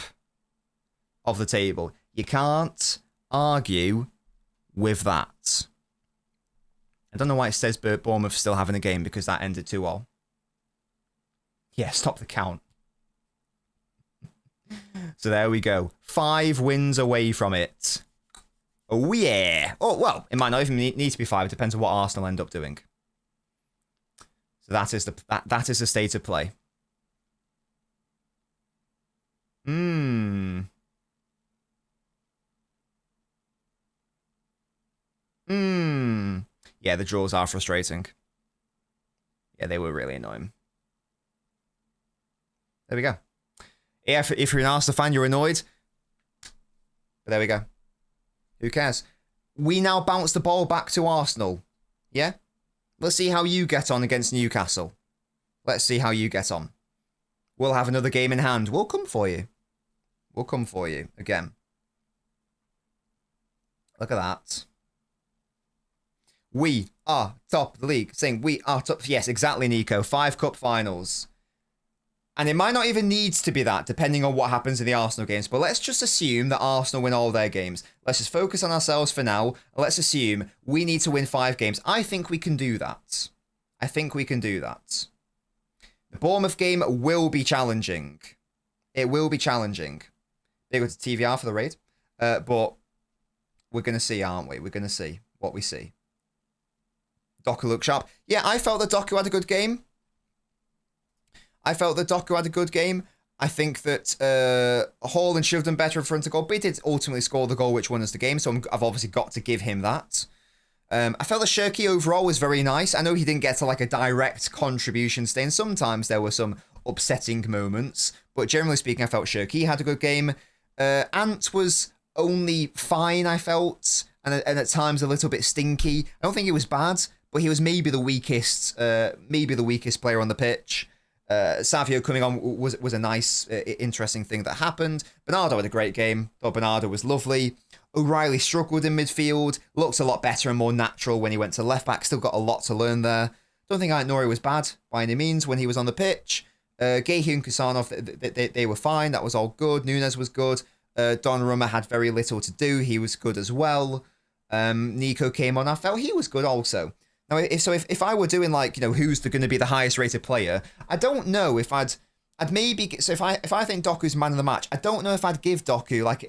of the table. You can't argue with that. I don't know why it says Bournemouth still having a game because that ended 2-0. Yeah, stop the count. So there we go. 5 wins away from it. Oh, yeah. Oh, well, it might not even need to be 5. It depends on what Arsenal end up doing. So that is the state of play. Yeah, the draws are frustrating. Yeah, they were really annoying. There we go. Yeah, if you're an Arsenal fan, you're annoyed. But there we go. Who cares? We now bounce the ball back to Arsenal. Yeah? Let's see how you get on against Newcastle. Let's see how you get on. We'll have another game in hand. We'll come for you. We'll come for you again. Look at that. We are top of the league. Saying we are top. Yes, exactly, Nico. 5 cup finals. And it might not even need to be that, depending on what happens in the Arsenal games. But let's just assume that Arsenal win all their games. Let's just focus on ourselves for now. Let's assume we need to win 5 games. I think we can do that. I think we can do that. The Bournemouth game will be challenging. It will be challenging. They go to TVR for the raid. But we're going to see, aren't we? We're going to see what we see. Doku looked sharp. Yeah, I felt that Doku had a good game. I think that Haaland should have done better in front of goal, but he did ultimately score the goal which won us the game, so I've obviously got to give him that. I felt that Shirky overall was very nice. I know he didn't get to like a direct contribution stay, and sometimes there were some upsetting moments, but generally speaking, I felt Shirky had a good game. Ant was only fine, I felt, and at times a little bit stinky. I don't think he was bad, but he was maybe the weakest player on the pitch. Savio coming on was a nice, interesting thing that happened. Bernardo had a great game. Thought Bernardo was lovely. O'Reilly struggled in midfield. Looked a lot better and more natural when he went to left back. Still got a lot to learn there. Don't think Ait-Nouri was bad by any means when he was on the pitch. Gehi and Kusanov, they were fine. That was all good. Nunes was good. Donnarumma had very little to do. He was good as well. Nico came on. I felt he was good also. Now, if I were doing like, you know, who's going to be the highest rated player, I don't know if I'd maybe, so if I think Doku's man of the match, I don't know if I'd give Doku like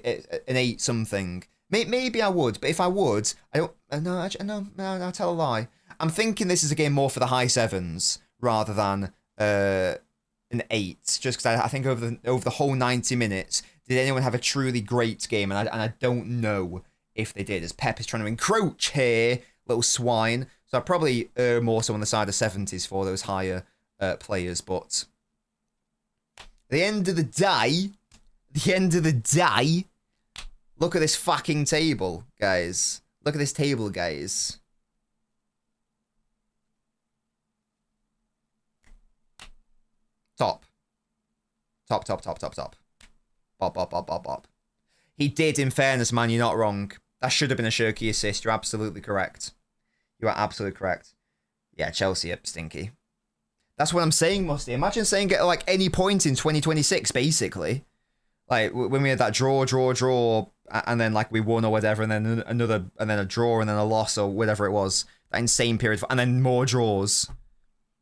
an 8 something. Maybe I would, but if I would, I don't, no, I'll tell a lie. I'm thinking this is a game more for the high 7s rather than an 8, just because I think over the whole 90 minutes, did anyone have a truly great game? And I don't know if they did, as Pep is trying to encroach here, little swine. So I'd probably err more so on the side of 70s for those higher players. But at the end of the day, look at this fucking table, guys. Look at this table, guys. Top. Bop. He did, in fairness, man, you're not wrong. That should have been a Shirky assist. You're absolutely correct. You are absolutely correct. Yeah, Chelsea are stinky. That's what I'm saying, Musty. Imagine saying get like any point in 2026, basically. Like when we had that draw, and then like we won or whatever, and then another, and then a draw, and then a loss or whatever it was. That insane period, and then more draws.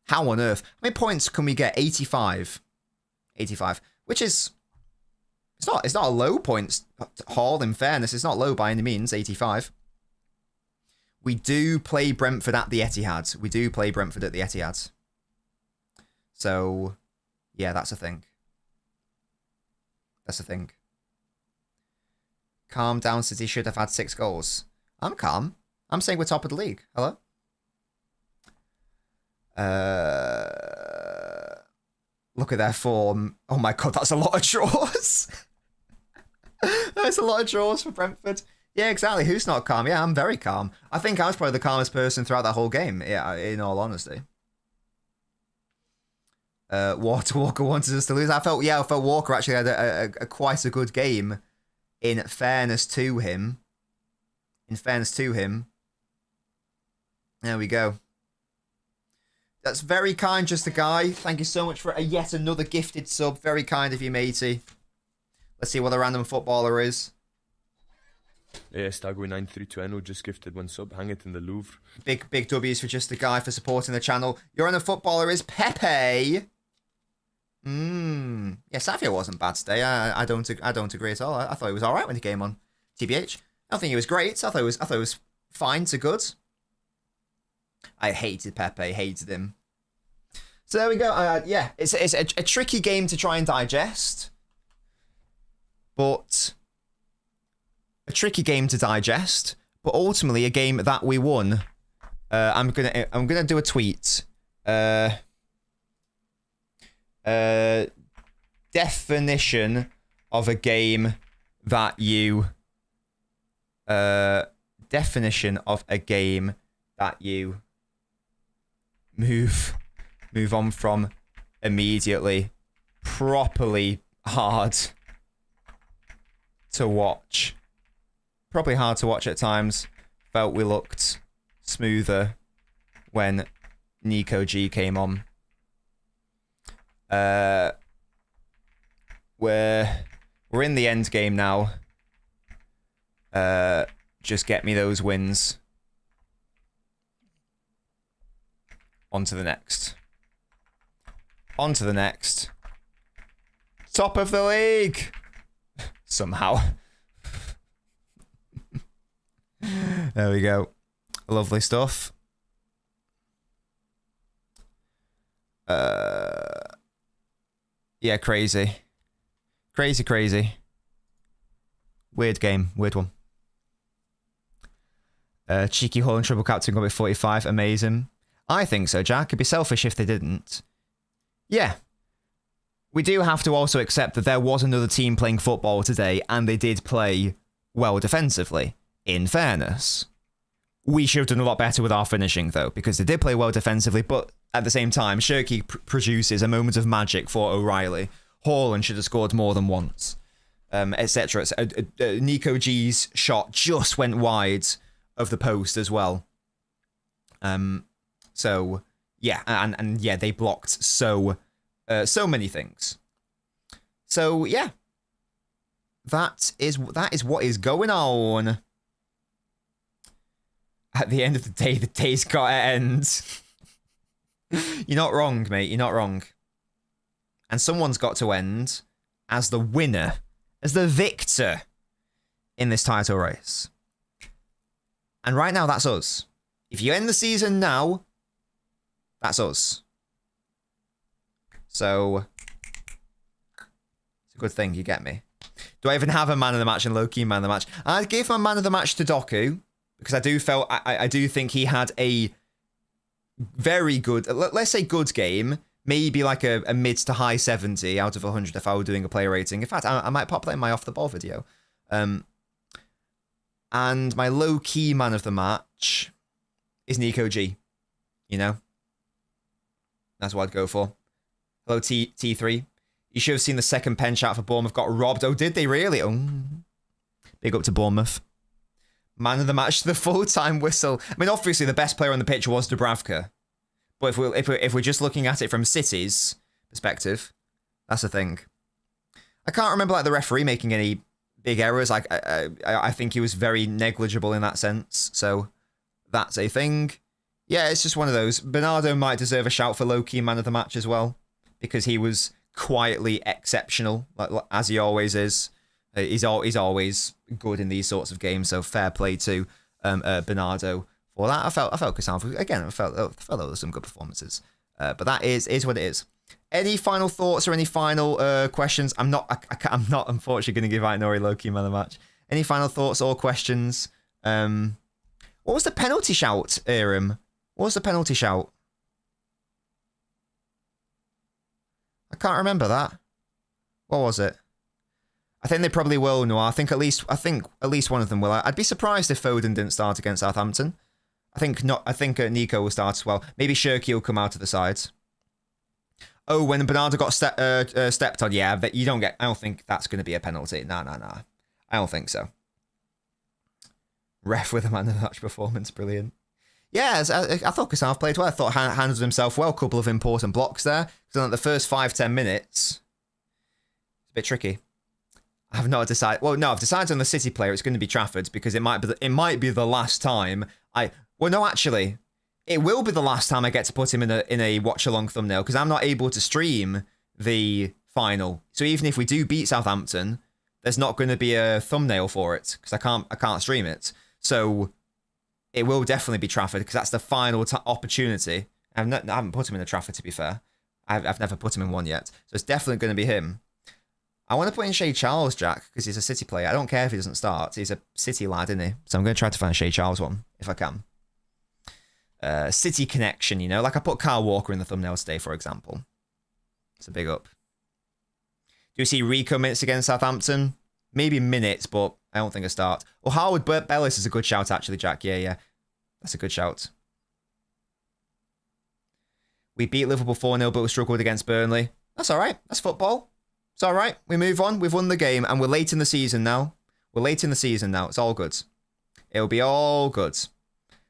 How on earth? How many points can we get? 85. 85, which is it's not a low points haul. In fairness, it's not low by any means. 85. We do play Brentford at the Etihad. So, yeah, that's a thing. Calm down, City should have had 6 goals. I'm calm. I'm saying we're top of the league. Hello? Look at their form. Oh my god, that's a lot of draws. That's a lot of draws for Brentford. Yeah, exactly. Who's not calm? Yeah, I'm very calm. I think I was probably the calmest person throughout that whole game, yeah, in all honesty. Walker wanted us to lose. I felt Walker actually had a quite a good game, in fairness to him. There we go. That's very kind, just a guy. Thank you so much for yet another gifted sub. Very kind of you, matey. Let's see what the random footballer is. Yeah, Stagway9320 just gifted 1 sub. Hang it in the Louvre. Big W's for just a guy for supporting the channel. Your random footballer is Pepe. Yeah, Savio wasn't bad today. I don't agree at all. I thought he was all right when he came on. TBH. I don't think he was great. I thought it was fine to good. I hated Pepe. Hated him. So there we go. Yeah, it's a tricky game to try and digest, but ultimately a game that we won. I'm gonna do a tweet. Definition of a game that you move on from immediately. Properly hard to watch. Probably hard to watch at times. Felt we looked smoother when Nico G came on. We're in the end game now. Just get me those wins. On to the next. Top of the league. Somehow. There we go. Lovely stuff. Yeah, crazy. Crazy. Weird game. Weird one. Cheeky Hall and Triple Captain got me 45. Amazing. I think so, Jack. It'd be selfish if they didn't. Yeah. We do have to also accept that there was another team playing football today, and they did play well defensively, in fairness. We should have done a lot better with our finishing, though, because they did play well defensively, but at the same time, Shirky produces a moment of magic for O'Reilly. Haaland should have scored more than once, etc. Nico G's shot just went wide of the post as well. So yeah, and yeah, they blocked so many things. So yeah, that is what is going on. At the end of the day's got to end. You're not wrong, mate. You're not wrong. And someone's got to end as the winner, as the victor in this title race. And right now, that's us. If you end the season now, that's us. So, it's a good thing, you get me. Do I even have a man of the match and low-key man of the match? I'd give my man of the match to Doku, because I do think he had a very good, let's say good game, maybe like a mid to high 70 out of 100 if I were doing a player rating. In fact, I might pop that in my off the ball video. And my low-key man of the match is Nico G. You know? That's what I'd go for. Hello, T3. You should have seen the second pen shot for Bournemouth got robbed. Oh, did they really? Oh, big up to Bournemouth. Man of the match, the full-time whistle. I mean, obviously, the best player on the pitch was Dubravka. But if we're just looking at it from City's perspective, that's the thing. I can't remember like the referee making any big errors. Like I think he was very negligible in that sense. So that's a thing. Yeah, it's just one of those. Bernardo might deserve a shout for low-key man of the match as well, because he was quietly exceptional, like as he always is. He's always good in these sorts of games. So fair play to Bernardo. For that, I felt Cassandra again. I felt there were some good performances, but that is what it is. Any final thoughts or any final questions? I'm not unfortunately going to give out Nori Loki man of the match. Any final thoughts or questions? What was the penalty shout, Aram? What was the penalty shout? I can't remember that. What was it? I think they probably will, Noir. I think at least one of them will. I'd be surprised if Foden didn't start against Southampton. I think Nico will start as well. Maybe Shirky will come out to the sides. Oh, when Bernardo got stepped on, yeah, but you don't get. I don't think that's going to be a penalty. Nah. I don't think so. Ref with a man of the match performance, brilliant. Yeah, I thought Cassandra played well. I thought handled himself well. A couple of important blocks there. So in the first 5-10 minutes, it's a bit tricky. I've not decided. Well, no, I've decided on the City player. It's going to be Trafford because it might be the last time I. Well, no, actually, it will be the last time I get to put him in a watch-along thumbnail because I'm not able to stream the final. So even if we do beat Southampton, there's not going to be a thumbnail for it because I can't stream it. So it will definitely be Trafford because that's the final opportunity. I haven't put him in a Trafford, to be fair. I've never put him in one yet. So it's definitely going to be him. I want to put in Shea Charles, Jack, because he's a City player. I don't care if he doesn't start. He's a City lad, isn't he? So I'm going to try to find a Shea Charles one, if I can. City connection, you know? Like I put Kyle Walker in the thumbnail today, for example. It's a big up. Do you see Rico minutes against Southampton? Maybe minutes, but I don't think a start. Well, Harwood Bellis is a good shout, actually, Jack. Yeah. That's a good shout. We beat Liverpool 4-0, but we struggled against Burnley. That's all right. That's football. It's all right. We move on. We've won the game, and we're late in the season now. It's all good. It'll be all good.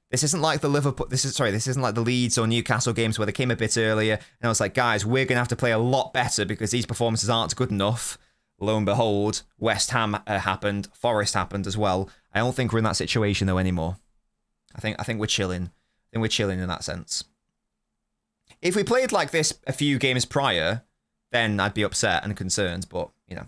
This isn't like the Liverpool. This isn't like the Leeds or Newcastle games where they came a bit earlier, and I was like, guys, we're gonna have to play a lot better because these performances aren't good enough. Lo and behold, West Ham happened. Forest happened as well. I don't think we're in that situation though anymore. I think we're chilling. I think we're chilling in that sense. If we played like this a few games prior, then I'd be upset and concerned. But, you know,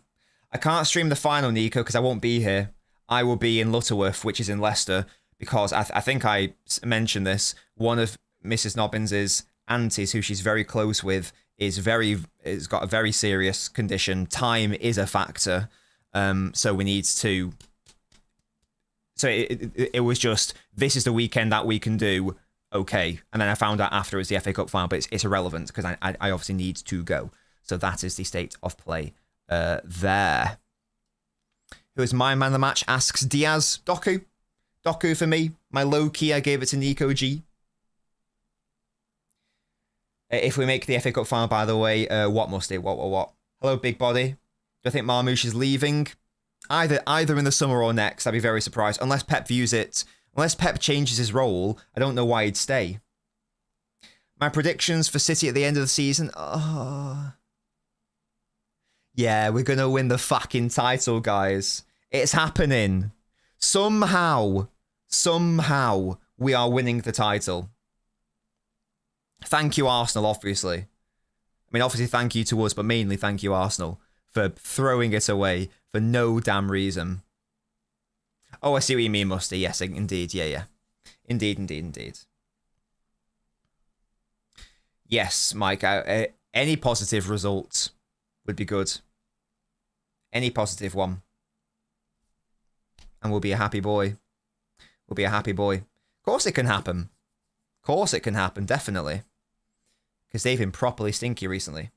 I can't stream the final, Nico, because I won't be here. I will be in Lutterworth, which is in Leicester, because I think I mentioned this. One of Mrs. Nobbins' aunties, who she's very close with, has got a very serious condition. Time is a factor. So we need to... So it was just, this is the weekend that we can do. Okay. And then I found out after it was the FA Cup final, but it's irrelevant because I obviously need to go. So that is the state of play there. Who is my man of the match? Asks Diaz. Doku for me. My low key, I gave it to Nico G. If we make the FA Cup final, by the way, what must it? What? Hello, big body. Do I think Marmoush is leaving? Either in the summer or next. I'd be very surprised. Unless Pep changes his role, I don't know why he'd stay. My predictions for City at the end of the season. Oh. Yeah, we're going to win the fucking title, guys. It's happening. Somehow, we are winning the title. Thank you, Arsenal, obviously. I mean, obviously, thank you to us, but mainly thank you, Arsenal, for throwing it away for no damn reason. Oh, I see what you mean, Musty. Yes, indeed. Yeah. Indeed. Yes, Mike, any positive result would be good. Any positive one. And we'll be a happy boy. We'll be a happy boy. Of course it can happen. Definitely. Because they've been properly stinky recently.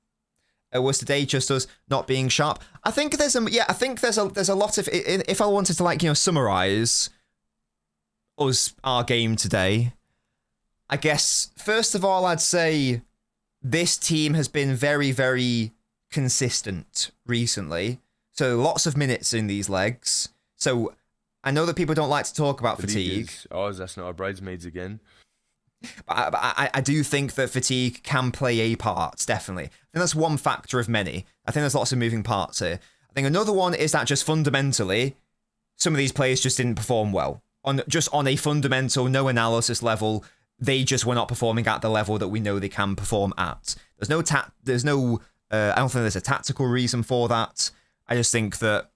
Was today just us not being sharp? I think there's a lot of, if I wanted to summarize our game today, I guess first of all I'd say this team has been very, very consistent recently. So lots of minutes in these legs. So I know that people don't like to talk about fatigue. Ours, that's not our bridesmaids again. But I do think that fatigue can play a part, definitely. I think that's one factor of many. I think there's lots of moving parts here. I think another one is that just fundamentally, some of these players just didn't perform well. On a fundamental, no analysis level, they just were not performing at the level that we know they can perform at. I don't think there's a tactical reason for that. I just think that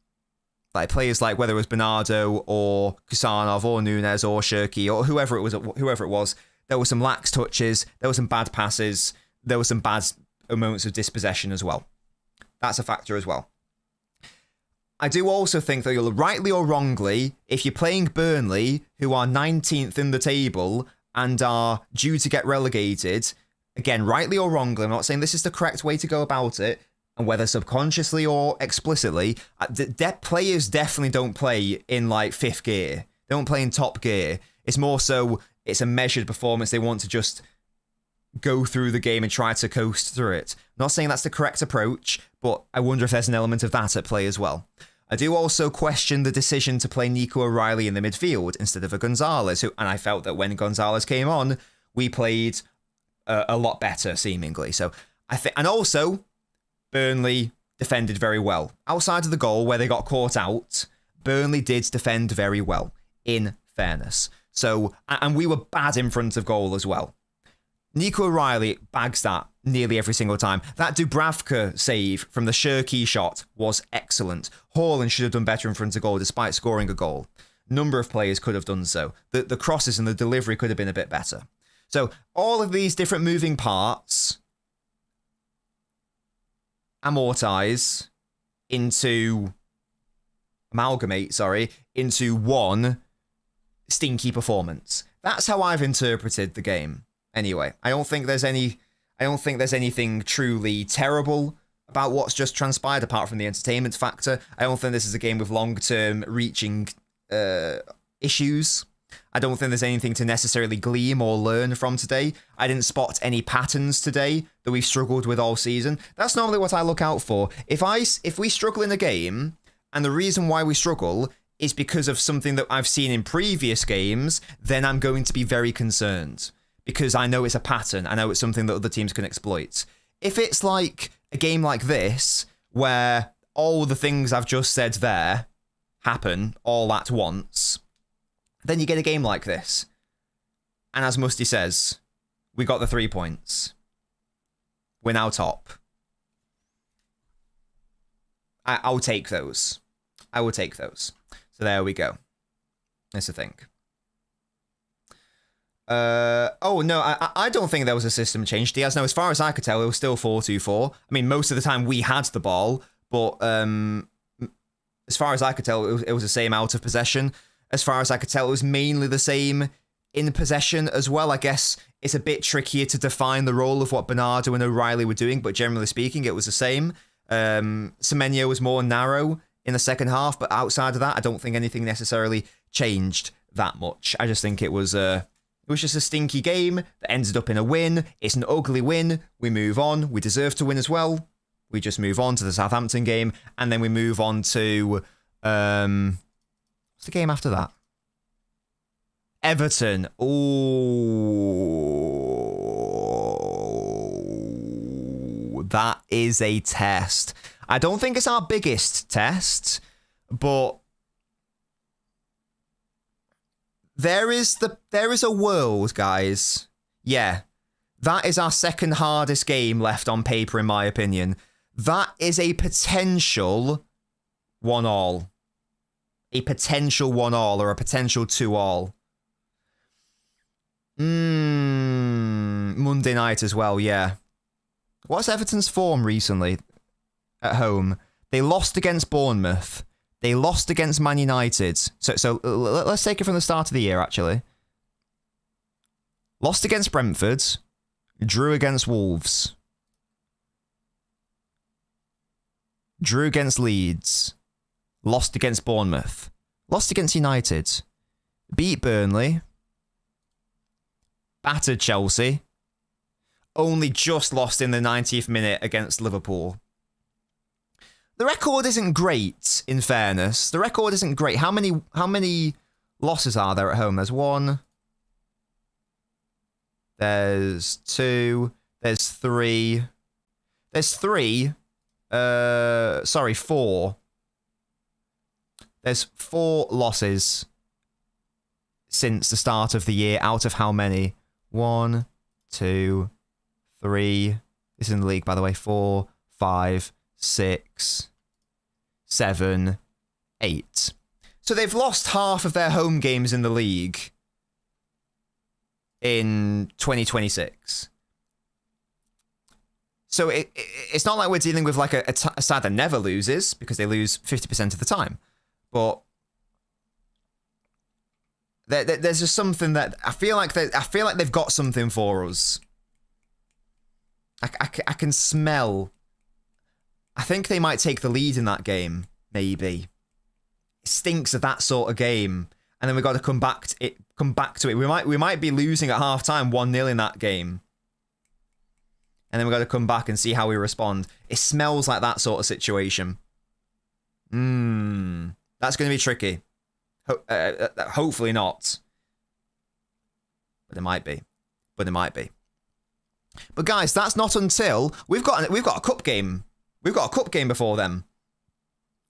players like whether it was Bernardo or Kusanov or Nunes or Shirky or whoever it was, there were some lax touches, there were some bad passes, there were some bad moments of dispossession as well. That's a factor as well. I do also think that you're rightly or wrongly, if you're playing Burnley, who are 19th in the table and are due to get relegated, again, rightly or wrongly, I'm not saying this is the correct way to go about it, and whether subconsciously or explicitly, players definitely don't play in fifth gear. They don't play in top gear. It's more so it's a measured performance. They want to just go through the game and try to coast through it. I'm not saying that's the correct approach, but I wonder if there's an element of that at play as well. I do also question the decision to play Nico O'Reilly in the midfield instead of a Gonzalez, and I felt that when Gonzalez came on, we played a lot better, seemingly. So I think, and also Burnley defended very well. Outside of the goal where they got caught out, Burnley did defend very well, in fairness. So, and we were bad in front of goal as well. Nico O'Reilly bags that nearly every single time. That Dubravka save from the Shirky shot was excellent. Haaland should have done better in front of goal despite scoring a goal. Number of players could have done so. The crosses and the delivery could have been a bit better. So all of these different moving parts amalgamate into one stinky performance. That's how I've interpreted the game. Anyway, I don't think there's anything truly terrible about what's just transpired apart from the entertainment factor. I don't think this is a game with long-term reaching issues. I don't think there's anything to necessarily glean or learn from today. I didn't spot any patterns today that we've struggled with all season. That's normally what I look out for. If we struggle in a game, and the reason why we struggle is because of something that I've seen in previous games, then I'm going to be very concerned. Because I know it's a pattern. I know it's something that other teams can exploit. If it's like a game like this, where all the things I've just said there happen all at once, then you get a game like this. And as Musty says, we got the 3 points. We're now top. I'll take those. I will take those. So there we go. That's the thing. Oh, no, I don't think there was a system change. Diaz, no, as far as I could tell, it was still 4-2-4. I mean, most of the time we had the ball, but as far as I could tell, it was the same out of possession. As far as I could tell, it was mainly the same in possession as well. I guess it's a bit trickier to define the role of what Bernardo and O'Reilly were doing, but generally speaking, it was the same. Semenyo was more narrow in the second half, but outside of that, I don't think anything necessarily changed that much. I just think it was It was just a stinky game that ended up in a win. It's an ugly win. We move on. We deserve to win as well. We just move on to the Southampton game, and then we move on to what's the game after that? Everton. Ooh, that is a test. I don't think it's our biggest test, but there is a world, guys. Yeah, that is our second hardest game left on paper, in my opinion. That is a potential 1-1. A potential 1-1 or a potential 2-2. Monday night as well, yeah. What's Everton's form recently at home? They lost against Bournemouth. They lost against Man United. So let's take it from the start of the year, actually. Lost against Brentford. Drew against Wolves. Drew against Leeds. Lost against Bournemouth. Lost against United. Beat Burnley. Battered Chelsea. Only just lost in the 90th minute against Liverpool. The record isn't great, in fairness. The record isn't great. How many losses are there at home? There's 1. There's 2. There's 3. There's 3. Sorry, 4. There's 4 losses since the start of the year, out of how many? 1, 2, 3. This is in the league, by the way. 4, 5, 6, 7, 8. So they've lost half of their home games in the league in 2026. So it's not like we're dealing with like a side that never loses, because they lose 50% of the time. But there's just something that I feel like they've got something for us. I can smell. I think they might take the lead in that game. Maybe it stinks of that sort of game, and then we got to come back to it. We might be losing at halftime 1-0 in that game, and then we got to come back and see how we respond. It smells like that sort of situation. That's going to be tricky. Hopefully not. But it might be. But guys, that's not until we've got a cup game. We've got a cup game before them.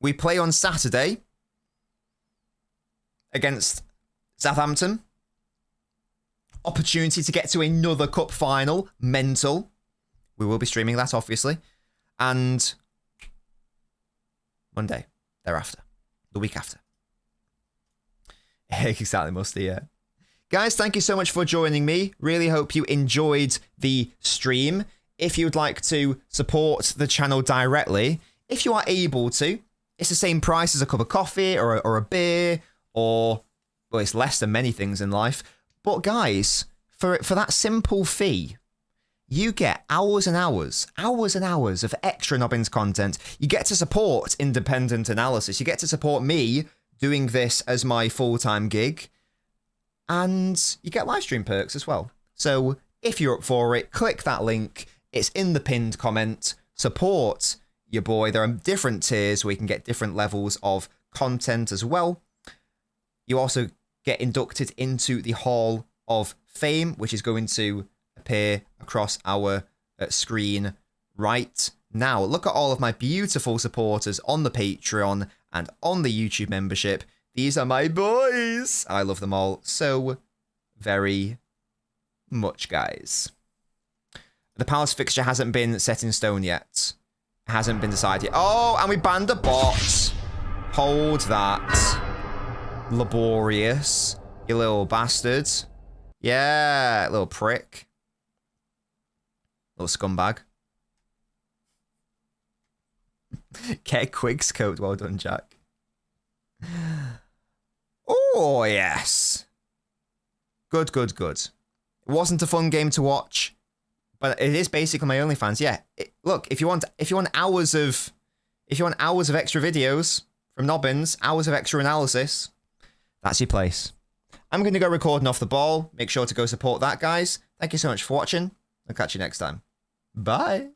We play on Saturday against Southampton. Opportunity to get to another cup final. Mental. We will be streaming that, obviously. And Monday thereafter. The week after. Exactly, Musty, yeah. Guys, thank you so much for joining me. Really hope you enjoyed the stream. If you'd like to support the channel directly, if you are able to, it's the same price as a cup of coffee or a beer, or, well, it's less than many things in life. But guys, for that simple fee, you get hours and hours of extra Nobbins content. You get to support independent analysis. You get to support me doing this as my full-time gig. And you get live stream perks as well. So if you're up for it, click that link. It's in the pinned comment. Support your boy. There are different tiers where you can get different levels of content as well. You also get inducted into the Hall of Fame, which is going to appear across our screen right now. Look at all of my beautiful supporters on the Patreon and on the YouTube membership. These are my boys. I love them all so very much, guys. The Palace fixture hasn't been set in stone yet. It hasn't been decided yet. Oh, and we banned a bot. Hold that. Laborious. You little bastard. Yeah, little prick. Little scumbag. Get a Quigs coat. Well done, Jack. Oh, yes. Good. It wasn't a fun game to watch, but it is basically my OnlyFans. Yeah. Look, if you want hours of extra videos from Nobbins, hours of extra analysis, that's your place. I'm going to go recording off the ball. Make sure to go support that, guys. Thank you so much for watching. I'll catch you next time. Bye.